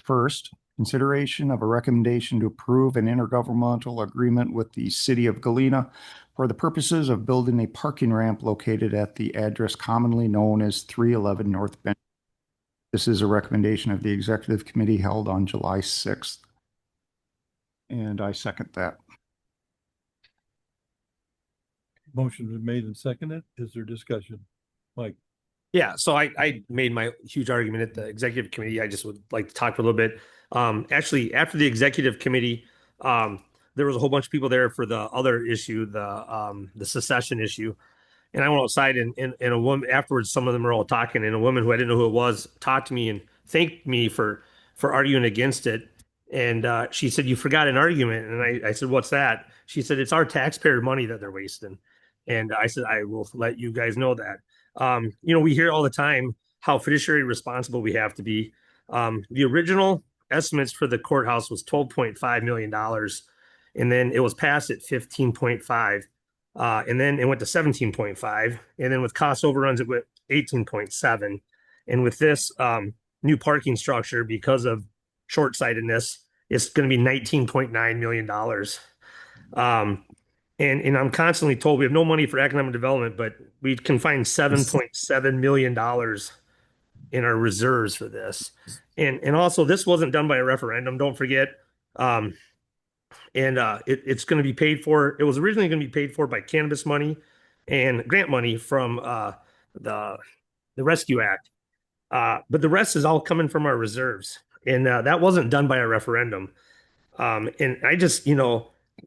First, consideration of a recommendation to approve an intergovernmental agreement with the City of Galena for the purposes of building a parking ramp located at the address commonly known as 311 North Bench. This is a recommendation of the Executive Committee held on July 6th. And I second that. Motion's been made and seconded. Is there discussion? Mike? Yeah, so I made my huge argument at the executive committee. I just would like to talk for a little bit. Actually, after the executive committee, there was a whole bunch of people there for the other issue, the secession issue. And I went outside and a woman afterwards, some of them were all talking, and a woman who I didn't know who it was talked to me and thanked me for arguing against it. And she said, "You forgot an argument." And I said, "What's that?" She said, "It's our taxpayer money that they're wasting." And I said, "I will let you guys know that." We hear all the time how fiduciary responsible we have to be. The original estimates for the courthouse was $12.5 million. And then it was passed at 15.5. And then it went to 17.5. And then with cost overruns, it went 18.7. And with this new parking structure, because of short-sightedness, it's going to be $19.9 million. And I'm constantly told we have no money for economic development, but we can find $7.7 million in our reserves for this. And also, this wasn't done by a referendum. Don't forget. It's going to be paid for. It was originally going to be paid for by cannabis money and grant money from the Rescue Act. But the rest is all coming from our reserves. And that wasn't done by a referendum. And I just,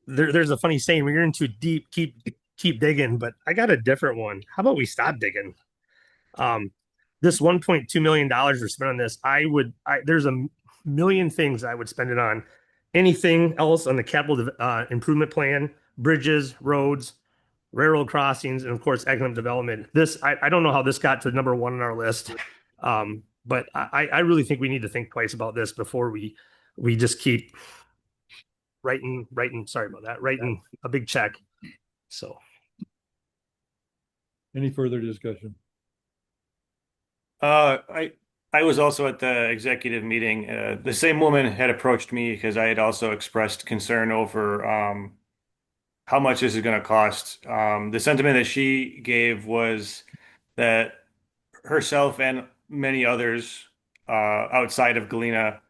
there's a funny saying, when you're in too deep, keep digging, but I got a different one. How about we stop digging? This $1.2 million we're spent on this, there's a million things I would spend it on. Anything else on the capital improvement plan, bridges, roads, railroad crossings, and of course, economic development. This, I don't know how this got to number 1 on our list. But I really think we need to think twice about this before we just keep sorry about that, writing a big check. So. Any further discussion? I was also at the executive meeting. The same woman had approached me because I had also expressed concern over how much this is going to cost. The sentiment that she gave was that herself and many others outside of Galena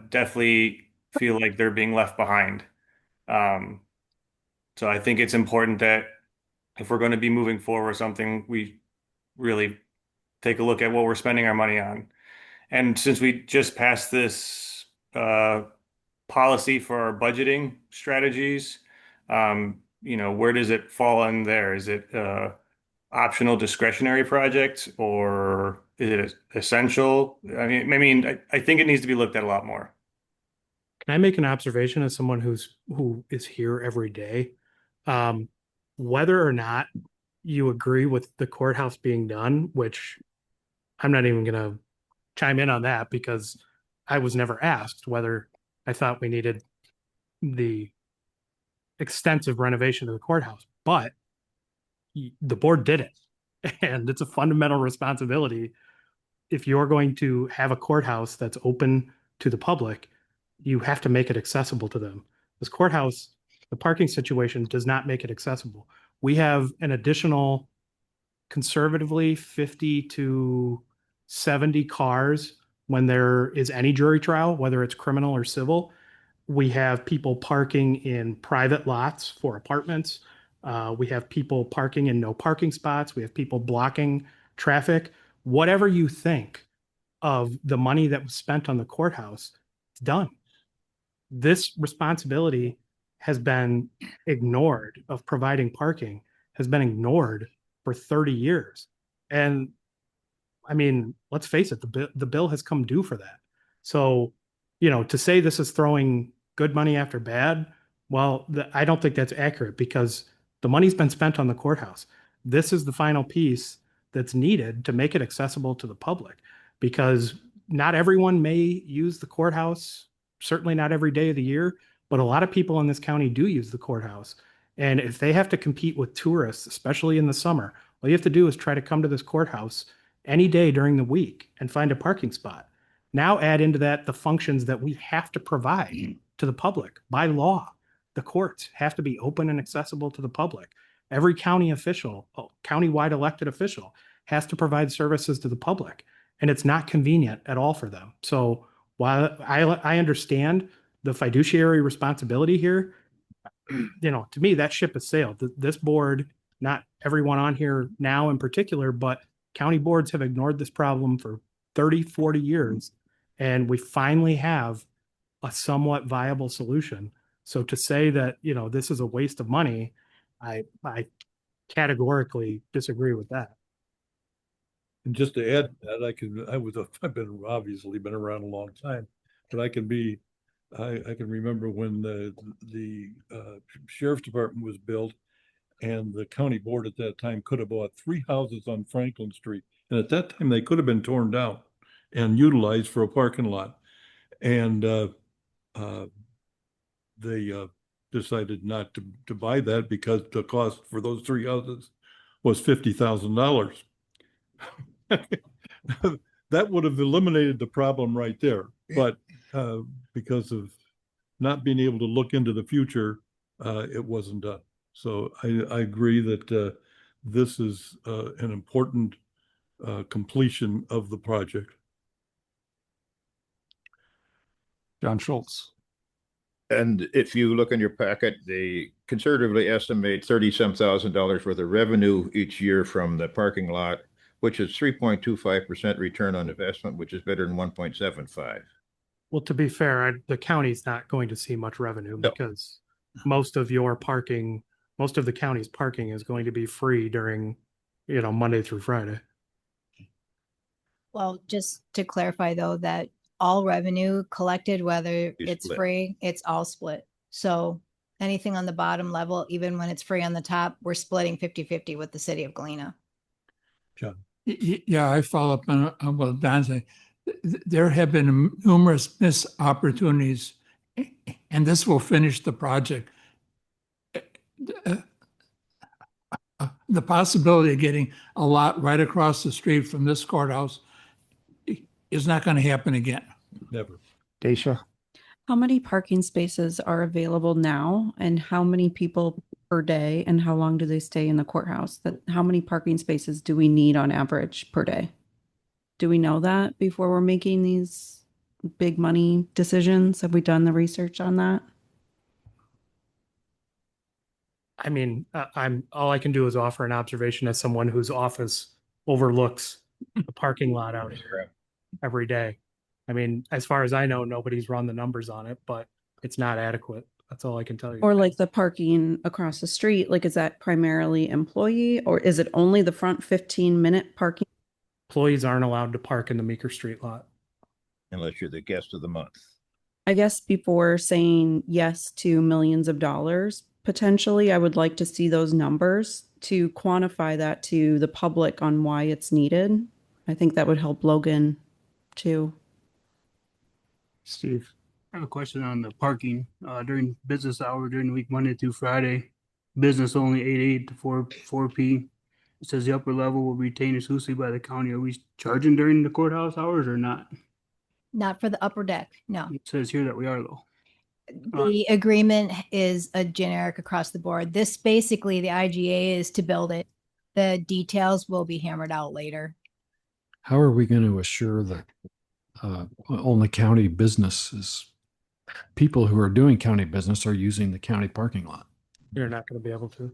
definitely feel like they're being left behind. So I think it's important that if we're going to be moving forward with something, we really take a look at what we're spending our money on. And since we just passed this policy for our budgeting strategies, where does it fall in there? Is it optional discretionary project or is it essential? I think it needs to be looked at a lot more. Can I make an observation as someone who is here every day? Whether or not you agree with the courthouse being done, which I'm not even going to chime in on that because I was never asked whether I thought we needed the extensive renovation of the courthouse, but the board did it. And it's a fundamental responsibility. If you're going to have a courthouse that's open to the public, you have to make it accessible to them. This courthouse, the parking situation does not make it accessible. We have an additional conservatively 50 to 70 cars when there is any jury trial, whether it's criminal or civil. We have people parking in private lots for apartments. We have people parking in no parking spots. We have people blocking traffic. Whatever you think of the money that was spent on the courthouse, it's done. This responsibility has been ignored of providing parking, has been ignored for 30 years. And I mean, let's face it, the bill has come due for that. So, to say this is throwing good money after bad, well, I don't think that's accurate because the money's been spent on the courthouse. This is the final piece that's needed to make it accessible to the public because not everyone may use the courthouse, certainly not every day of the year, but a lot of people in this county do use the courthouse. And if they have to compete with tourists, especially in the summer, all you have to do is try to come to this courthouse any day during the week and find a parking spot. Now add into that the functions that we have to provide to the public by law. The courts have to be open and accessible to the public. Every county official, countywide elected official, has to provide services to the public, and it's not convenient at all for them. So while I understand the fiduciary responsibility here, to me, that ship has sailed. This board, not everyone on here now in particular, but county boards have ignored this problem for 30, 40 years, and we finally have a somewhat viable solution. So to say that, this is a waste of money, I categorically disagree with that. And just to add that, I've been obviously been around a long time, but I can remember when the sheriff's department was built, and the county board at that time could have bought 3 houses on Franklin Street, and at that time they could have been torn down and utilized for a parking lot, and they decided not to buy that because the cost for those 3 houses was $50,000. That would have eliminated the problem right there, but because of not being able to look into the future, it wasn't done. So I agree that this is an important completion of the project. John Schultz. And if you look in your packet, they conservatively estimate $30-some thousand worth of revenue each year from the parking lot, which is 3.25% return on investment, which is better than 1.75. Well, to be fair, the county's not going to see much revenue because most of the county's parking is going to be free during, Monday through Friday. Well, just to clarify though, that all revenue collected, whether it's split. free, it's all split. So anything on the bottom level, even when it's free on the top, we're splitting 50-50 with the city of Galena. John. Yeah, I follow up on what Don said. There have been numerous missed opportunities and this will finish the project. The possibility of getting a lot right across the street from this courthouse is not going to happen again. Never. Dacia? How many parking spaces are available now and how many people per day and how long do they stay in the courthouse? How many parking spaces do we need on average per day? Do we know that before we're making these big money decisions? Have we done the research on that? I mean, all I can do is offer an observation as someone whose office overlooks the parking lot out here every day. I mean, as far as I know, nobody's run the numbers on it, but it's not adequate. That's all I can tell you. Or like the parking across the street, like is that primarily employee or is it only the front 15-minute parking? Employees aren't allowed to park in the Meeker Street lot. Unless you're the guest of the month. I guess before saying yes to millions of dollars, potentially, I would like to see those numbers to quantify that to the public on why it's needed. I think that would help Logan too. Steve, I have a question on the parking during business hour during the week, Monday through Friday. Business only 8 to 4 p. It says the upper level will be retained exclusively by the county. Are we charging during the courthouse hours or not? Not for the upper deck, no. It says here that we are though. The agreement is a generic across the board. This basically, the IGA is to build it. The details will be hammered out later. How are we going to assure that only county businesses, people who are doing county business are using the county parking lot? You're not going to be able to,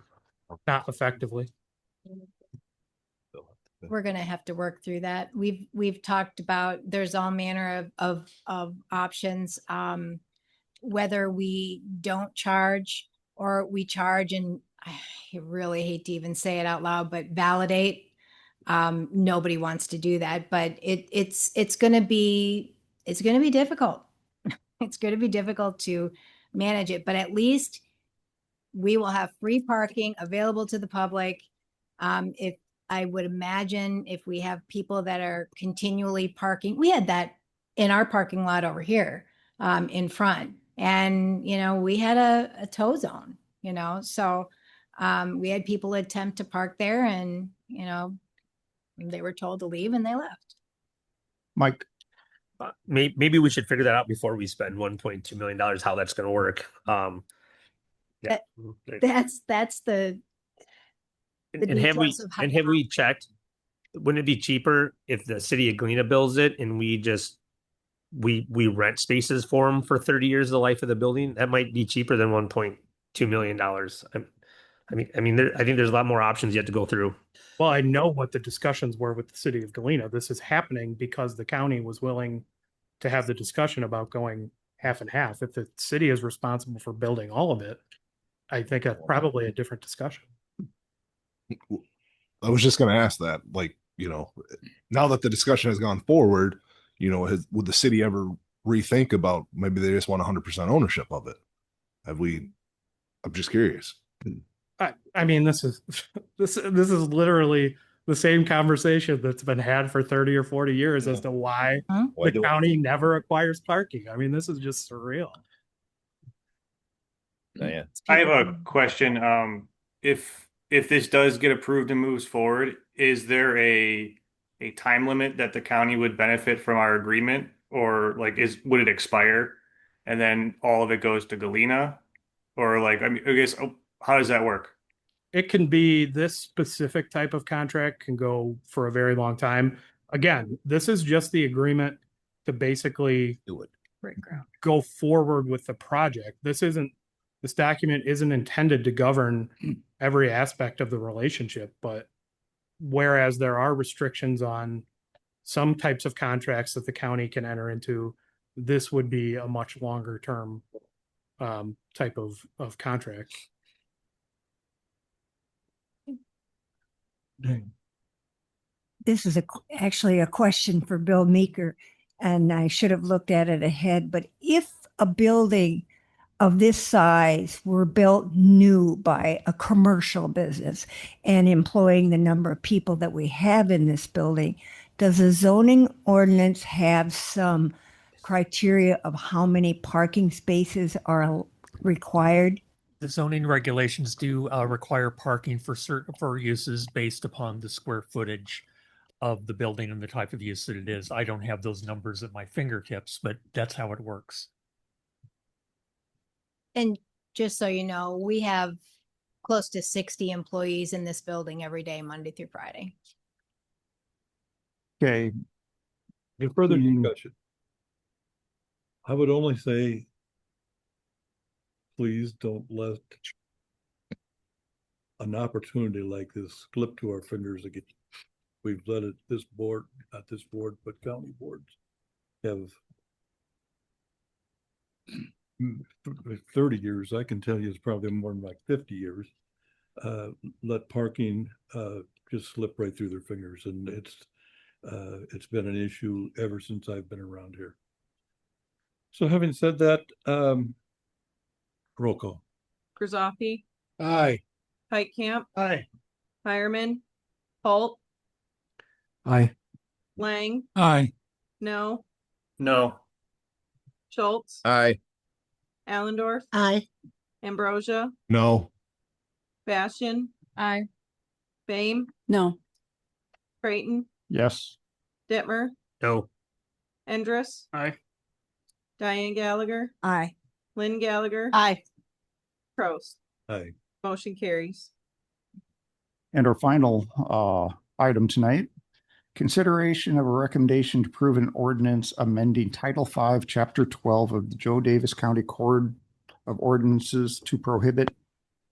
not effectively. We're going to have to work through that. We've talked about, there's all manner of options. Whether we don't charge or we charge, and I really hate to even say it out loud, but validate. Nobody wants to do that, but it's going to be difficult. It's going to be difficult to manage it, but at least we will have free parking available to the public. If I would imagine if we have people that are continually parking, we had that in our parking lot over here in front. And, we had a tow zone, so we had people attempt to park there and, they were told to leave and they left. Mike? Maybe we should figure that out before we spend $1.2 million, how that's going to work. Yeah. That's the And have we checked, wouldn't it be cheaper if the city of Galena builds it and we rent spaces for them for 30 years of the life of the building? That might be cheaper than $1.2 million. I think there's a lot more options yet to go through. Well, I know what the discussions were with the city of Galena. This is happening because the county was willing to have the discussion about going half and half. If the city is responsible for building all of it, I think that's probably a different discussion. I was just going to ask that, now that the discussion has gone forward, would the city ever rethink about maybe they just want 100% ownership of it? I'm just curious. I mean, this is literally the same conversation that's been had for 30 or 40 years as to why the county never acquires parking. I mean, this is just surreal. Yeah. I have a question. If this does get approved and moves forward, is there a time limit that the county would benefit from our agreement, or would it expire and then all of it goes to Galena, or I guess how does that work? It can be this specific type of contract can go for a very long time. Again, this is just the agreement to basically go forward with the project. This document isn't intended to govern every aspect of the relationship, but whereas there are restrictions on some types of contracts that the county can enter into, this would be a much longer term type of contract. This is actually a question for Bill Meeker, and I should have looked at it ahead, but if a building of this size were built new by a commercial business and employing the number of people that we have in this building, does the zoning ordinance have some criteria of how many parking spaces are required? The zoning regulations do require parking for certain uses based upon the square footage of the building and the type of use that it is. I don't have those numbers at my fingertips, but that's how it works. And just so you know, we have close to 60 employees in this building every day, Monday through Friday. Okay, Any further discussion? I would only say, please don't let an opportunity like this slip to our fingers again. We've let it, this board, not this board, but county boards have 30 years. I can tell you it's probably more than like 50 years. Let parking just slip right through their fingers, and it's been an issue ever since I've been around here. So having said that, roll call. Grizzoffi, Aye. Camp, Aye. Hireman, Holt, Aye. Lang, Aye. no, No. Schultz, Aye. Allendorf, Aye. Ambrosia, No. Bastian, Aye. Fame, No. Creighton, yes. Dittmer, No. Endress, Aye. Diane Gallagher, Aye. Lynn Gallagher, Aye. Prost. Aye. Motion carries. And our final item tonight, consideration of a recommendation to approve an ordinance amending Title V, Chapter 12 of the Joe Davis County Code of Ordinances to prohibit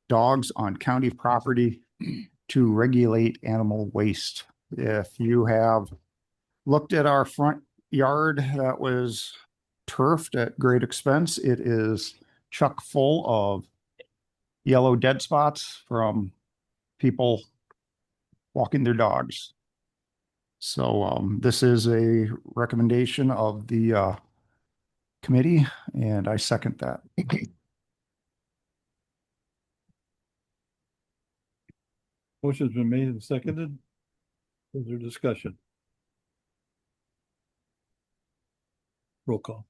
dogs on county property to regulate animal waste. If you have looked at our front yard that was turfed at great expense, it is chock full of yellow dead spots from people walking their dogs. So this is a recommendation of the committee, and I second that. Motion's been made and seconded. Is there discussion? Roll call.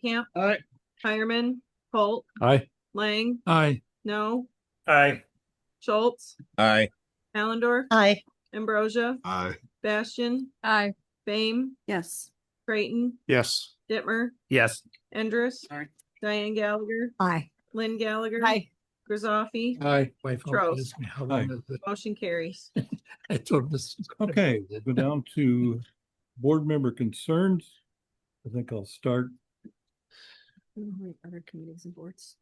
Camp, Aye. Hireman, Holt, Aye. Lang, Aye. no, Aye. Schultz, Aye. Allendorf, Aye. Ambrosia, Aye. Bastian, Aye. Fame, Yes. Creighton, Yes. Dittmer, Yes. Endress, Aye. Diane Gallagher, Aye. Lynn Gallagher, Aye. Grizzoffi, Aye. Trost. How Aye. long is it? Motion carries. I told this. Okay, we'll go down to board member concerns. I think I'll start. Other committees and boards.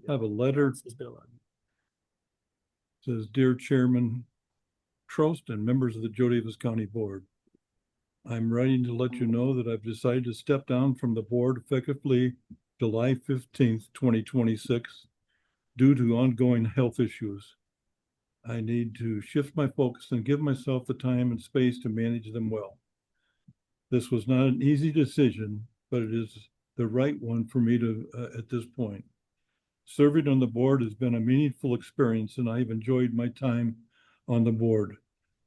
I have a letter. Says, Dear Chairman Trost and members of the Joe Davis County Board, I'm writing to let you know that I've decided to step down from the board effectively July 15th, 2026, due to ongoing health issues. I need to shift my focus and give myself the time and space to manage them well. This was not an easy decision, but it is the right one for me to at this point. Serving on the board has been a meaningful experience, and I've enjoyed my time on the board.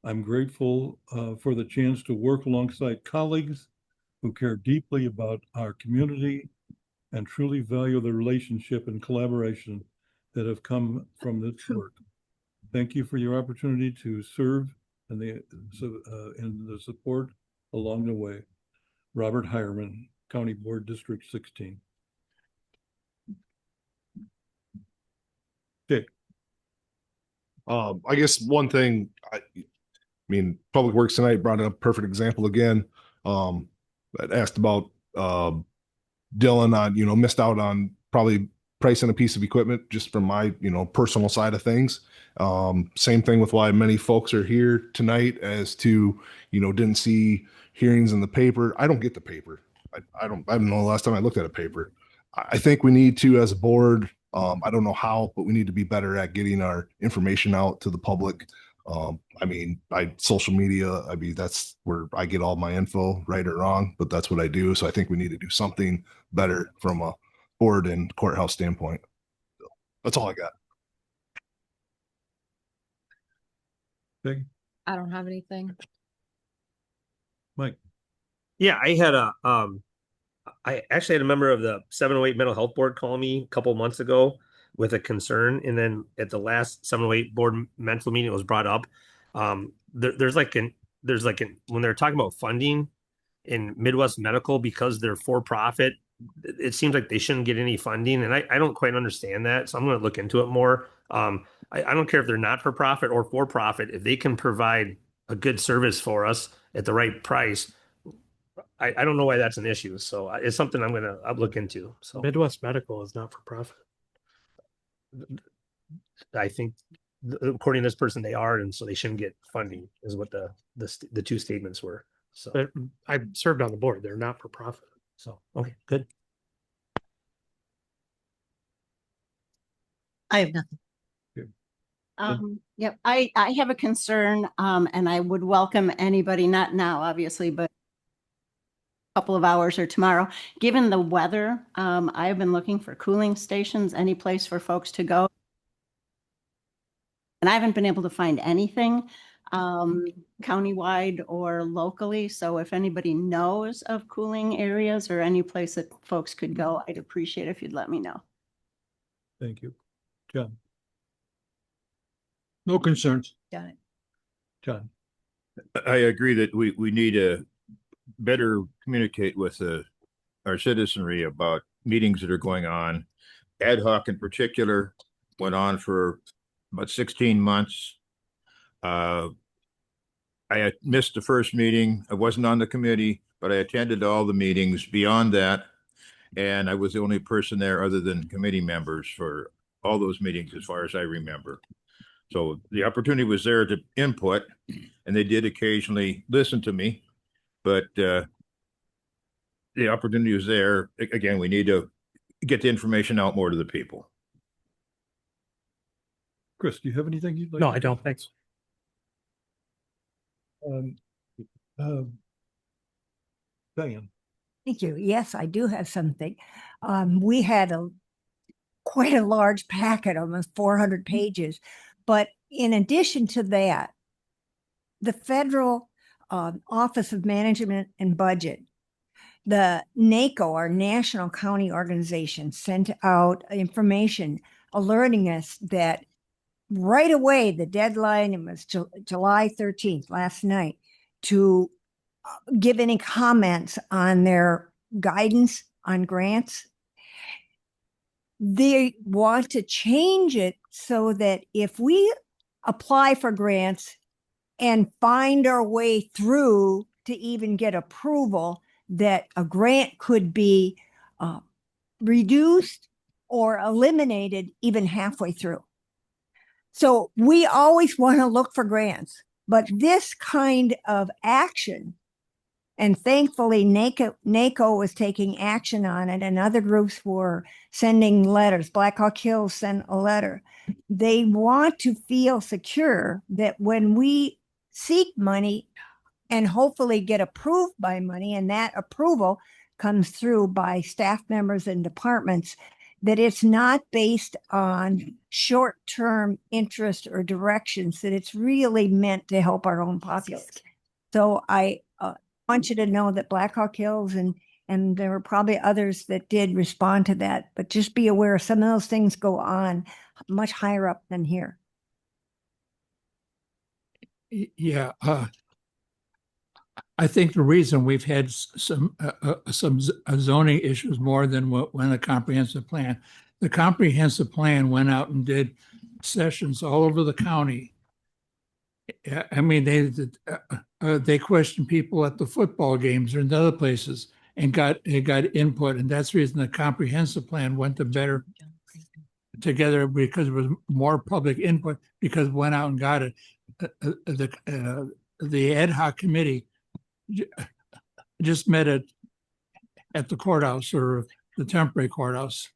I'm grateful for the chance to work alongside colleagues who care deeply about our community and truly value the relationship and collaboration that have come from this work. Thank you for your opportunity to serve and the support along the way. Robert Hireman, County Board District 16. Okay. I guess one thing, I mean, Public Works tonight brought up a perfect example again. I asked about Dylan on, missed out on probably pricing a piece of equipment just from my, personal side of things. Same thing with why many folks are here tonight as to, didn't see hearings in the paper. I don't get the paper. I don't know the last time I looked at a paper. I think we need to, as a board, I don't know how, but we need to be better at getting our information out to the public. Social media, that's where I get all my info, right or wrong, but that's what I do. So I think we need to do something better from a board and courthouse standpoint. So that's all I got. Big I don't have anything. Mike. Yeah, I actually had a member of the 708 Mental Health Board call me a couple of months ago with a concern, and then at the last 708 board mental meeting, it was brought up. There's like when they're talking about funding in Midwest Medical, because they're for profit, it seems like they shouldn't get any funding, and I don't quite understand that, so I'm going to look into it more. I don't care if they're not for profit or for profit, if they can provide a good service for us at the right price. I don't know why that's an issue. So it's something I'll look into. So Midwest Medical is not for profit. I think according to this person, they are, and so they shouldn't get funding is what the two statements were. So But I served on the board. They're not for profit. so okay, good. I have nothing. Yep, I have a concern, and I would welcome anybody, not now, obviously, but a couple of hours or tomorrow. Given the weather, I've been looking for cooling stations, any place for folks to go. And I haven't been able to find anything countywide or locally. So if anybody knows of cooling areas or any place that folks could go, I'd appreciate it if you'd let me know. Thank you. John. No concerns. Got it. John. I agree that we need to better communicate with our citizenry about meetings that are going on. Ad hoc in particular went on for about 16 months. I had missed the first meeting. I wasn't on the committee, but I attended all the meetings beyond that. And I was the only person there other than committee members for all those meetings, as far as I remember. So the opportunity was there to input, and they did occasionally listen to me, but the opportunity was there. Again, we need to get the information out more to the people. Chris, do you have anything you'd like? No, I don't. Thanks. Diane. Thank you. Yes, I do have something. We had quite a large packet, almost 400 pages. But in addition to that, the Federal Office of Management and Budget, the NACO, our National County Organization, sent out information alerting us that right away, the deadline, it was July 13th, last night, to give any comments on their guidance on grants. They want to change it so that if we apply for grants and find our way through to even get approval, that a grant could be reduced or eliminated even halfway through. So we always want to look for grants, but this kind of action, and thankfully NACO was taking action on it, and other groups were sending letters. Black Hawk Hills sent a letter. They want to feel secure that when we seek money and hopefully get approved by money, and that approval comes through by staff members and departments, that it's not based on short-term interest or directions, that it's really meant to help our own populace. So I want you to know that Black Hawk Hills and there were probably others that did respond to that, but just be aware some of those things go on much higher up than here. Yeah, I think the reason we've had some zoning issues more than when the comprehensive plan. The comprehensive plan went out and did sessions all over the county. I mean, they questioned people at the football games or in other places and got input, and that's the reason the comprehensive plan went to better together, because there was more public input, because it went out and got it. The ad hoc committee just met at the courthouse, or the temporary courthouse.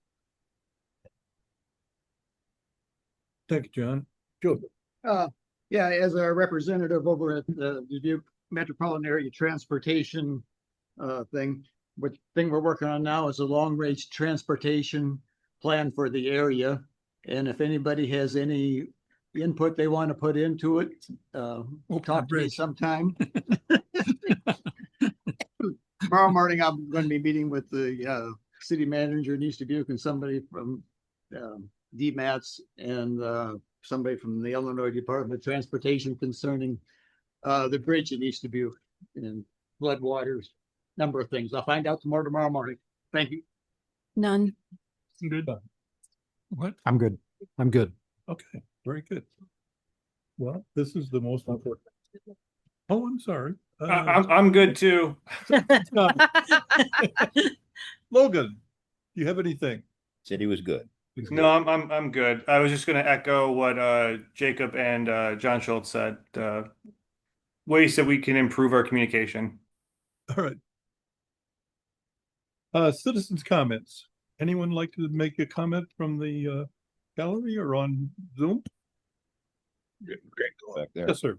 Thank you, John. Joe. Yeah, as a representative over at the Dubuque Metropolitan Area Transportation thing, we're working on now is a long-range transportation plan for the area. And if anybody has any input they want to put into it, talk to me sometime. tomorrow morning, I'm going to be meeting with the city manager in East Dubuque and somebody from DMATS and somebody from the Illinois Department of Transportation concerning the bridge in East Dubuque and floodwaters, number of things. I'll find out tomorrow morning. Thank you. None. Good. What? I'm good. I'm good. Okay, very good. Well, this is the most important. Oh, I'm sorry. I'm good too. Logan, do you have anything? Said he was good. No, I'm good. I was just going to echo what Jacob and John Schultz said. Ways that we can improve our communication. All right. Citizens' comments. Anyone like to make a comment from the gallery or on Zoom? Great, go back there. Yes, sir.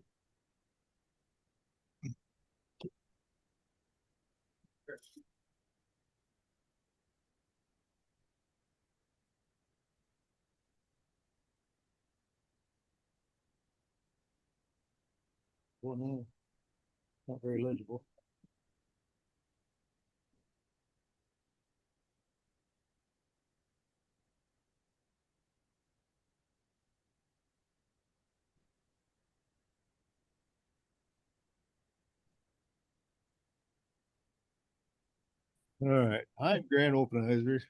Well, no, not very legible. All right, I'm Grant Openizer.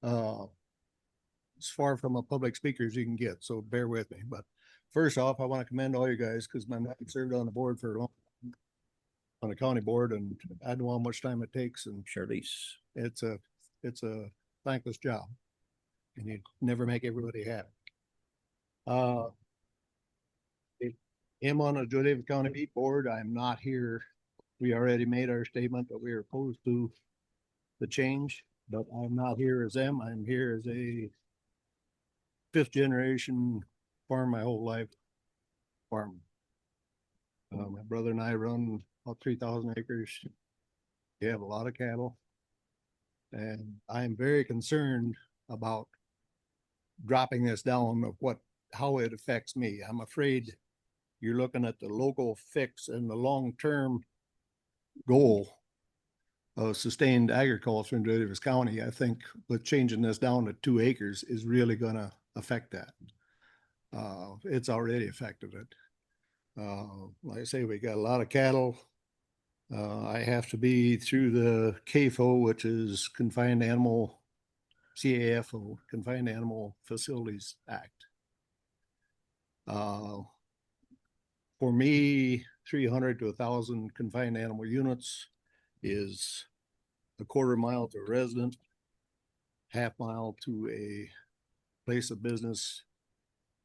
As far from a public speaker as you can get, so bear with me. But first off, I want to commend all you guys because my mom served on the board for a long time, on the county board, and I know how much time it takes. And Charlize, it's a thankless job, and you never make everybody happy. Him on the Joe Davis County Beat Board. I'm not here. We already made our statement that we are opposed to the change, but I'm not here as them. I'm here as a fifth generation farm my whole life farm. My brother and I run about 3,000 acres. We have a lot of cattle, and I'm very concerned about dropping this down of how it affects me. I'm afraid you're looking at the local fix and the long-term goal of sustained agriculture in Daviess County. I think with changing this down to 2 acres is really going to affect that. It's already affected it. Like I say, we got a lot of cattle. I have to be through the CAFO, which is Confined Animal, CAFO, Confined Animal Facilities Act. For me, 300 to 1,000 confined animal units is a quarter mile to a resident, half mile to a place of business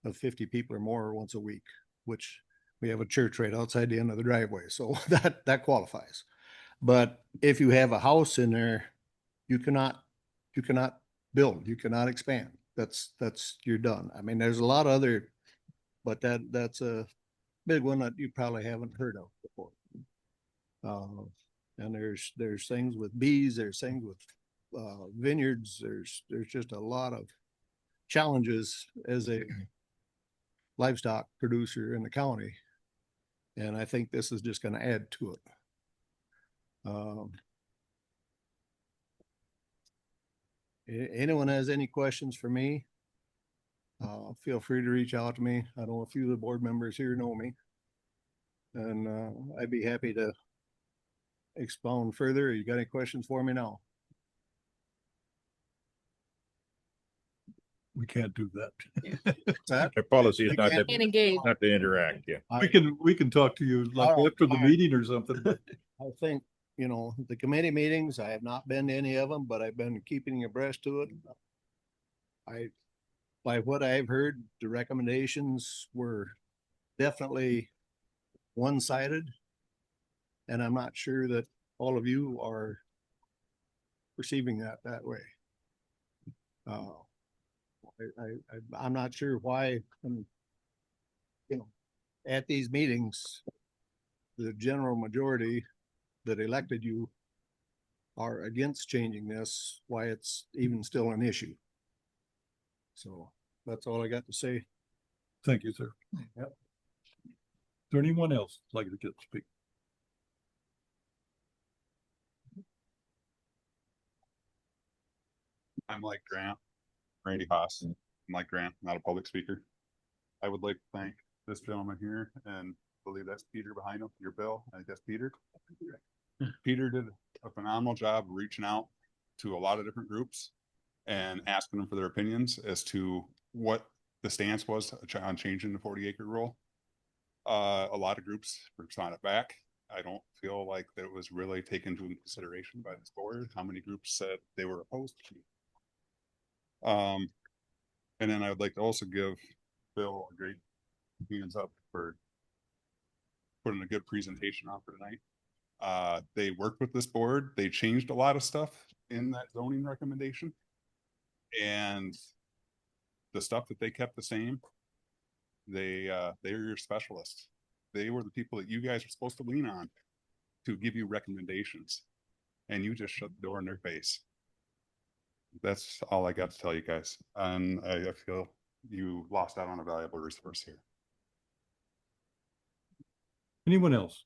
of 50 people or more once a week, which we have a church right outside the end of the driveway. So that qualifies. But if you have a house in there, you cannot build, you cannot expand. You're done. I mean, there's a lot of other, but that's a big one that you probably haven't heard of before. And there's things with bees, there's things with vineyards, there's just a lot of challenges as a livestock producer in the county. And I think this is just going to add to it. Anyone has any questions for me? Feel free to reach out to me. I know a few of the board members here know me. And I'd be happy to expound further. You got any questions for me now? We can't do that. Our policy is not Can't engage. not to interact. Yeah. We can talk to you like after the meeting or something. I think, the committee meetings, I have not been to any of them, but I've been keeping abreast to it. By what I've heard, the recommendations were definitely one-sided. And I'm not sure that all of you are perceiving that way. I'm not sure why, at these meetings, the general majority that elected you are against changing this, why it's even still an issue. So that's all I got to say. Thank you, sir. Yep. Is there anyone else like to get to speak? I'm like Grant, Randy Haas. I'm like Grant, not a public speaker. I would like to thank this gentleman here, and I believe that's Peter behind him, your Bill. I think that's Peter. Peter did a phenomenal job reaching out to a lot of different groups and asking them for their opinions as to what the stance was on changing the 40-acre rule. A lot of groups on it back. I don't feel like that it was really taken into consideration by this board. How many groups said they were opposed to it? And then I would like to also give Bill a great hands up for putting a good presentation on for tonight. They worked with this board. They changed a lot of stuff in that zoning recommendation, and the stuff that they kept the same. They're your specialists. They were the people that you guys are supposed to lean on to give you recommendations, and you just shut the door in their face. That's all I got to tell you guys, and I feel you lost out on a valuable resource here. Anyone else?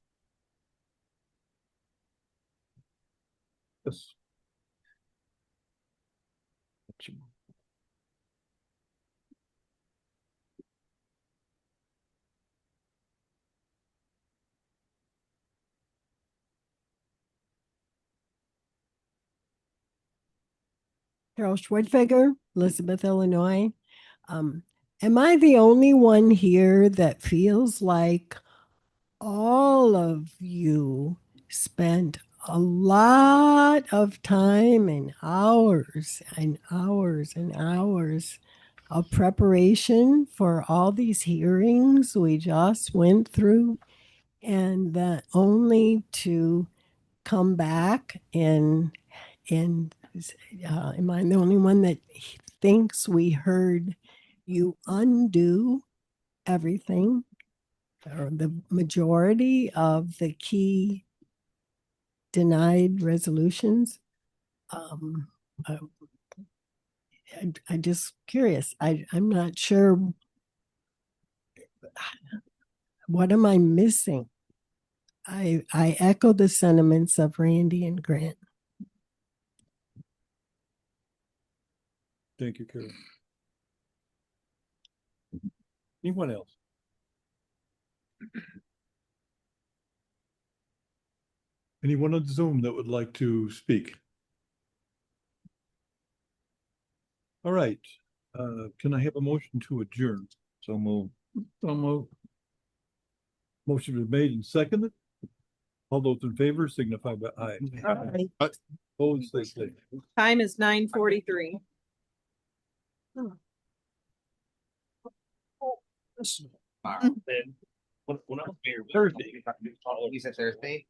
Yes. Carol Schweitfeger, Elizabeth, Illinois. Am I the only one here that feels like all of you spent a lot of time and hours and hours and hours of preparation for all these hearings we just went through, and that only to come back and am I the only one that thinks we heard you undo everything or the majority of the key denied resolutions? I'm just curious. I'm not sure. What am I missing? I echo the sentiments of Randy and Grant. Thank you, Carol. Anyone else? Anyone on Zoom that would like to speak? All right. Can I have a motion to adjourn? So move. So move. Motion was made and seconded. All those in favor signify by aye. Aye. Opposed, say nay. Time is 9:43. Thursday. You said Thursday?